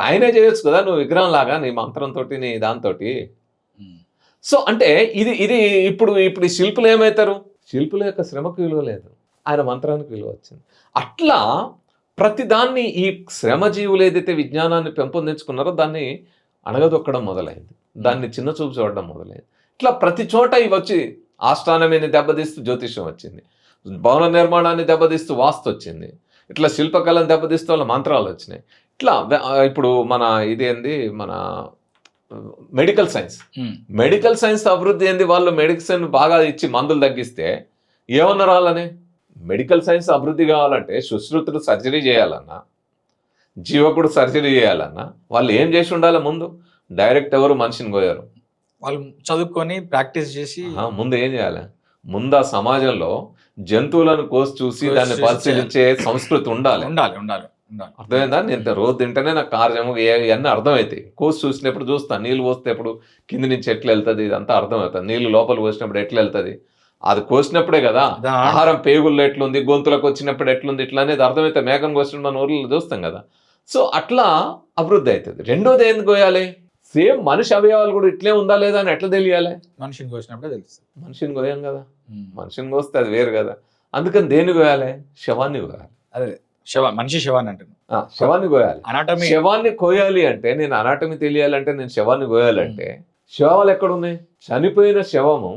ఆయనే చేయొచ్చు కదా, నువ్వు విగ్రహం లాగా నీ మంత్రంతో, నీ దాంతో. సో అంటే ఇది ఇప్పుడు ఈ శిల్పులు ఏమవుతారు? శిల్పుల యొక్క శ్రమకు విలువ లేదు, ఆయన మంత్రానికి విలువ వచ్చింది. అట్లా ప్రతిదాన్ని ఈ శ్రమజీవులు ఏదైతే విజ్ఞానాన్ని పెంపొందించుకున్నారో దాన్ని అణగదొక్కడం మొదలైంది, దాన్ని చిన్న చూపు చూడడం మొదలైంది. ఇట్లా ప్రతి చోట ఇవి వచ్చి ఆస్ట్రానమీని దెబ్బతీస్తూ జ్యోతిష్యం వచ్చింది, భవన నిర్మాణాన్ని దెబ్బతీస్తూ వాస్తు వచ్చింది, ఇట్లా శిల్పకళను దెబ్బతీస్తూ వాళ్ళ మంత్రాలు వచ్చినాయి. ఇట్లా ఇప్పుడు మన ఇదేంది, మన మెడికల్ సైన్స్ అభివృద్ధి ఏంది? వాళ్ళు మెడిసిన్ బాగా ఇచ్చి మందులు తగ్గిస్తే ఏమన్నా రాలని? మెడికల్ సైన్స్ అభివృద్ధి కావాలంటే సుశ్రుతుడు సర్జరీ చేయాలన్నా, జీవకుడు సర్జరీ చేయాలన్నా వాళ్ళు ఏం చేసి ఉండాలి? ముందు డైరెక్ట్ ఎవరు మనిషిని కోయారు, వాళ్ళు చదువుకొని ప్రాక్టీస్ చేసి ముందు ఏం చేయాలి? ముందు ఆ సమాజంలో జంతువులను కోసి చూసి దాన్ని పరిశీలించే సంస్కృతి ఉండాలి. అర్థమైందా? నేను రోజు తింటేనే నాకు కార్యము ఇవన్నీ అర్థమవుతాయి. కోసి చూసినప్పుడు చూస్తాను, నీళ్ళు పోస్తే ఎప్పుడు కింది నుంచి ఎట్లా వెళ్తుంది ఇదంతా అర్థమవుతుంది, నీళ్ళు లోపల పోసినప్పుడు ఎట్లా వెళ్తుంది, అది కోసినప్పుడే కదా ఆహారం పేగుల్లో ఎట్లుంది, గొంతులకు వచ్చినప్పుడు ఎట్లుంది, ఇట్లా అనేది అర్థమైతే. మేకను కోసినప్పుడు మన ఊర్లో చూస్తాం కదా. సో అట్లా అభివృద్ధి అవుతుంది. రెండోది ఏంది కోయాలి? సేమ్ మనిషి అవయవాలు కూడా ఇట్లే ఉందా లేదా అని ఎట్లా తెలియాలి? మనిషిని కోసినప్పుడే తెలుస్తుంది. మనిషిని కోయాం కదా, మనిషిని కోస్తే అది వేరు కదా. అందుకని దేన్ని కోయాలి? శవాన్ని కోయాలి. అదే మనిషి శవాన్ని అంటుంది, శవాన్ని కోయాలి. శవాన్ని కోయాలి అంటే నేను అనాటమీ తెలియాలంటే నేను శవాన్ని కోయాలంటే శవాలు ఎక్కడున్నాయి? చనిపోయిన శవము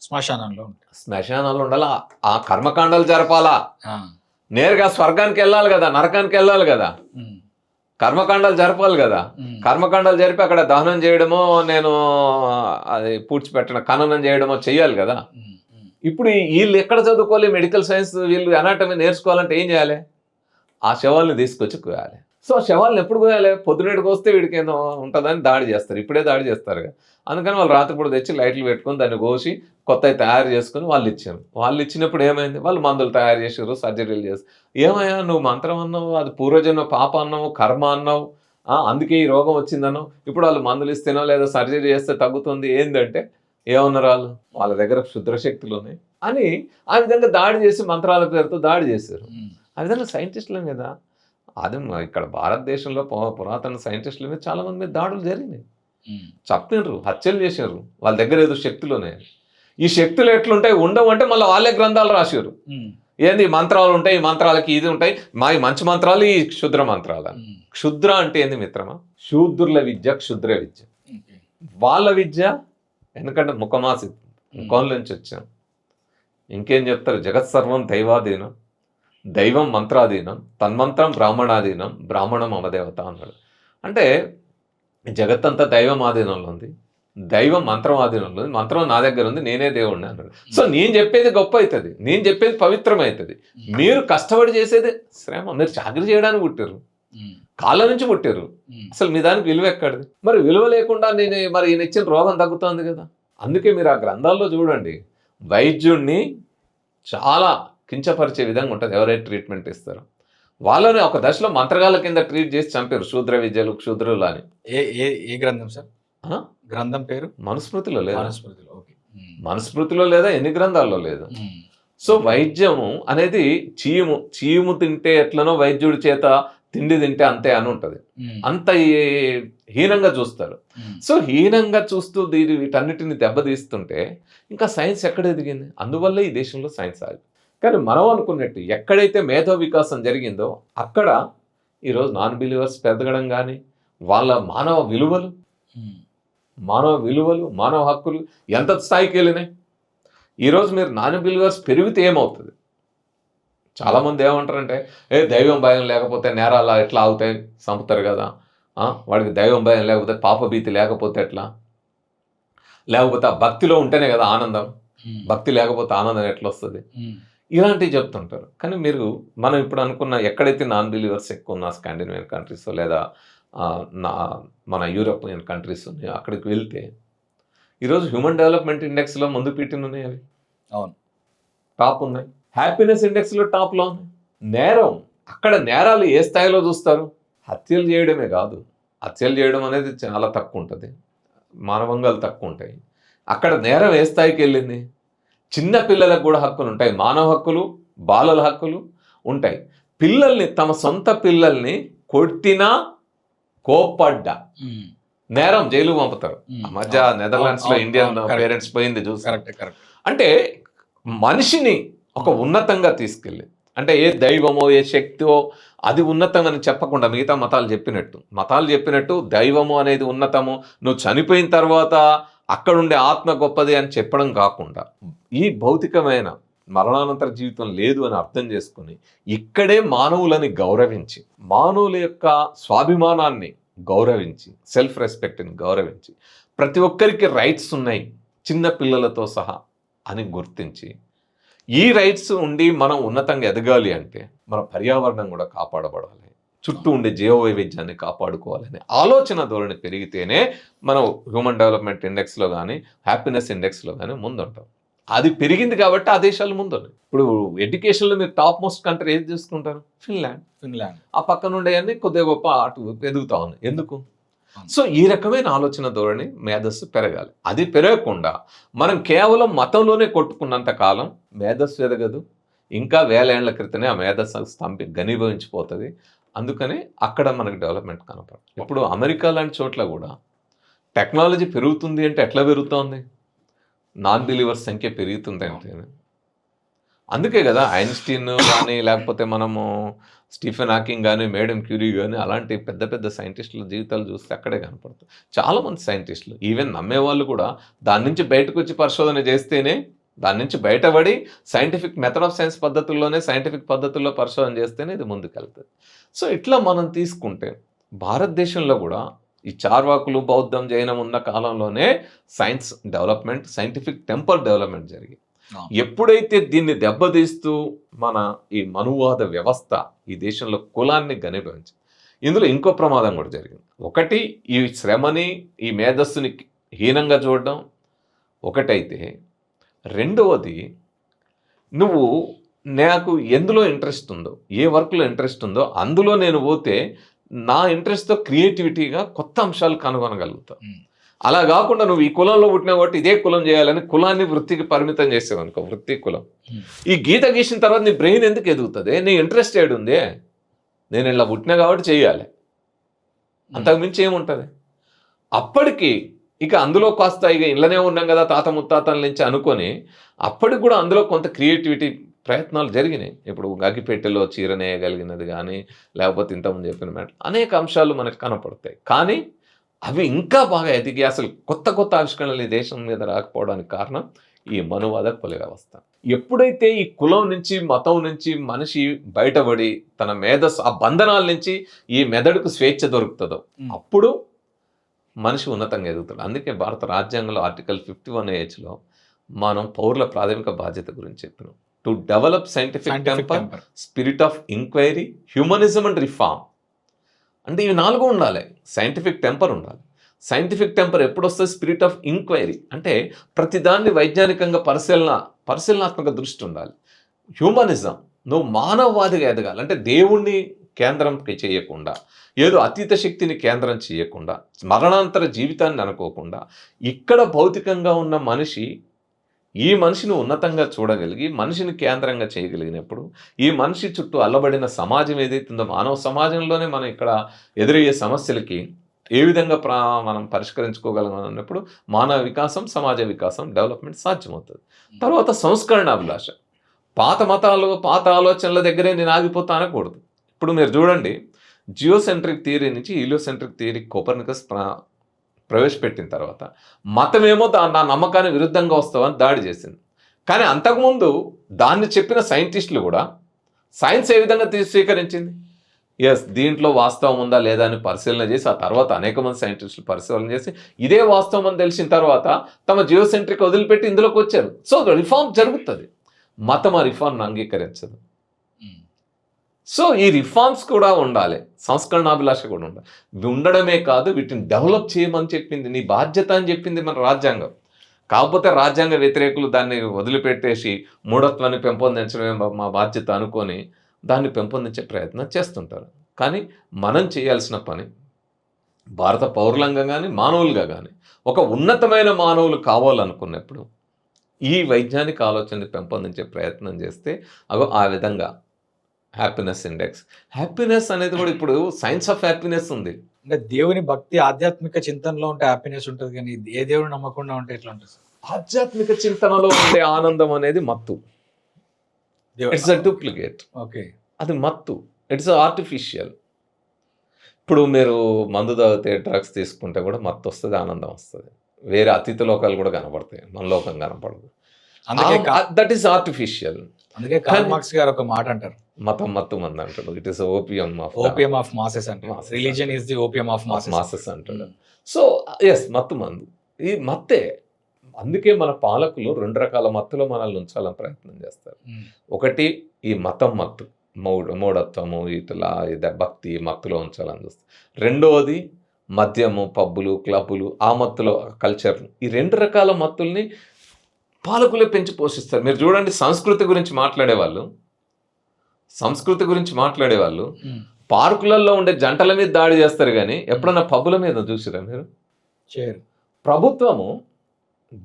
శ్మశానంలో ఉండాలి. ఆ కర్మకాండాలు జరపాలా, నేరుగా స్వర్గానికి వెళ్ళాలి కదా, నరకానికి వెళ్ళాలి కదా, కర్మకాండాలు జరపాలి కదా. కర్మకాండాలు జరిపి అక్కడ దహనం చేయడమో, నేను అది పూడ్చిపెట్టిన ఖననం చేయడమో చెయ్యాలి కదా. ఇప్పుడు వీళ్ళు ఎక్కడ చదువుకోవాలి? మెడికల్ సైన్స్ వీళ్ళు అనాటమీ నేర్చుకోవాలంటే ఏం చేయాలి? ఆ శవాల్ని తీసుకొచ్చి కోయాలి. సో శవాలను ఎప్పుడు కోయాలి? పొద్దునేటికి వస్తే వీడికి ఏదో ఉంటుందని దాడి చేస్తారు, ఇప్పుడే దాడి చేస్తారు కదా. అందుకని వాళ్ళు రాత్రిపూట తెచ్చి లైట్లు పెట్టుకొని దాన్ని కోసి కొత్తవి తయారు చేసుకుని వాళ్ళు ఇచ్చారు. వాళ్ళు ఇచ్చినప్పుడు ఏమైంది? వాళ్ళు మందులు తయారు చేసారు, సర్జరీలు చేస్తారు. ఏమయ్యా నువ్వు మంత్రం అన్నావు, అది పూర్వజన్మ పాప అన్నావు, కర్మ అన్నావు, అందుకే ఈ రోగం వచ్చిందన్నావు, ఇప్పుడు వాళ్ళు మందులు ఇస్తేనో లేదా సర్జరీ చేస్తే తగ్గుతుంది ఏంటంటే ఏమన్నారు? వాళ్ళ దగ్గర క్షుద్రశక్తులు ఉన్నాయి అని ఆ విధంగా దాడి చేసి మంత్రాల పేరుతో దాడి చేశారు. ఆ విధంగా సైంటిస్టుల మీద అది ఇక్కడ భారతదేశంలో పురాతన సైంటిస్టుల మీద చాలా మంది మీద దాడులు జరిగినాయి, చంపినారు, హత్యలు చేశారు, వాళ్ళ దగ్గర ఏదో శక్తులునే. ఈ శక్తులు ఎట్లుంటాయి ఉండవు అంటే మళ్ళీ వాళ్ళే గ్రంథాలు రాశారు. ఏంది మంత్రాలు ఉంటాయి, ఈ మంత్రాలకి ఇది ఉంటాయి, మా ఈ మంచి మంత్రాలు ఈ క్షుద్ర మంత్రాలు. క్షుద్ర అంటే ఏంది మిత్రమా? శూద్రుల విద్య క్షుద్ర విద్య. వాళ్ళ విద్య ఎందుకంటే ముఖమాసి ముఖం నుంచి వచ్చాం. ఇంకేం చెప్తారు? జగత్ సర్వం దైవాధీనం, దైవం మంత్రాధీనం, తన్మంత్రం బ్రాహ్మణాధీనం, బ్రాహ్మణం అవదేవత అన్నాడు. అంటే జగత్తంతా దైవం ఆధీనంలో ఉంది, దైవం మంత్రం ఆధీనంలో ఉంది, మంత్రం నా దగ్గర ఉంది, నేనే దేవుడిని అన్నాడు. సో నేను చెప్పేది గొప్ప అవుతుంది, నేను చెప్పేది పవిత్రం అవుతుంది. మీరు కష్టపడి చేసేది శ్రమ. మీరు చాకరీ చేయడానికి పుట్టారు, కాళ్ళ నుంచి పుట్టారు, అసలు మీ దానికి విలువ ఎక్కడిది? మరి విలువ లేకుండా నేను మరి ఈయన ఇచ్చిన రోగం తగ్గుతుంది కదా. అందుకే మీరు ఆ గ్రంథాల్లో చూడండి, వైద్యుడిని చాలా కించపరిచే విధంగా ఉంటుంది. ఎవరైతే ట్రీట్మెంట్ ఇస్తారో వాళ్ళని ఒక దశలో మంత్రగాళ్ళ కింద ట్రీట్ చేసి చంపారు, శూద్ర విద్యలు క్షుద్రులు అని. ఏ గ్రంథం సార్? గ్రంథం పేరు మనుస్మృతిలో లేదా? మనుస్మృతిలో లేదా, ఎన్ని గ్రంథాల్లో లేదు. సో వైద్యము అనేది చీము తింటే ఎట్లనో వైద్యుడి చేత తిండి తింటే అంతే అని ఉంటుంది. అంత హీనంగా చూస్తారు. సో హీనంగా చూస్తూ వీటన్నిటిని దెబ్బతీస్తుంటే ఇంకా సైన్స్ ఎక్కడ ఎదిగింది? అందువల్ల ఈ దేశంలో సైన్స్ ఆగి. కానీ మనం అనుకున్నట్టు ఎక్కడైతే మేధో వికాసం జరిగిందో అక్కడ ఈరోజు నాన్ బిలీవర్స్ పెరగడం కానీ, వాళ్ళ మానవ విలువలు మానవ హక్కులు ఎంత స్థాయికి వెళ్ళినాయి. ఈరోజు మీరు నాన్ బిలీవర్స్ పెరిగితే ఏమవుతుంది? చాలామంది ఏమంటారంటే, దైవం భయం లేకపోతే నేరాలు ఎట్లా అవుతాయి, చంపుతారు కదా, వాడికి దైవం భయం లేకపోతే పాపభీతి లేకపోతే ఎట్లా, లేకపోతే ఆ భక్తిలో ఉంటేనే కదా ఆనందం, భక్తి లేకపోతే ఆనందం ఎట్లా వస్తుంది, ఇలాంటివి చెప్తుంటారు. కానీ మనం ఇప్పుడు అనుకున్న ఎక్కడైతే నాన్ బిలీవర్స్ ఎక్కువ ఉన్న స్కాండినేవియన్ కంట్రీస్ లేదా మన యూరోపియన్ కంట్రీస్ ఉన్నాయి, అక్కడికి వెళ్తే ఈరోజు హ్యూమన్ డెవలప్మెంట్ ఇండెక్స్లో ముందు పీటిని ఉన్నాయి, అవి అవును టాప్ ఉన్నాయి. హ్యాపీనెస్ ఇండెక్స్లో టాప్లో ఉన్నాయి. నేరం, అక్కడ నేరాలు ఏ స్థాయిలో చూస్తారు? హత్యలు చేయడమే కాదు, హత్యలు చేయడం అనేది చాలా తక్కువ ఉంటుంది, మానవంగాలు తక్కువ ఉంటాయి. అక్కడ నేరం ఏ స్థాయికి వెళ్ళింది? చిన్న పిల్లలకు కూడా హక్కులు ఉంటాయి, మానవ హక్కులు, బాలల హక్కులు ఉంటాయి. పిల్లల్ని, తమ సొంత పిల్లల్ని కొట్టినా కోప్పడ్డా నేరం, జైలు పంపుతారు. ఆ మధ్య నెదర్లాండ్స్ లో ఇండియన్ పేరెంట్స్ పోయింది చూసి. అంటే మనిషిని ఒక ఉన్నతంగా తీసుకెళ్ళి, అంటే ఏ దైవమో ఏ శక్తియో అది ఉన్నతం అని చెప్పకుండా మిగతా మతాలు చెప్పినట్టు దైవము అనేది ఉన్నతము, నువ్వు చనిపోయిన తర్వాత అక్కడుండే ఆత్మ గొప్పది అని చెప్పడం కాకుండా, ఈ భౌతికమైన మరణానంతర జీవితం లేదు అని అర్థం చేసుకుని ఇక్కడే మానవులని గౌరవించి, మానవుల యొక్క స్వాభిమానాన్ని గౌరవించి, సెల్ఫ్ రెస్పెక్ట్ని గౌరవించి, ప్రతి ఒక్కరికి రైట్స్ ఉన్నాయి చిన్న పిల్లలతో సహా అని గుర్తించి, ఈ రైట్స్ ఉండి మనం ఉన్నతంగా ఎదగాలి అంటే మన పర్యావరణం కూడా కాపాడబడాలి, చుట్టూ ఉండే జీవ వైవిధ్యాన్ని కాపాడుకోవాలనే ఆలోచన ధోరణి పెరిగితేనే మనం హ్యూమన్ డెవలప్మెంట్ ఇండెక్స్లో కానీ హ్యాపీనెస్ ఇండెక్స్లో కానీ ముందుంటాం. అది పెరిగింది కాబట్టి ఆ దేశాలు ముందున్నాయి. ఇప్పుడు ఎడ్యుకేషన్లో మీరు టాప్ మోస్ట్ కంట్రీ ఏది చూసుకుంటారు? ఫిన్లాండ్. ఆ పక్కన ఉండేవన్నీ కొద్దిగా గొప్ప అటు ఎదుగుతా ఉన్నాయి. ఎందుకు? సో ఈ రకమైన ఆలోచన ధోరణి మేధస్సు పెరగాలి. అది పెరగకుండా మనం కేవలం మతంలోనే కొట్టుకున్నంత కాలం మేధస్సు ఎదగదు. ఇంకా 1000 ఏళ్ల క్రితమే ఆ మేధస్సు ఘనీభవించిపోతుంది. అందుకని అక్కడ మనకు డెవలప్మెంట్ కనపడదు. ఇప్పుడు అమెరికా లాంటి చోట్ల కూడా టెక్నాలజీ పెరుగుతుంది అంటే ఎట్లా పెరుగుతోంది? నాన్ బిలీవర్స్ సంఖ్య పెరుగుతుంది అంటే. అందుకే కదా ఐన్స్టీన్ కానీ, లేకపోతే మనము స్టీఫెన్ హాకింగ్ కానీ, మేడమ్ క్యూరీ కానీ, అలాంటి పెద్ద పెద్ద సైంటిస్టుల జీవితాలు చూస్తే అక్కడే కనపడుతుంది. చాలామంది సైంటిస్టులు, ఈవెన్ నమ్మేవాళ్ళు కూడా దాని నుంచి బయటకు వచ్చి పరిశోధన చేస్తేనే, దాని నుంచి బయటపడి సైంటిఫిక్ మెథడ్ ఆఫ్ సైన్స్ పద్ధతుల్లోనే, సైంటిఫిక్ పద్ధతుల్లో పరిశోధన చేస్తేనే ఇది ముందుకెళ్తుంది. సో ఇట్లా మనం తీసుకుంటే భారతదేశంలో కూడా ఈ చార్వాకులు, బౌద్ధం, జైనం ఉన్న కాలంలోనే science development, scientific temper development జరిగింది. ఎప్పుడైతే దీన్ని దెబ్బతీస్తూ మన ఈ మనువాద వ్యవస్థ ఈ దేశంలో కులాన్ని ఘనీభవించింది, ఇందులో ఇంకో ప్రమాదం కూడా జరిగింది. ఒకటి, ఈ శ్రమని, ఈ మేధస్సుని హీనంగా చూడడం ఒకటైతే, రెండవది నువ్వు నాకు ఎందులో ఇంట్రెస్ట్ ఉందో, ఏ వర్క్లో ఇంట్రెస్ట్ ఉందో అందులో నేను పోతే నా ఇంట్రెస్ట్తో క్రియేటివిటీగా కొత్త అంశాలు కనుగొనగలుగుతావు. అలా కాకుండా నువ్వు ఈ కులంలో పుట్టినా కాబట్టి ఇదే కులం చేయాలని కులాన్ని వృత్తికి పరిమితం చేసావు అనుకో, వృత్తి కులం, ఈ గీత గీసిన తర్వాత నీ బ్రెయిన్ ఎందుకు ఎదుగుతుంది? నీ ఇంట్రెస్ట్ ఏడుంది? నేను ఇలా పుట్టినా కాబట్టి చేయాలి, అంతకుమించి ఏముంటుంది. అప్పటికి ఇక అందులో కాస్త ఇక ఇళ్ళనే ఉన్నాం కదా తాత ముత్తాతల నుంచి అనుకొని అప్పటికి కూడా అందులో కొంత క్రియేటివిటీ ప్రయత్నాలు జరిగినాయి. ఇప్పుడు అగ్గిపెట్టెలో చీరనేయగలిగినది కానీ, లేకపోతే ఇంతకుముందు చెప్పిన మాట అనేక అంశాలు మనకు కనపడతాయి. కానీ అవి ఇంకా బాగా ఎదిగి అసలు కొత్త కొత్త ఆవిష్కరణలు ఈ దేశం మీద రాకపోవడానికి కారణం ఈ మనువాద కుల వ్యవస్థ. ఎప్పుడైతే ఈ కులం నుంచి మతం నుంచి మనిషి బయటపడి తన మేధస్సు ఆ బంధనాల నుంచి ఈ మెదడుకు స్వేచ్ఛ దొరుకుతుందో అప్పుడు మనిషి ఉన్నతంగా ఎదుగుతాడు. అందుకే భారత రాజ్యాంగంలో ఆర్టికల్ 51Hలో మనం పౌరుల ప్రాథమిక బాధ్యత గురించి చెప్పినాం. To develop scientific temper, spirit of enquiry, humanism and reform. అంటే ఇవి 4 ఉండాలి. సైంటిఫిక్ టెంపర్ ఉండాలి. సైంటిఫిక్ టెంపర్ ఎప్పుడు వస్తుంది? స్పిరిట్ ఆఫ్ ఎంక్వైరీ అంటే ప్రతిదాన్ని వైజ్ఞానికంగా పరిశీలనాత్మక దృష్టి ఉండాలి. హ్యూమనిజం, నువ్వు మానవవాదిగా ఎదగాలి. అంటే దేవుణ్ణి కేంద్రంకి చేయకుండా, ఏదో అతీత శక్తిని కేంద్రం చేయకుండా, మరణాంతర జీవితాన్ని అనుకోకుండా, ఇక్కడ భౌతికంగా ఉన్న మనిషి ఈ మనిషిని ఉన్నతంగా చూడగలిగి మనిషిని కేంద్రంగా చేయగలిగినప్పుడు ఈ మనిషి చుట్టూ అల్లబడిన సమాజం ఏదైతుందో మానవ సమాజంలోనే మనం ఇక్కడ ఎదురయ్యే సమస్యలకి ఏ విధంగా మనం పరిష్కరించుకోగలం అన్నప్పుడు మానవ వికాసం, సమాజ వికాసం, డెవలప్మెంట్ సాధ్యమవుతుంది. తర్వాత సంస్కరణ అభిలాష. పాత మతాలు, పాత ఆలోచనల దగ్గరే నేను ఆగిపోతా అనకూడదు. ఇప్పుడు మీరు చూడండి, జియోసెంట్రిక్ థియరీ నుంచి హీలియోసెంట్రిక్ థియరీ కోపర్నికస్ ప్రవేశపెట్టిన తర్వాత మతమేమో నా నమ్మకాన్ని విరుద్ధంగా వస్తామని దాడి చేసింది. కానీ అంతకుముందు దాన్ని చెప్పిన సైంటిస్టులు కూడా సైన్స్ ఏ విధంగా స్వీకరించింది? దీంట్లో వాస్తవం ఉందా లేదా అని పరిశీలన చేసి ఆ తర్వాత అనేక మంది సైంటిస్టులు పరిశీలన చేసి ఇదే వాస్తవం అని తెలిసిన తర్వాత తమ జియోసెంట్రిక్ వదిలిపెట్టి ఇందులోకి వచ్చారు. సో రిఫార్మ్ జరుగుతుంది. మతం ఆ రిఫార్మ్ను అంగీకరించదు. సో ఈ రిఫార్మ్స్ కూడా ఉండాలి, సంస్కరణాభిలాష కూడా ఉండాలి. ఉండడమే కాదు, వీటిని డెవలప్ చేయమని చెప్పింది, నీ బాధ్యత అని చెప్పింది మన రాజ్యాంగం. కాకపోతే రాజ్యాంగ వ్యతిరేకులు దాన్ని వదిలిపెట్టేసి మూఢత్వాన్ని పెంపొందించడమే మా బాధ్యత అనుకొని దాన్ని పెంపొందించే ప్రయత్నం చేస్తుంటారు. కానీ మనం చేయాల్సిన పని భారత పౌరులంగా కానీ మానవులుగా కానీ ఒక ఉన్నతమైన మానవులు కావాలనుకున్నప్పుడు ఈ వైజ్ఞానిక ఆలోచనని పెంపొందించే ప్రయత్నం చేస్తే ఆ విధంగా హ్యాపీనెస్ ఇండెక్స్, హ్యాపీనెస్ అనేది కూడా ఇప్పుడు సైన్స్ ఆఫ్ హ్యాపీనెస్ ఉంది. అంటే దేవుని భక్తి ఆధ్యాత్మిక చింతనలో ఉంటే హ్యాపీనెస్ ఉంటుంది, కానీ ఏ దేవుని నమ్మకుండా ఉంటే ఎట్లా ఉంటుంది? ఆధ్యాత్మిక చింతనలో ఉండే ఆనందం అనేది మత్తు. It's a duplicate. ఓకే, అది మత్తు, ఇట్స్ ఆర్టిఫిషియల్. ఇప్పుడు మీరు మందు తాగితే, డ్రగ్స్ తీసుకుంటే కూడా మత్తు వస్తుంది, ఆనందం వస్తుంది. వేరే అతీత లోకాలు కూడా కనపడతాయి, మన లోకం కనపడదు. That is artificial. అందుకే కార్ల్ మార్క్స్ గారు ఒక మాట అంటారు, మతం మత్తు మంది అంటాడు. It is opium of masses అంటారు. Religion is the opium of masses అంటాడు. సో మత్తు మందు, ఈ మత్తే. అందుకే మన పాలకులు 2 రకాల మత్తులో మనల్ని ఉంచాలని ప్రయత్నం చేస్తారు. ఒకటి ఈ మతం మత్తు, మూఢత్వము, ఇట్లా భక్తి మత్తులో ఉంచాలని చూస్తారు. రెండవది మద్యము, పబ్బులు, క్లబ్బులు, ఆ మత్తులో కల్చర్. ఈ 2 రకాల మత్తుల్ని పాలకులే పెంచి పోషిస్తారు. మీరు చూడండి, సంస్కృతి గురించి మాట్లాడేవాళ్ళు పార్కులలో ఉండే జంటల మీద దాడి చేస్తారు, కానీ ఎప్పుడన్నా పబ్బుల మీద చూసిరా మీరు? ప్రభుత్వము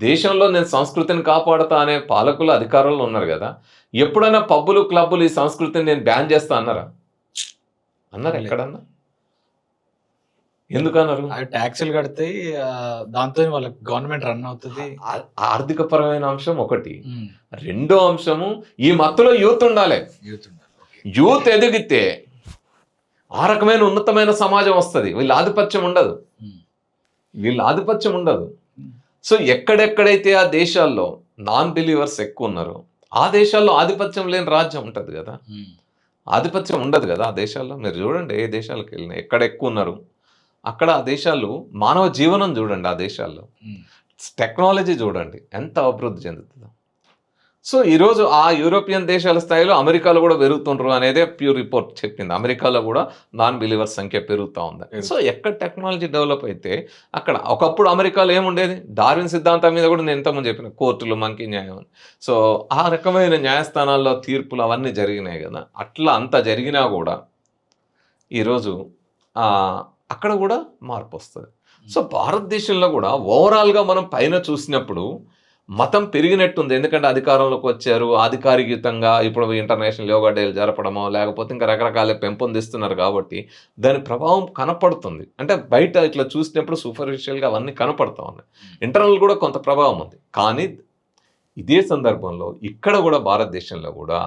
దేశంలో నేను సంస్కృతిని కాపాడుతా అనే పాలకులు అధికారంలో ఉన్నారు కదా, ఎప్పుడైనా పబ్బులు, క్లబ్బులు ఈ సంస్కృతిని నేను బ్యాన్ చేస్తా అన్నారా? ఎక్కడన్నా? ఎందుకన్నారు? ట్యాక్సులు కడితే దాంతో వాళ్ళకి గవర్నమెంట్ రన్ అవుతుంది. ఆర్థిక పరమైన అంశం ఒకటి. రెండో అంశము, ఈ మత్తులో యూత్ ఉండాలి. యూత్ ఎదిగితే ఆ రకమైన ఉన్నతమైన సమాజం వస్తుంది. వీళ్ళ ఆధిపత్యం ఉండదు. సో ఎక్కడెక్కడైతే ఆ దేశాల్లో నాన్ బిలీవర్స్ ఎక్కువ ఉన్నారో ఆ దేశాల్లో ఆధిపత్యం లేని రాజ్యం ఉంటుంది కదా, ఆధిపత్యం ఉండదు కదా ఆ దేశాల్లో. మీరు చూడండి, ఏ దేశాలకు వెళ్ళినా ఎక్కడ ఎక్కువ ఉన్నారు అక్కడ ఆ దేశాలు మానవ జీవనం చూడండి, ఆ దేశాల్లో టెక్నాలజీ చూడండి ఎంత అభివృద్ధి చెందుతుందో. సో ఈరోజు ఆ యూరోపియన్ దేశాల స్థాయిలో అమెరికాలో కూడా పెరుగుతుండ్రు అనేదే ప్యూర్ రిపోర్ట్ చెప్పింది. అమెరికాలో కూడా నాన్ బిలీవర్స్ సంఖ్య పెరుగుతూ ఉంది. సో ఎక్కడ టెక్నాలజీ డెవలప్ అయితే అక్కడ, ఒకప్పుడు అమెరికాలో ఏముండేది? డార్విన్ సిద్ధాంతం మీద కూడా నేను ఇంతకుముందు చెప్పిన కోర్టులు, మంకీ న్యాయం అని. సో ఆ రకమైన న్యాయస్థానాల్లో తీర్పులు అవన్నీ జరిగినాయి కదా. అట్లా అంత జరిగినా కూడా ఈరోజు అక్కడ కూడా మార్పు వస్తుంది. సో భారతదేశంలో కూడా ఓవరాల్గా మనం పైన చూసినప్పుడు మతం పెరిగినట్టుంది. ఎందుకంటే అధికారంలోకి వచ్చారు, అధికారికంగా ఇప్పుడు ఇంటర్నేషనల్ యోగా డేలు జరపడమో లేకపోతే ఇంకా రకరకాల పెంపొందిస్తున్నారు కాబట్టి దాని ప్రభావం కనపడుతుంది. అంటే బయట ఇట్లా చూసినప్పుడు సూపర్ఫిషియల్గా అవన్నీ కనపడతా ఉన్నాయి. ఇంటర్నల్ కూడా కొంత ప్రభావం ఉంది. కానీ ఇదే సందర్భంలో ఇక్కడ కూడా భారతదేశంలో కూడా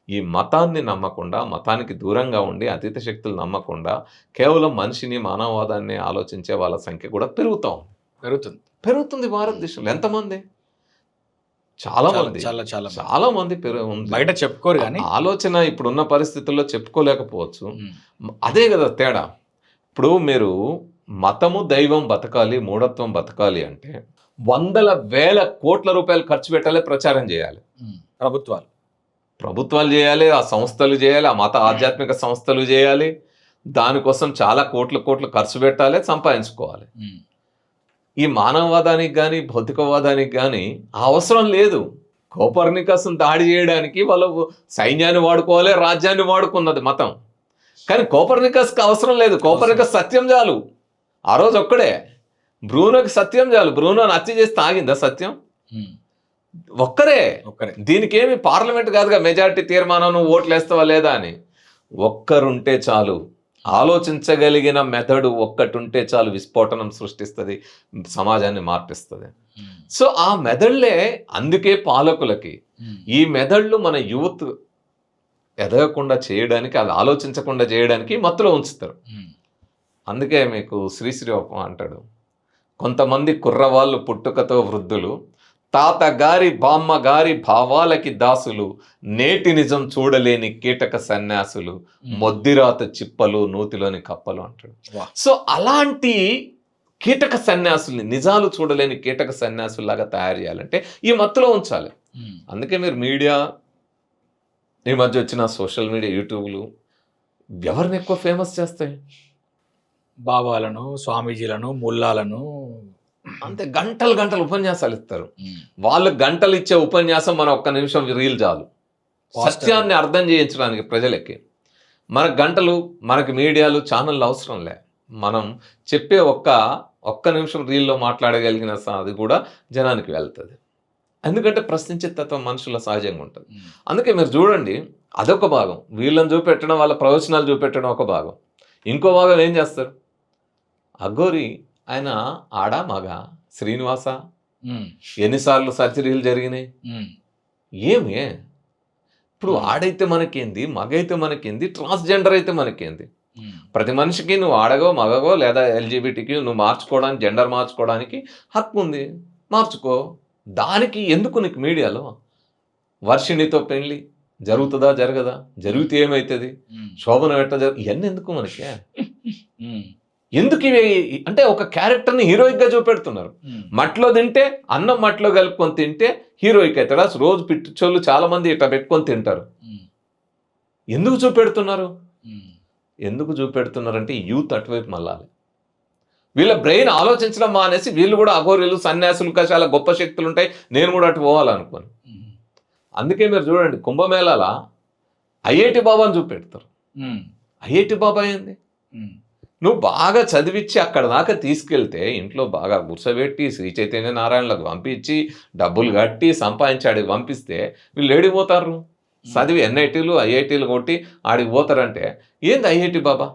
ఈ మతాన్ని నమ్మకుండా, మతానికి దూరంగా ఉండి అతీత శక్తులు నమ్మకుండా కేవలం మనిషిని, మానవవాదాన్ని ఆలోచించే వాళ్ళ సంఖ్య కూడా పెరుగుతుంది భారతదేశంలో. ఎంతమంది? చాలా మంది చాలా మంది ఉంది. బయట చెప్పుకోరు కానీ ఆలోచన ఇప్పుడున్న పరిస్థితుల్లో చెప్పుకోలేకపోవచ్చు. అదే కదా తేడా. ఇప్పుడు మీరు మతము, దైవం బతకాలి, మూఢత్వం బతకాలి అంటే వందల వేల కోట్ల రూపాయలు ఖర్చు పెట్టాలి, ప్రచారం చేయాలి. ప్రభుత్వాలు చేయాలి, ఆ సంస్థలు చేయాలి, ఆ మత ఆధ్యాత్మిక సంస్థలు చేయాలి. దానికోసం చాలా కోట్లు ఖర్చు పెట్టాలి, సంపాదించుకోవాలి. ఈ మానవవాదానికి కానీ భౌతికవాదానికి కానీ అవసరం లేదు. కోపర్నికస్ను దాడి చేయడానికి వాళ్ళు సైన్యాన్ని వాడుకోవాలి, రాజ్యాన్ని వాడుకున్నది మతం. కానీ కోపర్నికస్కి అవసరం లేదు. కోపర్నికస్ సత్యం చాలు. ఆ రోజు ఒక్కడే బ్రూనోకి సత్యం చాలు. బ్రూనోని హత్య చేసి తాగిందా సత్యం? ఒక్కరే. దీనికి ఏమి పార్లమెంట్ కాదుగా మెజారిటీ తీర్మానం, నువ్వు ఓట్లు వేస్తావా లేదా అని. ఒక్కరుంటే చాలు. ఆలోచించగలిగిన మెథడు ఒక్కటుంటే చాలు, విస్ఫోటనం సృష్టిస్తుంది, సమాజాన్ని మార్పిస్తుంది. సో ఆ మెథడ్లే అందుకే పాలకులకి ఈ మెథడ్లు మన యూత్ ఎదగకుండా చేయడానికి, అవి ఆలోచించకుండా చేయడానికి మత్తులో ఉంచుతారు. అందుకే మీకు శ్రీశ్రీ అంటాడు, కొంతమంది కుర్రవాళ్ళు పుట్టుకతో వృద్ధులు, తాతగారి బామ్మగారి భావాలకి దాసులు, నేటి నిజం చూడలేని కీటక సన్యాసులు, మొద్దిరాత చిప్పలు నూతిలోని కప్పలు అంటాడు. సో అలాంటి కీటక సన్యాసుల్ని, నిజాలు చూడలేని కీటక సన్యాసుల్లాగా తయారు చేయాలంటే ఈ మత్తులో ఉంచాలి. అందుకే మీరు మీడియా, ఈ మధ్య వచ్చిన సోషల్ మీడియా, యూట్యూబ్లు ఎవరిని ఎక్కువ ఫేమస్ చేస్తాయి? బాబాలను, స్వామీజీలను, ముల్లాలను. అంతే, గంటలు ఉపన్యాసాలు ఇస్తారు. వాళ్ళు గంటలు ఇచ్చే ఉపన్యాసం మన ఒక్క నిమిషం రీల్ చాలు సత్యాన్ని అర్థం చేయించడానికి ప్రజలకి. మనకు గంటలు, మనకి మీడియాలు, ఛానళ్ళు అవసరం లే. మనం చెప్పే ఒక్క నిమిషం రీల్లో మాట్లాడగలిగిన అది కూడా జనానికి వెళ్తుంది. ఎందుకంటే ప్రశ్నించే తత్వం మనుషుల సహజంగా ఉంటుంది. అందుకే మీరు చూడండి, అదొక భాగం. వీళ్ళని చూపెట్టడం, వాళ్ళ ప్రవచనాలు చూపెట్టడం ఒక భాగం. ఇంకో భాగం ఏం చేస్తారు? అఘోరి ఆయన ఆడా మగ, శ్రీనివాస ఎన్నిసార్లు సర్జరీలు జరిగినాయి? ఏమి ఇప్పుడు ఆడైతే మనకేంది, మగ అయితే మనకేంది, ట్రాన్స్జెండర్ అయితే మనకేంది? ప్రతి మనిషికి నువ్వు ఆడగో, మగగో లేదా ఎల్జీబీటీకి నువ్వు మార్చుకోవడానికి, జెండర్ మార్చుకోవడానికి హక్కు ఉంది, మార్చుకో. దానికి ఎందుకు నీకు మీడియాలో వర్షిణితో పెళ్ళి జరుగుతుందా, జరగదా? జరిగితే ఏమవుతుంది? శోభనం ఎట్లా ఇవన్నీ ఎందుకు మనకి? ఎందుకు ఇవి అంటే ఒక క్యారెక్టర్ని హీరోయిక్గా చూపెడుతున్నారు. మట్లో తింటే, అన్నం మట్లో కలుపుకొని తింటే హీరోయిక్ అవుతాడు. అసలు రోజు పిట్టుచోళ్ళు చాలా మంది ఇట్లా పెట్టుకొని తింటారు. ఎందుకు చూపెడుతున్నారు? ఎందుకు చూపెడుతున్నారంటే యూత్ అటువైపు మళ్ళాలి. వీళ్ళ బ్రెయిన్ ఆలోచించడం మానేసి వీళ్ళు కూడా అఘోరీలు, సన్యాసులు, చాలా గొప్ప శక్తులు ఉంటాయి, నేను కూడా అటు పోవాలనుకోను. అందుకే మీరు చూడండి, కుంభమేళాల ఐఐటి బాబాని చూపెడతారు. ఐఐటి బాబా ఏంది? నువ్వు బాగా చదివించి అక్కడ దాకా తీసుకెళ్తే, ఇంట్లో బాగా కూర్చోబెట్టి శ్రీ చైతన్య నారాయణలకు పంపించి డబ్బులు కట్టి సంపాదించి పంపిస్తే వీళ్ళు ఏడిపోతారు? చదివి ఎన్ఐటీలు, ఐఐటీలు కొట్టి ఆడికి పోతారంటే ఏంది ఐఐటి బాబా?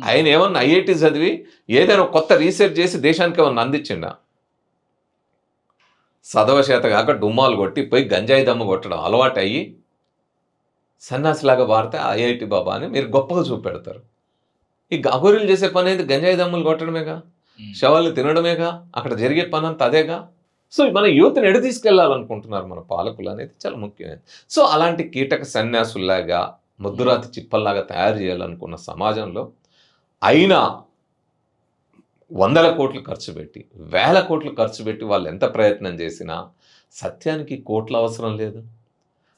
ఆయన ఏమన్నా ఐఐటి చదివి ఏదైనా కొత్త రీసెర్చ్ చేసి దేశానికి ఏమన్నా అందించిండా? చదవచేత కాక డుమ్మాలు కొట్టి పోయి గంజాయి దమ్ము కొట్టడం అలవాటు అయ్యి సన్యాసిలాగా వాడితే ఐఐటి బాబా అని మీరు గొప్పగా చూపెడతారు. ఈ అఘోరీలు చేసే పని ఏంటి? గంజాయి దమ్ములు కొట్టడమేగా, శవాలు తినడమేగా, అక్కడ జరిగే పని అంతా అదేగా. సో మన యూత్ని ఎడు తీసుకెళ్లాలనుకుంటున్నారు మన పాలకులు అనేది చాలా ముఖ్యమైనది. సో అలాంటి కీటక సన్యాసుల్లాగా, ముద్దురాతి చిప్పల్లాగా తయారు చేయాలనుకున్న సమాజంలో అయినా 100 కోట్లు ఖర్చు పెట్టి, 1000 కోట్లు ఖర్చు పెట్టి వాళ్ళు ఎంత ప్రయత్నం చేసినా సత్యానికి కోట్ల అవసరం లేదు,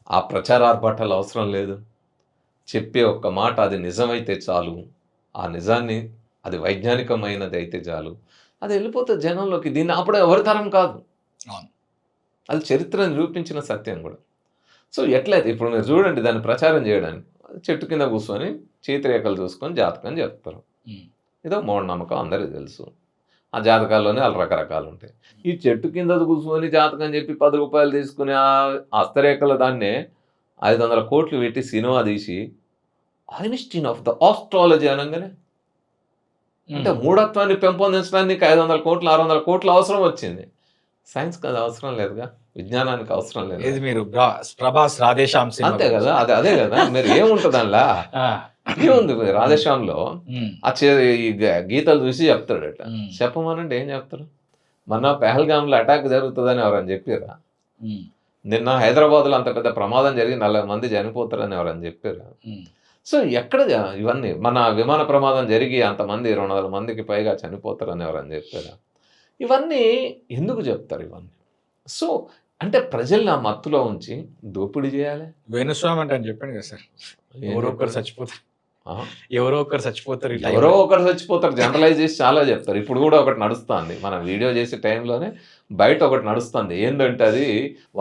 ఆ ప్రచారార్భాటాలు అవసరం లేదు. చెప్పే ఒక్క మాట అది నిజమైతే చాలు, ఆ నిజాన్ని అది వైజ్ఞానికమైనది అయితే చాలు, అది వెళ్ళిపోతుంది జనంలోకి. దీన్ని ఆపడం ఎవరి తరం కాదు, అది చరిత్ర నిరూపించిన సత్యం కూడా. సో ఎట్లయితే ఇప్పుడు మీరు చూడండి, దాన్ని ప్రచారం చేయడానికి చెట్టు కింద కూర్చొని చేతిరేఖలు చూసుకొని జాతకం చెప్తారు. ఇదో మూఢనమ్మకం, అందరికీ తెలుసు. ఆ జాతకాల్లోనే వాళ్ళు రకరకాలు ఉంటాయి. ఈ చెట్టు కింద కూర్చొని జాతకం చెప్పి 10 రూపాయలు తీసుకుని ఆ హస్తరేఖల దాన్నే 500 కోట్లు పెట్టి సినిమా తీసి ఐన్స్టీన్ ఆఫ్ ద ఆస్ట్రాలజీ అనగానే అంటే మూఢత్వాన్ని పెంపొందించడానికి 500 కోట్లు 600 కోట్లు అవసరం వచ్చింది. సైన్స్కి అది అవసరం లేదుగా, విజ్ఞానానికి అవసరం లేదు. ఇది మీరు ప్రభాస్ రాధేశ్యామ్ సినిమా అంతే కదా, అదే కదా. మరి ఏముంటుంది అందులో? ఏముంది రాధేశ్యామ్లో ఈ గీతలు చూసి చెప్తాడట. చెప్పమనండి ఏం చెప్తాడు? మొన్న పెహల్గామ్లో అటాక్ జరుగుతుందని ఎవరని చెప్పారా? నిన్న హైదరాబాద్లో అంత పెద్ద ప్రమాదం జరిగి 40 మంది చనిపోతారని ఎవరని చెప్పారా? సో ఎక్కడ ఇవన్నీ మన విమాన ప్రమాదం జరిగి అంతమంది 200 మందికి పైగా చనిపోతారని ఎవరని చెప్పారా? ఇవన్నీ ఎందుకు చెప్తారు ఇవన్నీ? సో అంటే ప్రజల్ని ఆ మత్తులో ఉంచి దోపిడీ చేయాలి. వేణుస్వామి అంటే అని చెప్పాను కదా సార్, ఎవరో ఒకరు చచ్చిపోతారు, ఎవరో ఒకరు చచ్చిపోతారు, ఎవరో ఒకరు చచ్చిపోతారు, జనరలైజ్ చేసి చాలా చెప్తారు. ఇప్పుడు కూడా ఒకటి నడుస్తుంది, మనం వీడియో చేసే టైంలోనే బయట ఒకటి నడుస్తుంది. ఏంటంటే అది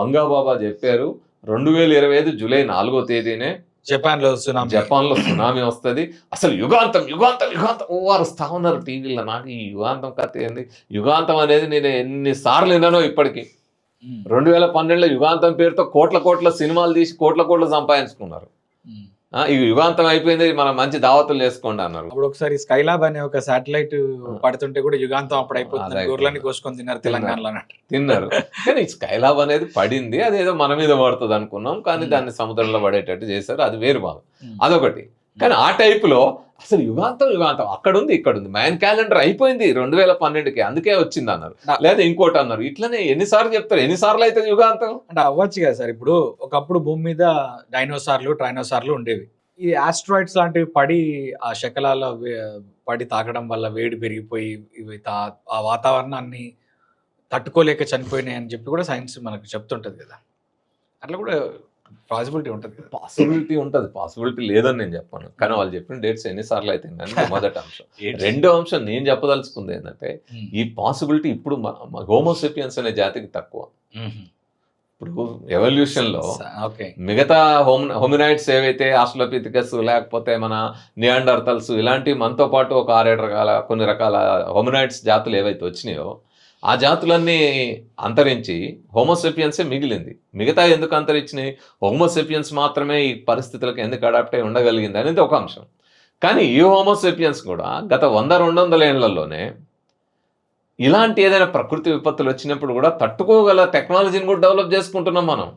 వంగాబాబా చెప్పారు 2025 జూలై 4వ తేదీనే జపాన్లో సునామీ వస్తుంది, అసలు యుగాంతం యుగాంతం యుగాంతం అరుస్తా ఉన్నారు టీవీలో. నాకు ఈ యుగాంతం కథ ఏంది? యుగాంతం అనేది నేను ఎన్నిసార్లు విన్నానో ఇప్పటికీ. 2012లో యుగాంతం పేరుతో కోట్ల సినిమాలు తీసి కోట్ల సంపాదించుకున్నారు. ఈ యుగాంతం అయిపోయింది, మనం మంచి దావతులు వేసుకోండి అన్నారు. అప్పుడు ఒకసారి స్కైలాబ్ అనే ఒక శాటిలైట్ పడుతుంటే కూడా యుగాంతం అప్పుడు అయిపోతుంది, గొర్రెలని కోసుకొని తిన్నారు తెలంగాణలో తిన్నారు. కానీ స్కైలాబ్ అనేది పడింది, అదేదో మన మీద పడుతుంది అనుకున్నాం, కానీ దాన్ని సముద్రంలో పడేటట్టు చేశారు. అది వేరు భాగం, అదొకటి. కానీ ఆ టైపులో అసలు యుగాంతం అక్కడ ఉంది ఇక్కడ ఉంది, మ్యాన్ క్యాలెండర్ అయిపోయింది 2012కి, అందుకే వచ్చింది అన్నారు, లేదా ఇంకోటి అన్నారు. ఇట్లనే ఎన్నిసార్లు చెప్తారు, ఎన్నిసార్లు అయితే యుగాంతం అంటే అవ్వచ్చు కదా సార్. ఇప్పుడు ఒకప్పుడు భూమి మీద డైనోసార్లు ట్రైనోసార్లు ఉండేవి. ఈ ఆస్ట్రాయిడ్స్ లాంటివి పడి ఆ శకలాల పడి తాకడం వల్ల వేడి పెరిగిపోయి ఇవి ఆ వాతావరణాన్ని తట్టుకోలేక చనిపోయినాయి అని చెప్పి కూడా సైన్స్ మనకు చెప్తుంటది కదా. అట్లా కూడా పాసిబిలిటీ ఉంటుంది కదా. పాసిబిలిటీ లేదని నేను చెప్పాను, కానీ వాళ్ళు చెప్పిన డేట్స్ ఎన్నిసార్లు అయితే మొదటి అంశం. రెండో అంశం నేను చెప్పదలుచుకుంది ఏంటంటే ఈ పాసిబిలిటీ ఇప్పుడు హోమోసేపియన్స్ అనే జాతికి తక్కువ. ఇప్పుడు ఎవల్యూషన్లో మిగతా హోమినాయిడ్స్ ఏవైతే ఆస్ట్రలోపిథెకస్ లేకపోతే మన నియాండర్తల్స్ ఇలాంటి మనతో పాటు ఒక 6-7 రకాల కొన్ని రకాల హోమినాయిడ్స్ జాతులు ఏవైతే వచ్చినాయో ఆ జాతులన్నీ అంతరించి హోమోసేపియన్సే మిగిలింది. మిగతా ఎందుకు అంతరించినాయి? హోమోసేపియన్స్ మాత్రమే ఈ పరిస్థితులకు ఎందుకు అడాప్ట్ అయి ఉండగలిగింది అనేది ఒక అంశం. కానీ ఈ హోమోసేపియన్స్ కూడా గత 100-200 ఏళ్లలోనే ఇలాంటి ఏదైనా ప్రకృతి విపత్తులు వచ్చినప్పుడు కూడా తట్టుకోగల టెక్నాలజీని కూడా డెవలప్ చేసుకుంటున్నాం మనం.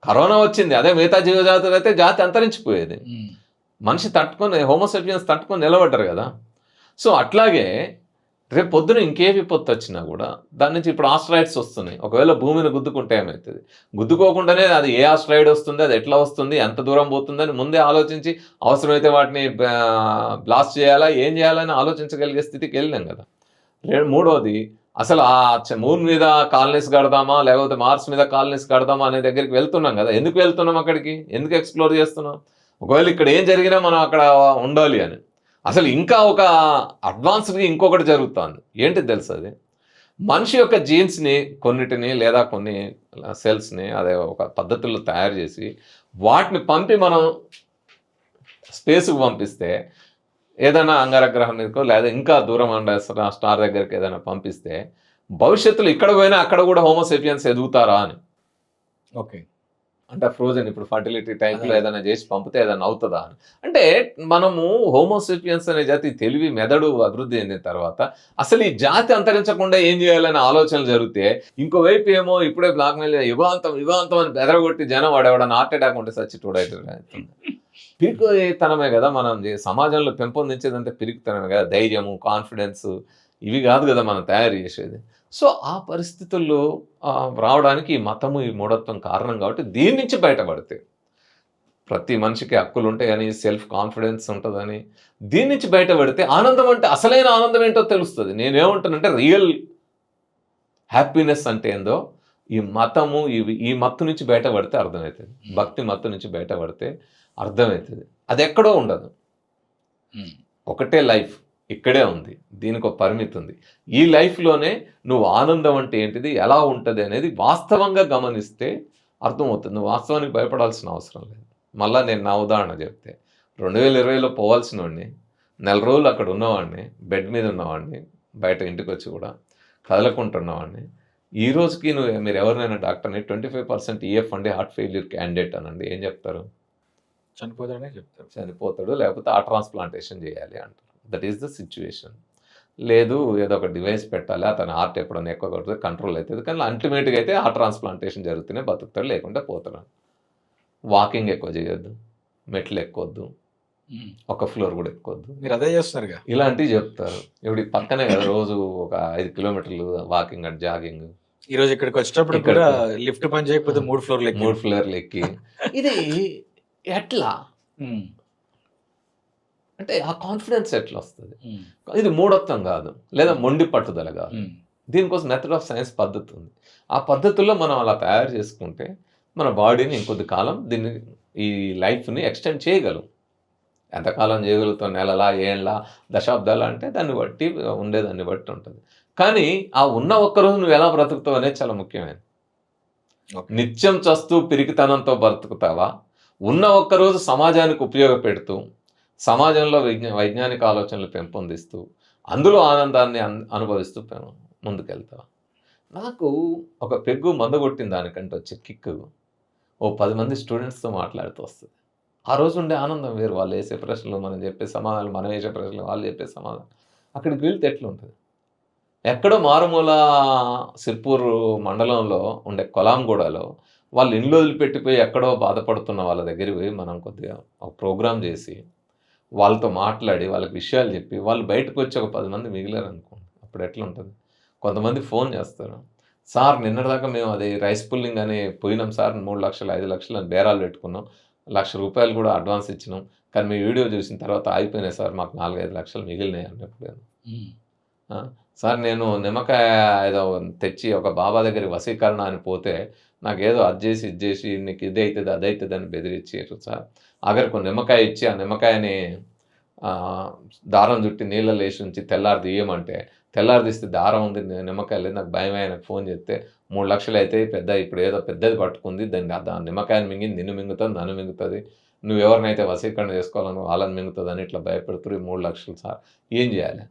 కరోనా వచ్చింది, అదే మిగతా జీవజాతులు అయితే జాతి అంతరించిపోయేది. మనిషి హోమోసేపియన్స్ తట్టుకొని నిలబడ్డారు కదా. సో అట్లాగే రేపు పొద్దున ఇంకే విపత్తు వచ్చినా కూడా దాని నుంచి ఇప్పుడు ఆస్ట్రాయిడ్స్ వస్తున్నాయి. ఒకవేళ భూమిని గుద్దుకుంటే ఏమవుతుంది? గుద్దుకోకుండానే అది ఏ ఆస్ట్రాయిడ్ వస్తుంది, అది ఎట్లా వస్తుంది, ఎంత దూరం పోతుందని ముందే ఆలోచించి అవసరమైతే వాటిని బ్లాస్ట్ చేయాలా, ఏం చేయాలని ఆలోచించగలిగే స్థితికి వెళ్ళాం కదా. మూడోది, అసలు ఆ మూన్ మీద కాలనీస్ కడదామా లేకపోతే మార్స్ మీద కాలనీస్ కడదామా అనే దగ్గరికి వెళ్తున్నాం కదా. ఎందుకు వెళ్తున్నాం అక్కడికి? ఎందుకు ఎక్స్ప్లోర్ చేస్తున్నాం? ఒకవేళ ఇక్కడ ఏం జరిగినా మనం అక్కడ ఉండాలి అని. అసలు ఇంకా ఒక అడ్వాన్స్డ్గా ఇంకొకటి జరుగుతుంది. ఏంటిది తెలుసు? అది మనిషి యొక్క జీన్స్ని కొన్నిటిని లేదా కొన్ని సెల్స్ని అదే ఒక పద్ధతుల్లో తయారు చేసి వాటిని పంపి మనం స్పేస్కి పంపిస్తే, ఏదైనా అంగారగ్రహం మీదకో లేదా ఇంకా దూరం స్టార్ దగ్గరికి ఏదైనా పంపిస్తే భవిష్యత్తులో ఇక్కడ పోయినా అక్కడ కూడా హోమోసేపియన్స్ ఎదుగుతారా అని. ఓకే, అంటే ఫ్రోజన్ ఇప్పుడు ఫర్టిలిటీ టైంలో ఏదైనా చేసి పంపితే ఏదైనా అవుతుందా అని. అంటే మనము హోమోసేపియన్స్ అనే జాతి తెలివి మెదడు అభివృద్ధి అయిన తర్వాత అసలు ఈ జాతి అంతరించకుండా ఏం చేయాలనే ఆలోచనలు జరిగితే, ఇంకోవైపు ఏమో ఇప్పుడే బ్లాక్మెయిల్ యుగాంతం అని బెదరగొట్టి జనం వాడేవాడని హార్ట్ అటాక్ ఉంటే సచ్చి పిరికితనమే కదా మనం సమాజంలో పెంపొందించేదంటే పిరికితనమే కదా. ధైర్యము, కాన్ఫిడెన్స్ ఇవి కాదు కదా మనం తయారు చేసేది. సో ఆ పరిస్థితుల్లో రావడానికి ఈ మతము, ఈ మూఢత్వం కారణం. కాబట్టి దీని నుంచి బయటపడితే ప్రతి మనిషికి హక్కులు ఉంటాయని, సెల్ఫ్ కాన్ఫిడెన్స్ ఉంటుందని, దీని నుంచి బయటపడితే ఆనందం అంటే అసలైన ఆనందం ఏంటో తెలుస్తుంది. నేనేమంటానంటే రియల్ హ్యాపీనెస్ అంటే ఏందో ఈ మతము ఈ మత్తు నుంచి బయటపడితే అర్థమవుతుంది. భక్తి మత్తు నుంచి బయటపడితే అర్థమవుతుంది. అది ఎక్కడో ఉండదు, ఒకటే లైఫ్ ఇక్కడే ఉంది, దీనికి ఒక పరిమితి ఉంది. ఈ లైఫ్లోనే నువ్వు ఆనందం అంటే ఏంటిది, ఎలా ఉంటుంది అనేది వాస్తవంగా గమనిస్తే అర్థమవుతుంది. నువ్వు వాస్తవానికి భయపడాల్సిన అవసరం లేదు. మళ్ళీ నేను నా ఉదాహరణ చెప్తే 2020లో పోవాల్సిన వాడిని, 4 రోజులు అక్కడ ఉన్నవాడిని, బెడ్ మీద ఉన్నవాడిని, బయట ఇంటికి వచ్చి కూడా కదలకుంటున్నవాడిని. ఈ రోజుకి మీరు ఎవరినైనా డాక్టర్ని 25% ఈఎఫ్ అండి హార్ట్ ఫెయిల్యూర్ క్యాండిడేట్ అనండి, ఏం చెప్తారు? చనిపోతాడనే చెప్తారు. చనిపోతాడు, లేకపోతే ఆ ట్రాన్స్ప్లాంటేషన్ చేయాలి అంటారు. That is the situation. లేదు ఏదో ఒక డివైస్ పెట్టాలి, అతని హార్ట్ ఎప్పుడైనా ఎక్కువ కొడితే కంట్రోల్ అవుతుంది, కానీ అల్టిమేట్గా అయితే ఆ ట్రాన్స్ప్లాంటేషన్ జరుగుతూనే బతుకుతాడు, లేకుంటే పోతాడు. వాకింగ్ ఎక్కువ చేయొద్దు, మెట్లు ఎక్కొద్దు, ఒక ఫ్లోర్ కూడా ఎక్కొద్దు, మీరు అదే చేస్తున్నారుగా. ఇలాంటివి చెప్తారు. ఇప్పుడు ఈ పక్కనే కదా రోజు ఒక 5 కిలోమీటర్లు వాకింగ్ అండ్ జాగింగ్. ఈ రోజు ఇక్కడికి వచ్చేటప్పుడు కూడా లిఫ్ట్ పని చేయకపోతే 3 ఫ్లోర్లు 3 ఫ్లోర్లు ఎక్కి ఇది ఎట్లా అంటే ఆ కాన్ఫిడెన్స్ ఎట్లా వస్తుంది? ఇది మూఢత్వం కాదు, లేదా మొండి పట్టుదల కాదు. దీనికోసం మెథడ్ ఆఫ్ సైన్స్ పద్ధతి ఉంది. ఆ పద్ధతుల్లో మనం అలా తయారు చేసుకుంటే మన బాడీని ఇంకొద్ది కాలం దీన్ని ఈ లైఫ్ని ఎక్స్టెండ్ చేయగలం. ఎంతకాలం చేయగలుగుతాం? నెలలా, ఏళ్ళ, దశాబ్దాల అంటే దాన్ని బట్టి ఉండేదాన్ని బట్టి ఉంటుంది. కానీ ఆ ఉన్న ఒక్కరోజు నువ్వు ఎలా బ్రతుకుతావు అనేది చాలా ముఖ్యమైనది. నిత్యం చస్తూ పిరికితనంతో బ్రతుకుతావా, ఉన్న ఒక్కరోజు సమాజానికి ఉపయోగపెడుతూ సమాజంలో వైజ్ఞానిక ఆలోచనలు పెంపొందిస్తూ అందులో ఆనందాన్ని అనుభవిస్తూ ముందుకెళ్తావా? నాకు ఒక పెగ్గు మందు కొట్టిన దానికంటే వచ్చే కిక్కు ఓ 10 మంది స్టూడెంట్స్తో మాట్లాడుతూ వస్తుంది. ఆ రోజు ఉండే ఆనందం వేరు. వాళ్ళు వేసే ప్రశ్నలు, మనం చెప్పే సమాధానాలు, మనం వేసే ప్రశ్నలు, వాళ్ళు చెప్పే సమాధానం. అక్కడికి వెళ్తే ఎట్లుంటుంది? ఎక్కడో మారుమూల సిర్పూర్ మండలంలో ఉండే కొలాంగూడలో వాళ్ళు ఇండ్లు వదిలిపెట్టిపోయి ఎక్కడో బాధపడుతున్న వాళ్ళ దగ్గరికి పోయి మనం కొద్దిగా ఒక ప్రోగ్రామ్ చేసి వాళ్ళతో మాట్లాడి వాళ్ళకి విషయాలు చెప్పి వాళ్ళు బయటకు వచ్చి ఒక 10 మంది మిగిలారు అనుకోండి, అప్పుడు ఎట్లా ఉంటుంది? కొంతమంది ఫోన్ చేస్తారు, సార్ నిన్నటిదాకా మేము అది రైస్ పుల్లింగ్ అని పోయినాం సార్, 3 లక్షలు 5 లక్షలు అని బేరాలు పెట్టుకున్నాం, ₹1,00,000 కూడా అడ్వాన్స్ ఇచ్చినాం, కానీ మీ వీడియో చూసిన తర్వాత ఆగిపోయినాయి సార్, మాకు 4-5 లక్షలు మిగిలినాయి అన్నప్పుడు. సార్ నేను నిమ్మకాయ ఏదో తెచ్చి ఒక బాబా దగ్గర వశీకరణ అని పోతే నాకేదో అది చేసి ఇది చేసి నీకు ఇది అవుతుంది అది అవుతుంది అని బెదిరించారు సార్. ఆఖరికి నిమ్మకాయ ఇచ్చి ఆ నిమ్మకాయని దారం చుట్టి నీళ్ళలో వేసి ఉంచి తెల్లారి తీయమంటే తెల్లారి తీస్తే దారం ఉంది, నిమ్మకాయ లేదు, నాకు భయం ఆయనకు ఫోన్ చేస్తే 3 లక్షలు అయితే పెద్ద, ఇప్పుడు ఏదో పెద్దది పట్టుకుంది, దాన్ని నిమ్మకాయని మింగింది, నిన్ను మింగుతుంది, నన్ను మింగుతుంది, నువ్వు ఎవరినైతే వశీకరణ చేసుకోవాలని వాళ్ళని మింగుతుంది అని ఇట్లా భయపెడుతున్నారు. 3 లక్షలు సార్, ఏం చేయాలి?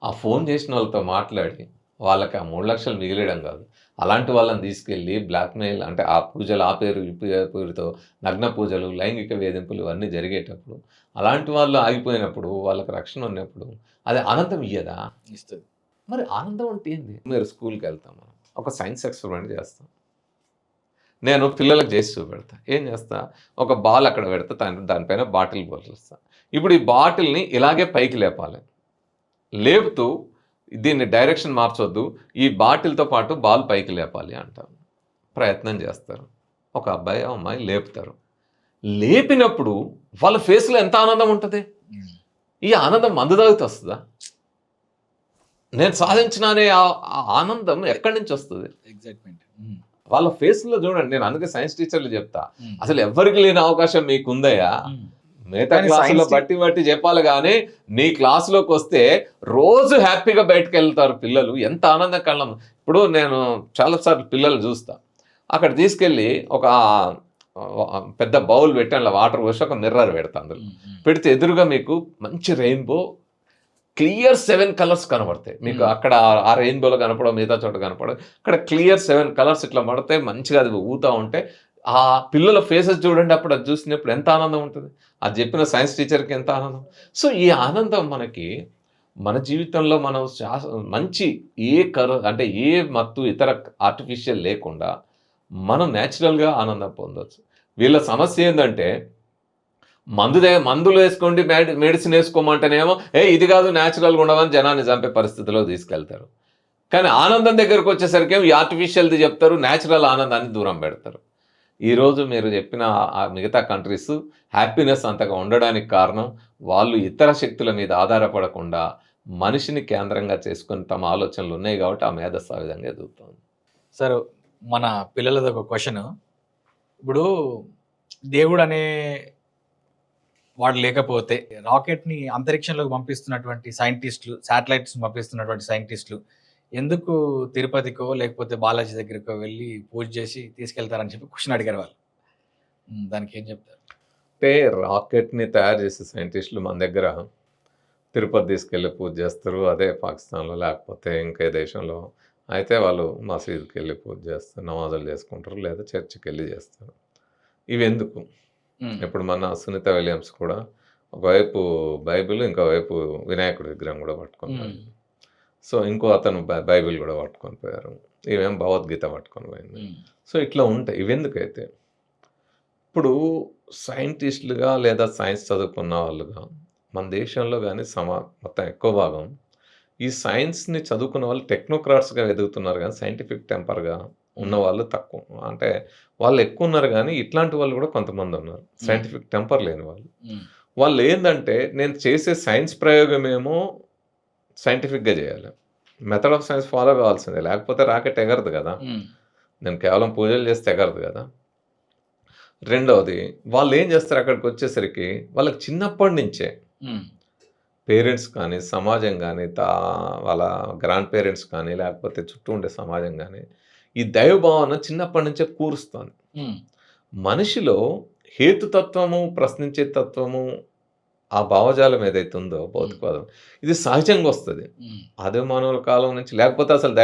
ఆ ఫోన్ చేసిన వాళ్ళతో మాట్లాడి వాళ్ళకి ఆ 3 లక్షలు మిగిలేయడం కాదు, అలాంటి వాళ్ళని తీసుకెళ్ళి బ్లాక్మెయిల్ అంటే ఆ పూజలు ఆ పేరు ఈ పేరుతో నగ్న పూజలు, లైంగిక వేధింపులు ఇవన్నీ జరిగేటప్పుడు అలాంటి వాళ్ళు ఆగిపోయినప్పుడు వాళ్ళకి రక్షణ ఉన్నప్పుడు అది ఆనందం ఇయ్యదా? ఇస్తుంది. మరి ఆనందం అంటే ఏంది? మీరు స్కూల్కి వెళ్తాం, మనం ఒక సైన్స్ ఎక్స్పెరిమెంట్ చేస్తాం, నేను పిల్లలకు చేసి చూపెడతా. ఏం చేస్తా? ఒక బాల్ అక్కడ పెడతా, దానిపైన బాటిల్ పోలుస్తా. ఇప్పుడు ఈ బాటిల్ని ఇలాగే పైకి లేపాలి, లేపుతూ దీన్ని డైరెక్షన్ మార్చొద్దు, ఈ బాటిల్తో పాటు బాల్ పైకి లేపాలి అంటారు. ప్రయత్నం చేస్తారు, ఒక అబ్బాయి అమ్మాయి లేపుతారు. లేపినప్పుడు వాళ్ళ ఫేస్లో ఎంత ఆనందం ఉంటుంది? ఈ ఆనందం మందు తాగితే వస్తుందా? నేను సాధించినానే ఆ ఆనందం ఎక్కడి నుంచి వస్తుంది? ఎగ్జైట్మెంట్ వాళ్ళ ఫేస్లో చూడండి. నేను అందుకే సైన్స్ టీచర్లు చెప్తా, అసలు ఎవరికి లేని అవకాశం మీకు ఉందయ్యా. మిగతా క్లాసులో బట్టి చెప్పాలి, కానీ నీ క్లాసులోకి వస్తే రోజు హ్యాపీగా బయటకు వెళ్తారు పిల్లలు, ఎంత ఆనందం కళ్ళం. ఇప్పుడు నేను చాలాసార్లు పిల్లలు చూస్తా, అక్కడ తీసుకెళ్ళి ఒక పెద్ద బౌల్ పెట్టి అందులో వాటర్ పోసి ఒక మిర్రర్ పెడతా, అందులో పెడితే ఎదురుగా మీకు మంచి రెయిన్బో క్లియర్ 7 కలర్స్ కనబడతాయి మీకు. అక్కడ ఆ రెయిన్బోలో కనపడవు, మిగతా చోట కనపడవు, అక్కడ క్లియర్ 7 కలర్స్ ఇట్లా పడతాయి, మంచిగా అది ఊతా ఉంటే ఆ పిల్లల ఫేసెస్ చూడండి, అప్పుడు అది చూసినప్పుడు ఎంత ఆనందం ఉంటుంది. అది చెప్పిన సైన్స్ టీచర్కి ఎంత ఆనందం. సో ఈ ఆనందం మనకి మన జీవితంలో మనం మంచి అంటే ఏ మత్తు ఇతర ఆర్టిఫిషియల్ లేకుండా మనం న్యాచురల్గా ఆనందం పొందవచ్చు. వీళ్ళ సమస్య ఏంటంటే మందులు వేసుకోండి, మెడిసిన్ వేసుకోమంటేనేమో ఇది కాదు న్యాచురల్గా ఉండవని జనాన్ని చంపే పరిస్థితిలో తీసుకెళ్తారు. కానీ ఆనందం దగ్గరకు వచ్చేసరికి ఈ ఆర్టిఫిషియల్ది చెప్తారు, న్యాచురల్ ఆనందాన్ని దూరం పెడతారు. ఈరోజు మీరు చెప్పిన మిగతా కంట్రీస్ హ్యాపీనెస్ అంతగా ఉండడానికి కారణం వాళ్ళు ఇతర శక్తుల మీద ఆధారపడకుండా మనిషిని కేంద్రంగా చేసుకుని తమ ఆలోచనలు ఉన్నాయి కాబట్టి ఆ మేధస్సు ఆ విధంగా ఎదుగుతుంది. సార్ మన పిల్లలది ఒక క్వశ్చన్, ఇప్పుడు దేవుడు అనే వాడు లేకపోతే రాకెట్ని అంతరిక్షంలోకి పంపిస్తున్నటువంటి సైంటిస్టులు, శాటిలైట్స్ పంపిస్తున్నటువంటి సైంటిస్టులు ఎందుకు తిరుపతికో లేకపోతే బాలాజీ దగ్గరకో వెళ్ళి పూజ చేసి తీసుకెళ్తారని చెప్పి క్వశ్చన్ అడిగారు వాళ్ళు. దానికి ఏం చెప్తారు? అంటే రాకెట్ని తయారు చేసే సైంటిస్టులు మన దగ్గర తిరుపతి తీసుకెళ్ళి పూజ చేస్తారు. అదే పాకిస్తాన్‌లో లేకపోతే ఇంకే దేశంలో అయితే వాళ్ళు మసీదుకి వెళ్ళి పూజ చేస్తారు. నమాజులు చేసుకుంటారు. లేదా చర్చికెళ్ళి చేస్తారు. ఇవెందుకు? ఇప్పుడు మన సునీత విలియమ్స్ కూడా ఒకవైపు బైబిల్, ఇంకోవైపు వినాయకుడి విగ్రహం కూడా పట్టుకొని పోయింది. సో, ఇంకో అతను బైబిల్ కూడా పట్టుకొని పోయారు. ఈమేమో భగవద్గీత పట్టుకొని పోయింది. సో, ఇట్లా ఉంటాయి. ఇవెందుకైతే ఇప్పుడు సైంటిస్టులుగా లేదా సైన్స్ చదువుకున్న వాళ్ళుగా మన దేశంలో కానీ మొత్తం ఎక్కువ భాగం ఈ సైన్స్ని చదువుకున్న వాళ్ళు టెక్నోక్రాట్స్గా ఎదుగుతున్నారు కానీ సైంటిఫిక్ టెంపర్గా ఉన్న వాళ్ళు తక్కువ. అంటే వాళ్ళు ఎక్కువ ఉన్నారు కానీ ఇట్లాంటి వాళ్ళు కూడా కొంతమంది ఉన్నారు సైంటిఫిక్ టెంపర్ లేని వాళ్ళు. వాళ్ళు ఏంటంటే నేను చేసే సైన్స్ ప్రయోగమేమో సైంటిఫిక్గా చేయాలి, మెథడ్ ఆఫ్ సైన్స్ ఫాలో కావాల్సిందే, లేకపోతే రాకెట్ ఎగరదు కదా, నేను కేవలం పూజలు చేస్తే ఎగరదు కదా. రెండవది వాళ్ళు ఏం చేస్తారు అక్కడికి వచ్చేసరికి వాళ్ళకి చిన్నప్పటి నుంచే పేరెంట్స్ కానీ సమాజం కానీ వాళ్ళ గ్రాండ్ పేరెంట్స్ కానీ లేకపోతే చుట్టూ ఉండే సమాజం కానీ ఈ దైవభావన చిన్నప్పటి నుంచే కూరుస్తుంది. మనిషిలో హేతుతత్వము, ప్రశ్నించే తత్వము, ఆ భావజాలం ఏదైతే ఉందో భౌతికవాదం, ఇది సహజంగా వస్తుంది. అదే మానవుల కాలం నుంచి, లేకపోతే అసలు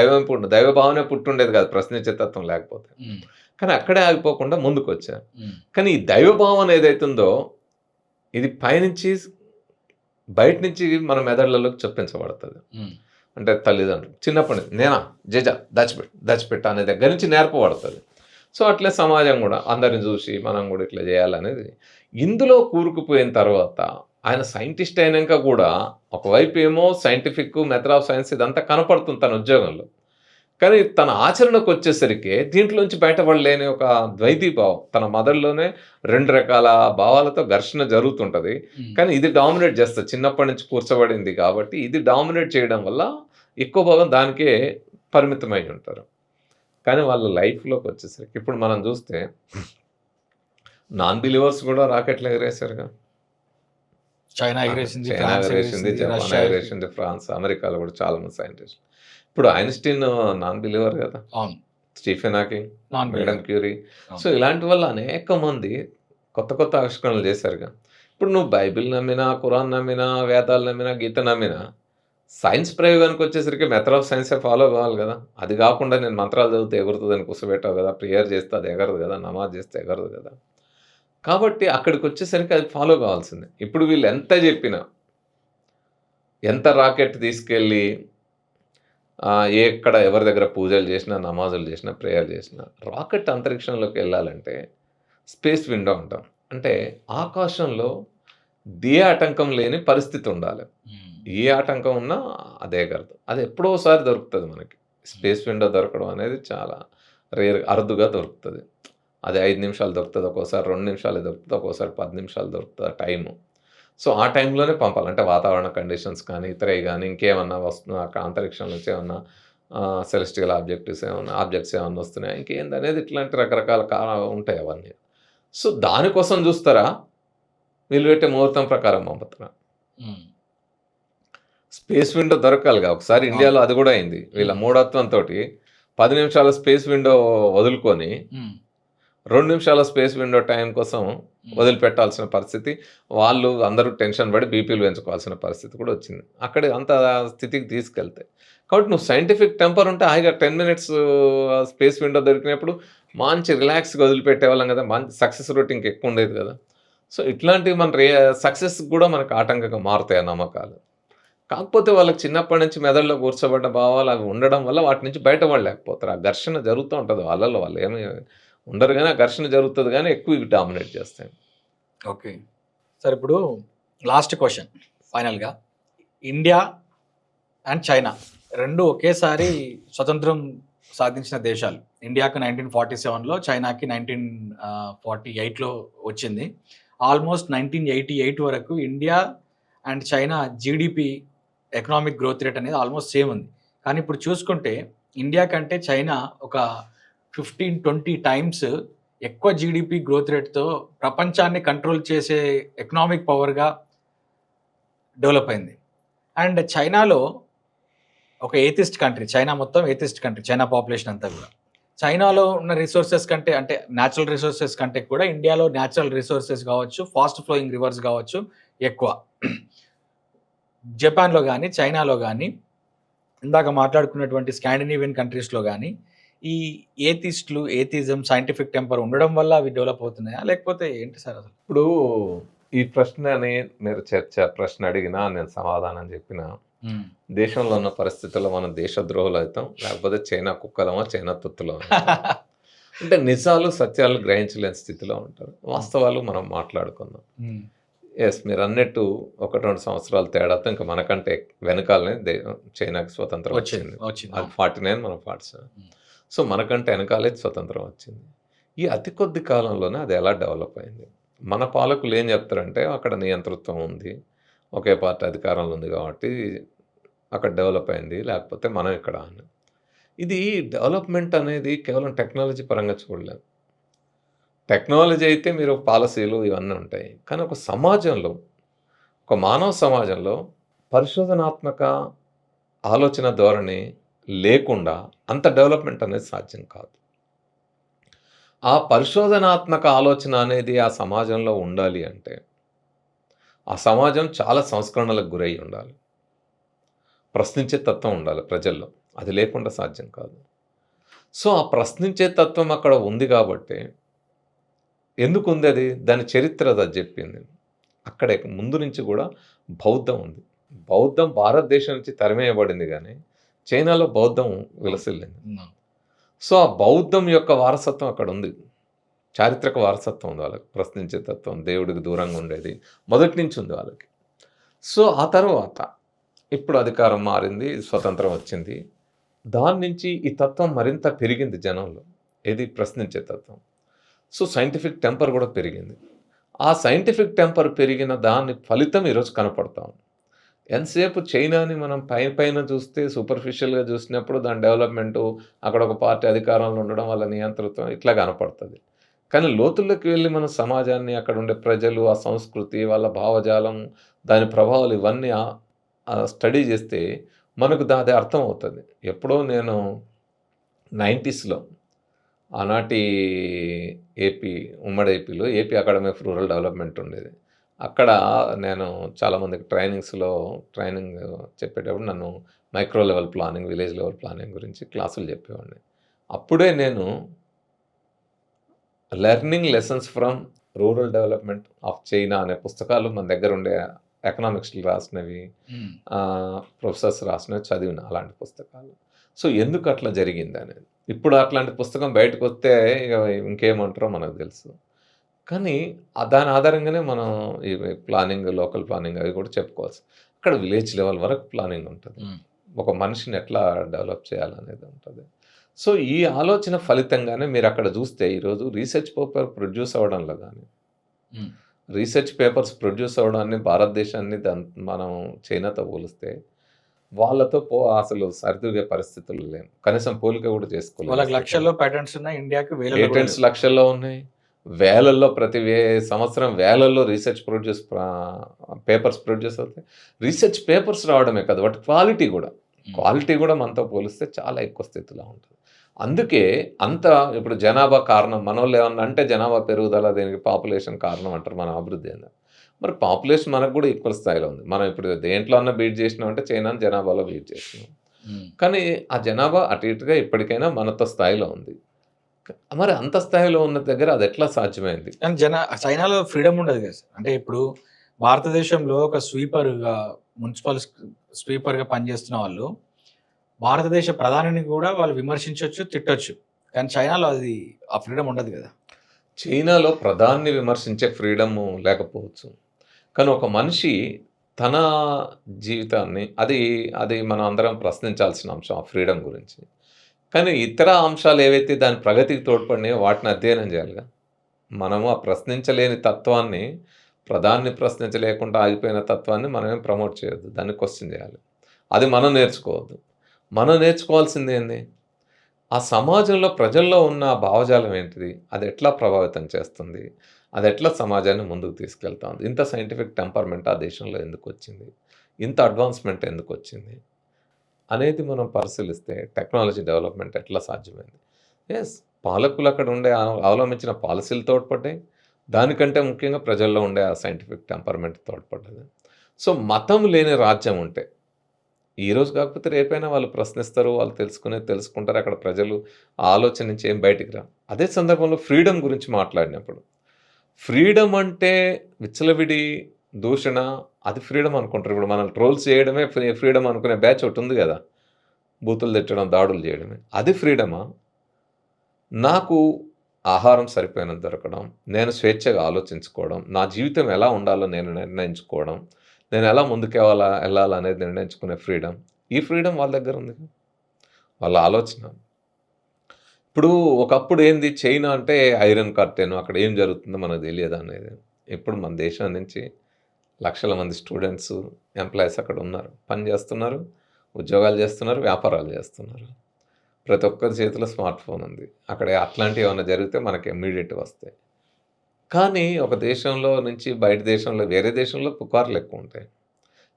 దైవభావనే పుట్టుండేది కాదు ప్రశ్నించే తత్వం లేకపోతే. కానీ అక్కడే ఆగిపోకుండా ముందుకు వచ్చారు. కానీ ఈ దైవభావన ఏదైతే ఉందో ఇది పైనుంచి బయట నుంచి మన మెదడులలోకి చొప్పించబడుతుంది. అంటే తల్లిదండ్రులు చిన్నప్పటి నుంచి నేనా జేజా దాచిపెట్ట అనే దగ్గర నుంచి నేర్పబడుతుంది. సో అట్లే సమాజం కూడా అందరిని చూసి మనం కూడా ఇట్లా చేయాలనేది ఇందులో కూరుకుపోయిన తర్వాత ఆయన సైంటిస్ట్ అయినాక కూడా ఒకవైపు ఏమో సైంటిఫిక్ మెథడ్ ఆఫ్ సైన్స్ ఇదంతా కనపడుతుంది తన ఉద్యోగంలో, కానీ తన ఆచరణకు వచ్చేసరికి దీంట్లోంచి బయటపడలేని ఒక ద్వైతీ భావం తన మదర్లోనే 2 రకాల భావాలతో ఘర్షణ జరుగుతుంటుంది. కానీ ఇది డామినేట్ చేస్తుంది, చిన్నప్పటి నుంచి కూర్చోబడింది కాబట్టి ఇది డామినేట్ చేయడం వల్ల ఎక్కువ భాగం దానికే పరిమితమై ఉంటారు. కానీ వాళ్ళ లైఫ్లోకి వచ్చేసరికి ఇప్పుడు మనం చూస్తే నాన్ బిలీవర్స్ కూడా రాకెట్లు ఎగరేశారుగా. చైనా ఎగరేసింది, జపాన్ ఎగరేసింది, ఫ్రాన్స్, అమెరికాలో కూడా చాలా మంది సైంటిస్టులు. ఇప్పుడు ఐన్స్టీన్ నాన్ బిలీవర్ కదా, Stephen Hawking, madam Curie. So ఇలాంటి వాళ్ళు అనేక మంది కొత్త కొత్త ఆవిష్కరణలు చేశారుగా. ఇప్పుడు నువ్వు బైబిల్ నమ్మినా, ఖురాన్ నమ్మినా, వేదాలు నమ్మినా, గీత నమ్మినా సైన్స్ ప్రయోగానికి వచ్చేసరికి మెథడ్ ఆఫ్ సైన్సే ఫాలో కావాలి కదా. అది కాకుండా నేను మంత్రాలు చదివితే ఎగురుతుందని కూర్చోబెట్టావు కదా, ప్రేయర్ చేస్తే అది ఎగరదు కదా, నమాజ్ చేస్తే ఎగరదు కదా. కాబట్టి అక్కడికి వచ్చేసరికి అది ఫాలో కావాల్సిందే. ఇప్పుడు వీళ్ళు ఎంత చెప్పినా, ఎంత రాకెట్ తీసుకెళ్ళి ఎక్కడ ఎవరి దగ్గర పూజలు చేసినా, నమాజులు చేసినా, ప్రేయర్ చేసినా, రాకెట్ అంతరిక్షంలోకి వెళ్ళాలంటే స్పేస్ విండో అంటాం. అంటే ఆకాశంలో ఏ ఆటంకం లేని పరిస్థితి ఉండాలి. ఏ ఆటంకం ఉన్నా అదే ఎగరదు. అది ఎప్పుడోసారి దొరుకుతుంది మనకి. స్పేస్ విండో దొరకడం అనేది చాలా అరుదుగా దొరుకుతుంది. అది 5 నిమిషాలు దొరుకుతుంది, ఒక్కోసారి 2 నిమిషాలు దొరుకుతుంది, ఒక్కోసారి 10 నిమిషాలు దొరుకుతుంది టైము. సో ఆ టైంలోనే పంపాలి. అంటే వాతావరణ కండిషన్స్ కానీ, ఇతరవి కానీ, ఇంకేమన్నా వస్తున్నా అక్కడ అంతరిక్షం నుంచి ఏమన్నా సెలెస్టియల్ ఆబ్జెక్ట్స్ ఏమన్నా వస్తున్నాయి, ఇంకేందనేది ఇట్లాంటి రకరకాల ఉంటాయి అవన్నీ. సో దానికోసం చూస్తారా వీళ్ళు పెట్టే ముహూర్తం ప్రకారం పంపుతారా? Space window దొరకాలిగా. ఒకసారి ఇండియాలో అది కూడా అయింది. వీళ్ళ మూఢత్వంతో 10 నిమిషాల స్పేస్ విండో వదులుకొని 2 నిమిషాల స్పేస్ విండో టైం కోసం వదిలిపెట్టాల్సిన పరిస్థితి, వాళ్ళు అందరూ టెన్షన్ పడి బీపీలు పెంచుకోవాల్సిన పరిస్థితి కూడా వచ్చింది. అక్కడ అంత స్థితికి తీసుకెళ్తే. కాబట్టి నువ్వు సైంటిఫిక్ టెంపర్ ఉంటే హాయిగా 10 మినిట్స్ స్పేస్ విండో దొరికినప్పుడు మంచి రిలాక్స్గా వదిలిపెట్టేవాళ్ళం కదా, మంచి సక్సెస్ రేట్ ఇంకెక్కువ ఉండేది కదా. సో ఇట్లాంటివి మన సక్సెస్ కూడా మనకు ఆటంకంగా మారుతాయి ఆ నమ్మకాలు. కాకపోతే వాళ్ళకి చిన్నప్పటి నుంచి మెదడులో కూర్చోబడ్డ భావాలు అవి ఉండడం వల్ల వాటి నుంచి బయటపడలేకపోతారు. ఆ ఘర్షణ జరుగుతూ ఉంటుంది వాళ్ళలో, వాళ్ళు ఏమి ఉండరు కానీ ఆ ఘర్షణ జరుగుతుంది కానీ ఎక్కువ ఇవి డామినేట్ చేస్తాయి. ఓకే సార్, ఇప్పుడు లాస్ట్ క్వశ్చన్ ఫైనల్గా, ఇండియా అండ్ చైనా రెండు ఒకేసారి స్వతంత్రం సాధించిన దేశాలు. ఇండియాకు 1947లో, చైనాకి 1948లో వచ్చింది. ఆల్మోస్ట్ 1988 వరకు India and China GDP economic growth rate అనేది ఆల్మోస్ట్ సేమ్ ఉంది. కానీ ఇప్పుడు చూసుకుంటే ఇండియా కంటే చైనా ఒక 15-20 టైమ్స్ ఎక్కువ జీడిపి గ్రోత్ రేట్తో ప్రపంచాన్ని కంట్రోల్ చేసే ఎకనామిక్ పవర్గా డెవలప్ అయింది. అండ్ చైనాలో ఒక ఏథిస్ట్ కంట్రీ, చైనా మొత్తం ఏథిస్ట్ కంట్రీ, చైనా పాపులేషన్ అంతా కూడా. చైనాలో ఉన్న రిసోర్సెస్ కంటే, అంటే న్యాచురల్ రిసోర్సెస్ కంటే కూడా ఇండియాలో న్యాచురల్ రిసోర్సెస్ కావచ్చు, ఫాస్ట్ ఫ్లోయింగ్ రివర్స్ కావచ్చు ఎక్కువ. జపాన్లో కానీ చైనాలో కానీ ఇందాక మాట్లాడుకున్నటువంటి స్కాండినేవియన్ కంట్రీస్లో కానీ ఈ ఏథిజం సైంటిఫిక్ టెంపర్ ఉండడం వల్ల అవి డెవలప్ అవుతున్నాయా లేకపోతే ఏంటి సార్ అసలు? ఇప్పుడు ఈ ప్రశ్నని మీరు ప్రశ్న అడిగినా నేను సమాధానం చెప్పిన దేశంలో ఉన్న పరిస్థితుల్లో మనం దేశద్రోహులు అవుతాం, లేకపోతే చైనా కుక్కలమో చైనా తుత్తులో అంటే నిజాలు సత్యాలు గ్రహించలేని స్థితిలో ఉంటారు. వాస్తవాలు మనం మాట్లాడుకుందాం. ఎస్, మీరు అన్నట్టు 1-2 సంవత్సరాల తేడాతో ఇంకా మనకంటే వెనకాలనే చైనాకి స్వతంత్రం వచ్చింది. అది 49, మనం 47. సో మనకంటే వెనకాలే స్వతంత్రం వచ్చింది. ఈ అతి కొద్ది కాలంలోనే అది ఎలా డెవలప్ అయింది. మన పాలకులు ఏం చెప్తారంటే అక్కడ నియంతృత్వం ఉంది, ఒకే పార్టీ అధికారంలో ఉంది కాబట్టి అక్కడ డెవలప్ అయింది, లేకపోతే మనం ఇక్కడ అని. ఇది డెవలప్మెంట్ అనేది కేవలం టెక్నాలజీ పరంగా చూడలేము. టెక్నాలజీ అయితే మీరు పాలసీలు ఇవన్నీ ఉంటాయి, కానీ ఒక సమాజంలో, ఒక మానవ సమాజంలో పరిశోధనాత్మక ఆలోచన ధోరణి లేకుండా అంత డెవలప్మెంట్ అనేది సాధ్యం కాదు. ఆ పరిశోధనాత్మక ఆలోచన అనేది ఆ సమాజంలో ఉండాలి అంటే ఆ సమాజం చాలా సంస్కరణలకు గురై ఉండాలి, ప్రశ్నించే తత్వం ఉండాలి ప్రజల్లో. అది లేకుండా సాధ్యం కాదు. సో ఆ ప్రశ్నించే తత్వం అక్కడ ఉంది కాబట్టి, ఎందుకు ఉంది అది, దాని చరిత్ర అది చెప్పింది. అక్కడ ముందు నుంచి కూడా బౌద్ధం ఉంది. బౌద్ధం భారతదేశం నుంచి తరిమేయబడింది, కానీ చైనాలో బౌద్ధం విలసిల్లింది. సో ఆ బౌద్ధం యొక్క వారసత్వం అక్కడ ఉంది, చారిత్రక వారసత్వం ఉంది వాళ్ళకి. ప్రశ్నించే తత్వం, దేవుడికి దూరంగా ఉండేది మొదటి నుంచి ఉంది వాళ్ళకి. సో ఆ తర్వాత ఇప్పుడు అధికారం మారింది, స్వతంత్రం వచ్చింది. దాని నుంచి ఈ తత్వం మరింత పెరిగింది జనంలో, ఏది ప్రశ్నించే తత్వం. సో సైంటిఫిక్ టెంపర్ కూడా పెరిగింది. ఆ సైంటిఫిక్ టెంపర్ పెరిగిన దాని ఫలితం ఈరోజు కనపడతాం. ఎంతసేపు చైనాని మనం పైన చూస్తే సూపర్ఫిషియల్గా చూసినప్పుడు దాని డెవలప్మెంటు, అక్కడ ఒక పార్టీ అధికారంలో ఉండడం వల్ల నియంతృత్వం ఇట్లా కనపడుతుంది. కానీ లోతుల్లోకి వెళ్ళి మన సమాజాన్ని, అక్కడ ఉండే ప్రజలు, ఆ సంస్కృతి, వాళ్ళ భావజాలం, దాని ప్రభావాలు ఇవన్నీ స్టడీ చేస్తే మనకు అది అర్థం అవుతుంది. ఎప్పుడో నేను 90స్లో ఆనాటి ఉమ్మడి ఏపీలో AP academy of rural development ఉండేది. అక్కడ నేను చాలామందికి ట్రైనింగ్ చెప్పేటప్పుడు నన్ను micro level planning, village level planning గురించి క్లాసులు చెప్పేవాడిని. అప్పుడే నేను learning lessons from rural development of China అనే పుస్తకాలు మన దగ్గర ఉండే ఎకనామిక్స్లో రాసినవి, ప్రొఫెసర్స్ రాసినవి చదివిన అలాంటి పుస్తకాలు. సో ఎందుకు అట్లా జరిగింది అనేది, ఇప్పుడు అట్లాంటి పుస్తకం బయటకు వస్తే ఇంకేమంటారో మనకు తెలుసు. కానీ దాని ఆధారంగానే మనం ఈ ప్లానింగ్, లోకల్ ప్లానింగ్ అవి కూడా చెప్పుకోవచ్చు. అక్కడ విలేజ్ లెవెల్ వరకు ప్లానింగ్ ఉంటుంది, ఒక మనిషిని ఎట్లా డెవలప్ చేయాలనేది ఉంటుంది. సో ఈ ఆలోచన ఫలితంగానే మీరు అక్కడ చూస్తే ఈరోజు రీసెర్చ్ పేపర్ ప్రొడ్యూస్ అవ్వడంలో కానీ, రీసెర్చ్ పేపర్స్ ప్రొడ్యూస్ అవ్వడాన్ని భారతదేశాన్ని మనం చైనాతో పోలిస్తే వాళ్ళతో అసలు సరిదూగే పరిస్థితులు లేవు. కనీసం పోలిక కూడా చేసుకోలేదు. లక్షల్లో పేటెంట్స్ ఉన్నాయి, ఇండియాకి పేటెంట్స్ లక్షల్లో ఉన్నాయి, వేలల్లో ప్రతి సంవత్సరం వేలల్లో రీసెర్చ్ పేపర్స్ ప్రొడ్యూస్ అవుతాయి. రీసెర్చ్ పేపర్స్ రావడమే కాదు, వాటి క్వాలిటీ కూడా మనతో పోలిస్తే చాలా ఎక్కువ స్థితిలో ఉంటుంది. అందుకే ఇప్పుడు జనాభా కారణం, మనోళ్ళు ఏమన్నా అంటే జనాభా పెరుగుదల, దీనికి పాపులేషన్ కారణం అంటారు, మన అభివృద్ధి ఏందా. మరి పాపులేషన్ మనకు కూడా ఈక్వల్ స్థాయిలో ఉంది. మనం ఇప్పుడు దేంట్లో అన్నా బీట్ చేసినాం అంటే చైనాని జనాభాలో బీట్ చేసినాం. కానీ ఆ జనాభా అటు ఇటుగా ఇప్పటికైనా మనతో స్థాయిలో ఉంది. మరి అంత స్థాయిలో ఉన్న దగ్గర అది ఎట్లా సాధ్యమైంది? కానీ చైనాలో ఫ్రీడమ్ ఉండదు కదా. అంటే ఇప్పుడు భారతదేశంలో ఒక మున్సిపల్ స్వీపర్గా పనిచేస్తున్న వాళ్ళు భారతదేశ ప్రధానిని కూడా వాళ్ళు విమర్శించవచ్చు, తిట్టొచ్చు. కానీ చైనాలో అది ఆ ఫ్రీడమ్ ఉండదు కదా. చైనాలో ప్రధాన్ని విమర్శించే ఫ్రీడమ్ లేకపోవచ్చు, కానీ ఒక మనిషి తన జీవితాన్ని, అది మనం అందరం ప్రశ్నించాల్సిన అంశం ఆ ఫ్రీడమ్ గురించి. కానీ ఇతర అంశాలు ఏవైతే దాని ప్రగతికి తోడ్పడినాయో వాటిని అధ్యయనం చేయాలిగా. మనము ఆ ప్రశ్నించలేని తత్వాన్ని, ప్రధాన్ని ప్రశ్నించలేకుండా ఆగిపోయిన తత్వాన్ని మనమేం ప్రమోట్ చేయొద్దు, దాన్ని క్వశ్చన్ చేయాలి. అది మనం నేర్చుకోవద్దు. మనం నేర్చుకోవాల్సింది ఏంది, ఆ సమాజంలో ప్రజల్లో ఉన్న భావజాలం ఏంటిది, అది ఎట్లా ప్రభావితం చేస్తుంది, అది ఎట్లా సమాజాన్ని ముందుకు తీసుకెళ్తా ఉంది, ఇంత సైంటిఫిక్ టెంపర్మెంట్ ఆ దేశంలో ఎందుకు వచ్చింది, ఇంత అడ్వాన్స్మెంట్ ఎందుకు వచ్చింది అనేది మనం పరిశీలిస్తే టెక్నాలజీ డెవలప్మెంట్ ఎట్లా సాధ్యమైంది. ఎస్, పాలకులు అక్కడ ఉండే అవలంబించిన పాలసీలు తోడ్పడ్డాయి, దానికంటే ముఖ్యంగా ప్రజల్లో ఉండే ఆ సైంటిఫిక్ టెంపర్మెంట్ తోడ్పడ్డది. సో మతం లేని రాజ్యం ఉంటే ఈరోజు కాకపోతే రేపైనా వాళ్ళు ప్రశ్నిస్తారు, వాళ్ళు తెలుసుకుంటారు. అక్కడ ప్రజలు ఆ ఆలోచన నుంచి ఏం బయటికి రా. అదే సందర్భంలో ఫ్రీడమ్ గురించి మాట్లాడినప్పుడు, ఫ్రీడమ్ అంటే విచ్చలవిడి దూషణ అది ఫ్రీడమ్ అనుకుంటారు. ఇప్పుడు మనం ట్రోల్స్ చేయడమే ఫ్రీడమ్ అనుకునే బ్యాచ్ ఒకటి ఉంది కదా, బూతులు తిట్టడం, దాడులు చేయడమే. అది ఫ్రీడమా? నాకు ఆహారం సరిపోయినంత దొరకడం, నేను స్వేచ్ఛగా ఆలోచించుకోవడం, నా జీవితం ఎలా ఉండాలో నేను నిర్ణయించుకోవడం, నేను ఎలా వెళ్ళాలనేది నిర్ణయించుకునే ఫ్రీడమ్, ఈ ఫ్రీడమ్ వాళ్ళ దగ్గర ఉంది. వాళ్ళ ఆలోచన. ఇప్పుడు ఒకప్పుడు ఏంది, చైనా అంటే ఐరన్ కర్టెన్, అక్కడ ఏం జరుగుతుందో మనకు తెలియదు అనేది. ఇప్పుడు మన దేశం నుంచి లక్షల మంది స్టూడెంట్స్, ఎంప్లాయీస్ అక్కడ ఉన్నారు, పని చేస్తున్నారు, ఉద్యోగాలు చేస్తున్నారు, వ్యాపారాలు చేస్తున్నారు. ప్రతి ఒక్కరి చేతిలో స్మార్ట్ ఫోన్ ఉంది. అక్కడ అట్లాంటివి ఏమైనా జరిగితే మనకి ఇమ్మీడియట్గా వస్తాయి. కానీ ఒక దేశంలో నుంచి బయట దేశంలో, వేరే దేశంలో పుకార్లు ఎక్కువ ఉంటాయి.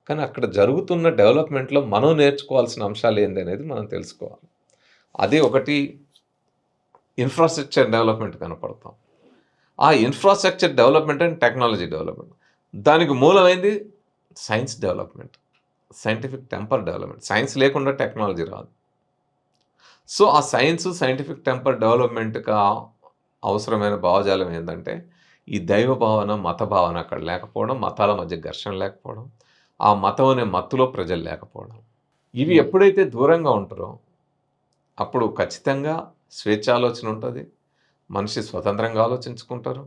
కానీ అక్కడ జరుగుతున్న డెవలప్మెంట్లో మనం నేర్చుకోవాల్సిన అంశాలు ఏంది అనేది మనం తెలుసుకోవాలి. అది ఒకటి, ఇన్ఫ్రాస్ట్రక్చర్ డెవలప్మెంట్ కనపడతాం. ఆ infrastructure development and technology development, దానికి మూలమైంది science development, scientific temper development. Science లేకుండా టెక్నాలజీ రాదు. సో ఆ సైంటిఫిక్ టెంపర్ డెవలప్మెంట్గా అవసరమైన భావజాలం ఏంటంటే ఈ దైవ భావన, మత భావన అక్కడ లేకపోవడం, మతాల మధ్య ఘర్షణ లేకపోవడం, ఆ మతం అనే మత్తులో ప్రజలు లేకపోవడం. ఇవి ఎప్పుడైతే దూరంగా ఉంటారో అప్పుడు ఖచ్చితంగా స్వేచ్ఛాలోచన ఉంటుంది. మనిషి స్వతంత్రంగా ఆలోచించుకుంటారు,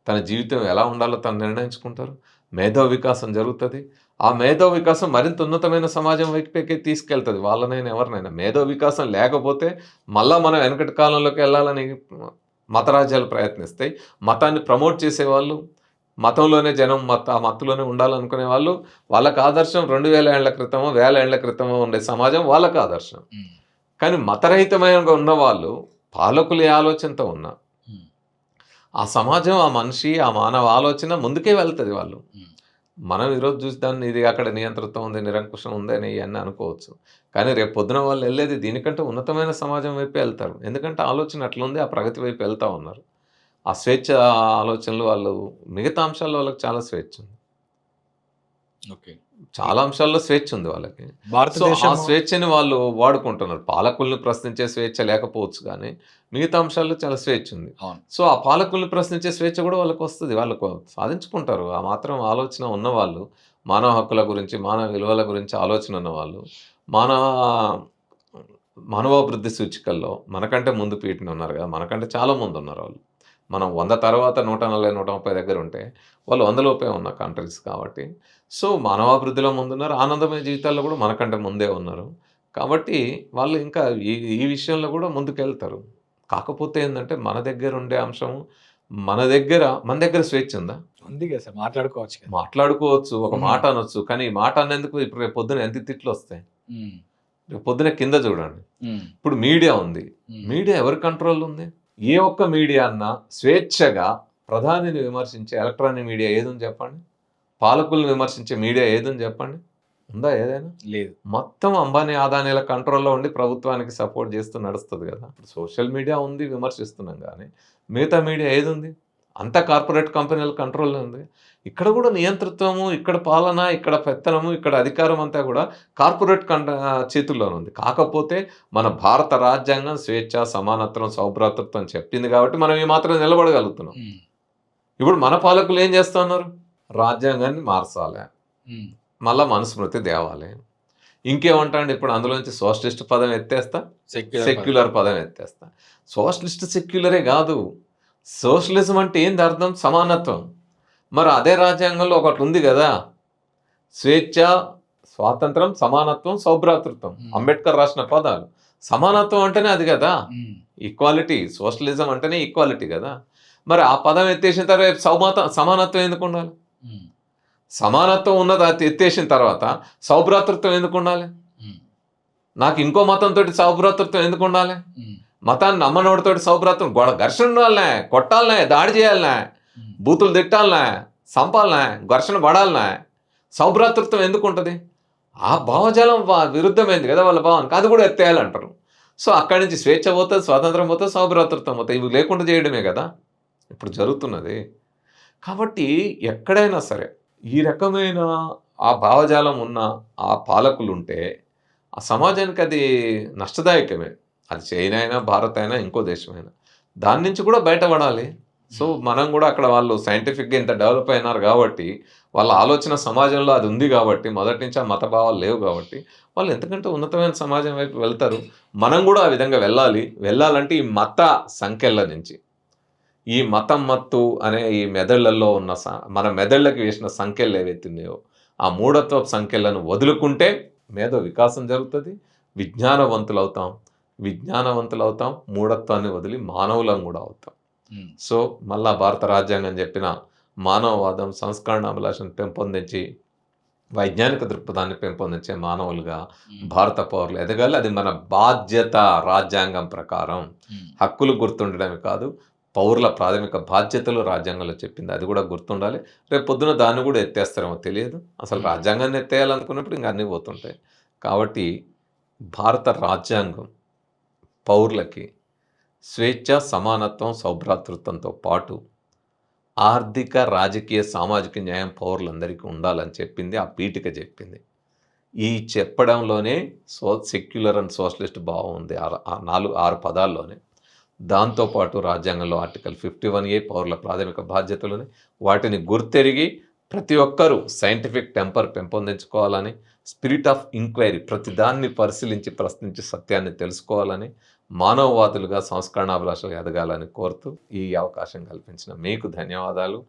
తన జీవితం ఎలా ఉండాలో తను నిర్ణయించుకుంటారు, మేధో వికాసం జరుగుతుంది. ఆ మేధో వికాసం మరింత ఉన్నతమైన సమాజం వైపుకే తీసుకెళ్తుంది వాళ్ళనైనా ఎవరినైనా. మేధో వికాసం లేకపోతే మళ్ళా మనం వెనకటి కాలంలోకి వెళ్ళాలని మతరాజ్యాలు ప్రయత్నిస్తాయి. మతాన్ని ప్రమోట్ చేసేవాళ్ళు, మతంలోనే జనం ఆ మత్తులోనే ఉండాలనుకునే వాళ్ళు, వాళ్ళకి ఆదర్శం 2000 ఏళ్ల క్రితమో 1000 ఏళ్ల క్రితమో ఉండే సమాజం వాళ్ళకి ఆదర్శం. కానీ మతరహితమైన ఉన్నవాళ్ళు, పాలకుల ఆలోచనతో ఉన్న ఆ సమాజం, ఆ మనిషి, ఆ మానవ ఆలోచన ముందుకే వెళ్తుంది. వాళ్ళు మనం ఈరోజు చూసి దాన్ని ఇది అక్కడ నియంత్రితం ఉంది, నిరంకుశం ఉంది అని ఇవన్నీ అనుకోవచ్చు. కానీ రేపు పొద్దున వాళ్ళు వెళ్ళేది దీనికంటే ఉన్నతమైన సమాజం వైపు వెళ్తారు. ఎందుకంటే ఆలోచన అట్లుంది, ఆ ప్రగతి వైపు వెళ్తూ ఉన్నారు. ఆ స్వేచ్ఛ ఆలోచనలు వాళ్ళు, మిగతా అంశాల్లో వాళ్ళకి చాలా స్వేచ్ఛ ఉంది. ఓకే, చాలా అంశాల్లో స్వేచ్ఛ ఉంది వాళ్ళకి. సో ఆ భారతదేశం స్వేచ్ఛని వాళ్ళు వాడుకుంటున్నారు. పాలకుల్ని ప్రశ్నించే స్వేచ్ఛ లేకపోవచ్చు, కానీ మిగతా అంశాల్లో చాలా స్వేచ్ఛ ఉంది. అవును. సో ఆ పాలకుల్ని ప్రశ్నించే స్వేచ్ఛ కూడా వాళ్ళకి వస్తుంది, వాళ్ళకు సాధించుకుంటారు. ఆ మాత్రం ఆలోచన ఉన్నవాళ్ళు, మానవ హక్కుల గురించి, మానవ విలువల గురించి ఆలోచన ఉన్నవాళ్ళు, మానవ మానవాభివృద్ధి సూచికల్లో మనకంటే ముందు పీఠన ఉన్నారు కదా, మనకంటే చాలా ముందు ఉన్నారు వాళ్ళు. మనం 100 తర్వాత 140, 130 దగ్గర ఉంటే వాళ్ళు 100 లోపే ఉన్న కంట్రీస్ కాబట్టి. సో మానవాభివృద్ధిలో ముందున్నారు, ఆనందమైన జీవితాల్లో కూడా మనకంటే ముందే ఉన్నారు. కాబట్టి వాళ్ళు ఇంకా ఈ విషయంలో కూడా ముందుకెళ్తారు. కాకపోతే ఏంటంటే మన దగ్గర ఉండే అంశం, మన దగ్గర స్వేచ్ఛ ఉందా? ఉంది కదా సార్, మాట్లాడుకోవచ్చు కదా. మాట్లాడుకోవచ్చు, ఒక మాట అనొచ్చు. కానీ ఈ మాట అనేందుకు ఇప్పుడు రేపు పొద్దున ఎంత తిట్లు వస్తాయి. రేపు పొద్దున కింద చూడండి, ఇప్పుడు మీడియా ఉంది. మీడియా ఎవరి కంట్రోల్ ఉంది? ఏ ఒక్క మీడియా అన్నా స్వేచ్ఛగా ప్రధానిని విమర్శించే ఎలక్ట్రానిక్ మీడియా ఏదని చెప్పండి, పాలకులను విమర్శించే మీడియా ఏదని చెప్పండి, ఉందా ఏదైనా? లేదు. మొత్తం అంబానీ అదానీల కంట్రోల్లో ఉండి ప్రభుత్వానికి సపోర్ట్ చేస్తూ నడుస్తుంది కదా. ఇప్పుడు సోషల్ మీడియా ఉంది, విమర్శిస్తున్నాం, కానీ మిగతా మీడియా ఏది ఉంది? అంతా కార్పొరేట్ కంపెనీల కంట్రోల్లో ఉంది. ఇక్కడ కూడా నియంతృత్వము, ఇక్కడ పాలన, ఇక్కడ పెత్తనము, ఇక్కడ అధికారం అంతా కూడా కార్పొరేట్ చేతుల్లోనే ఉంది. కాకపోతే మన భారత రాజ్యాంగం స్వేచ్ఛ, సమానత్వం, సౌభ్రాతృత్వం చెప్పింది కాబట్టి మనం ఈ మాత్రం నిలబడగలుగుతున్నాం. ఇప్పుడు మన పాలకులు ఏం చేస్తున్నారు? రాజ్యాంగాన్ని మార్చాలి, మళ్ళీ మనుస్మృతి తేవాలి. ఇంకేమంటాండి, ఇప్పుడు అందులోంచి సోషలిస్ట్ పదం ఎత్తేస్తా, సెక్యులర్ పదం ఎత్తేస్తా. సోషలిస్ట్ సెక్యులరే కాదు, సోషలిజం అంటే ఏంది అర్థం? సమానత్వం. మరి అదే రాజ్యాంగంలో ఒకటి ఉంది కదా, స్వేచ్ఛ, స్వాతంత్రం, సమానత్వం, సౌభ్రాతృత్వం. అంబేద్కర్ రాసిన పదాలు. సమానత్వం అంటేనే అది కదా, ఈక్వాలిటీ. సోషలిజం అంటేనే ఈక్వాలిటీ కదా. మరి ఆ పదం ఎత్తేసిన తర్వాత సమానత్వం ఎందుకు ఉండాలి? సమానత్వం ఉన్నది అది ఎత్తేసిన తర్వాత సౌభ్రాతృత్వం ఎందుకు ఉండాలి? నాకు ఇంకో మతంతో సౌభ్రాతృత్వం ఎందుకు ఉండాలి? మతాన్ని నమ్మనోడితో సౌభ్రాతృత్వం, ఘర్షణ ఉండాలనే, కొట్టాలనే, దాడి చేయాలనే, బూతులు తిట్టాలనే, సంపాలనే, ఘర్షణ పడాలనే. సౌభ్రాతృత్వం ఎందుకు ఉంటుంది? ఆ భావజాలం విరుద్ధమైంది కదా వాళ్ళ భావానికి, అది కూడా ఎత్తేయాలంటారు. సో అక్కడి నుంచి స్వేచ్ఛ పోతుంది, స్వాతంత్రం పోతుంది, సౌభ్రాతృత్వం పోతుంది. ఇవి లేకుండా చేయడమే కదా ఇప్పుడు జరుగుతున్నది. కాబట్టి ఎక్కడైనా సరే ఈ రకమైన ఆ భావజాలం ఉన్న ఆ పాలకులు ఉంటే ఆ సమాజానికి అది నష్టదాయకమే. అది చైనా అయినా, భారత్ అయినా, ఇంకో దేశమైనా. దాని నుంచి కూడా బయటపడాలి. సో, మనం కూడా అక్కడ వాళ్ళు సైంటిఫిక్‌గా ఇంత డెవలప్ అయినారు కాబట్టి, వాళ్ళ ఆలోచన సమాజంలో అది ఉంది కాబట్టి, మొదటి నుంచి ఆ మత భావాలు లేవు కాబట్టి, వాళ్ళు ఎంతకంటే ఉన్నతమైన సమాజం వైపు వెళ్తారు. మనం కూడా ఆ విధంగా వెళ్ళాలి. వెళ్ళాలంటే ఈ మత సంకెళ్ళ నుంచి. ఈ మతం మత్తు అనే ఈ మెదళ్ళల్లో ఉన్న మన మెదళ్ళకి వేసిన సంకెళ్ళు ఏవైతే ఉన్నాయో, ఆ మూఢత్వపు సంకెళ్ళను వదులుకుంటే మేధో వికాసం జరుగుతది. విజ్ఞానవంతులవుతాం. విజ్ఞానవంతులవుతాం. మూఢత్వాన్ని వదిలి మానవులం గూడా అవుతాం. సో, మళ్ళా భారత రాజ్యాంగం చెప్పిన మానవవాదం, సంస్కరణ అభిలాషను పెంపొందించి, వైజ్ఞానిక దృక్పథాన్ని పెంపొందించే మానవులుగా భారత పౌరులు ఎదగాలి. అది మన బాధ్యత రాజ్యాంగం ప్రకారం. హక్కులు గుర్తుండడమే కాదు, పౌరుల ప్రాథమిక బాధ్యతలు రాజ్యాంగంలో చెప్పింది. అది కూడా గుర్తుండాలి. రేపు పొద్దున దాన్ని కూడా ఎత్తేస్తారేమో తెలియదు. అసలు రాజ్యాంగాన్ని ఎత్తేయాలనుకున్నప్పుడు ఇంక అన్నీ పోతుంటాయి. కాబట్టి భారత రాజ్యాంగం పౌరులకి స్వేచ్ఛ, సమానత్వం, సౌభ్రాతృత్వంతో పాటు ఆర్థిక, రాజకీయ, సామాజిక న్యాయం పౌరులందరికీ ఉండాలని చెప్పింది. ఆ పీఠిక చెప్పింది. ఈ చెప్పడంలోనే సెక్యులర్ అండ్ సోషలిస్ట్ భావం ఉంది. 6 పదాల్లోనే. దాంతోపాటు రాజ్యాంగంలో ఆర్టికల్ 51A పౌరుల ప్రాథమిక బాధ్యతలని, వాటిని గుర్తెరిగి ప్రతి ఒక్కరూ సైంటిఫిక్ టెంపర్ పెంపొందించుకోవాలని, స్పిరిట్ ఆఫ్ ఇంక్వైరీ ప్రతిదాన్ని పరిశీలించి, ప్రశ్నించి సత్యాన్ని తెలుసుకోవాలని, మానవవాదులుగా సంస్కరణాభిలాషలు ఎదగాలని కోరుతూ ఈ అవకాశం కల్పించిన మీకు ధన్యవాదాలు.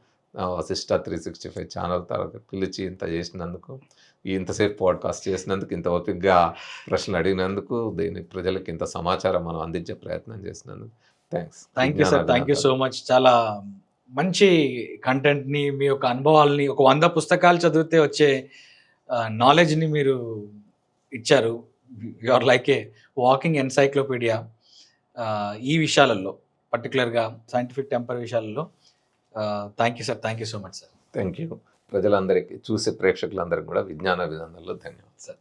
వశిష్ట 365 ఛానల్ తర్వాత పిలిచి ఇంత చేసినందుకు, ఇంతసేపు పాడ్కాస్ట్ చేసినందుకు, ఇంత ఓపికగా ప్రశ్నలు అడిగినందుకు, దీని ప్రజలకు ఇంత సమాచారం మనం అందించే ప్రయత్నం చేసినందుకు thanks. Thank you sir, thank you so much. చాలా మంచి కంటెంట్ని, మీ యొక్క అనుభవాల్ని, ఒక 100 పుస్తకాలు చదివితే వచ్చే నాలెడ్జ్ని మీరు ఇచ్చారు. You are like a walking encyclopedia ఈ విషయాలలో, పర్టికులర్గా సైంటిఫిక్ టెంపర్ విషయాలలో. Thank you sir, thank you so much sir. Thank you. ప్రజలందరికీ, చూసే ప్రేక్షకులందరికీ కూడా విజ్ఞాన విధానంలో ధన్యవాదాలు సార్.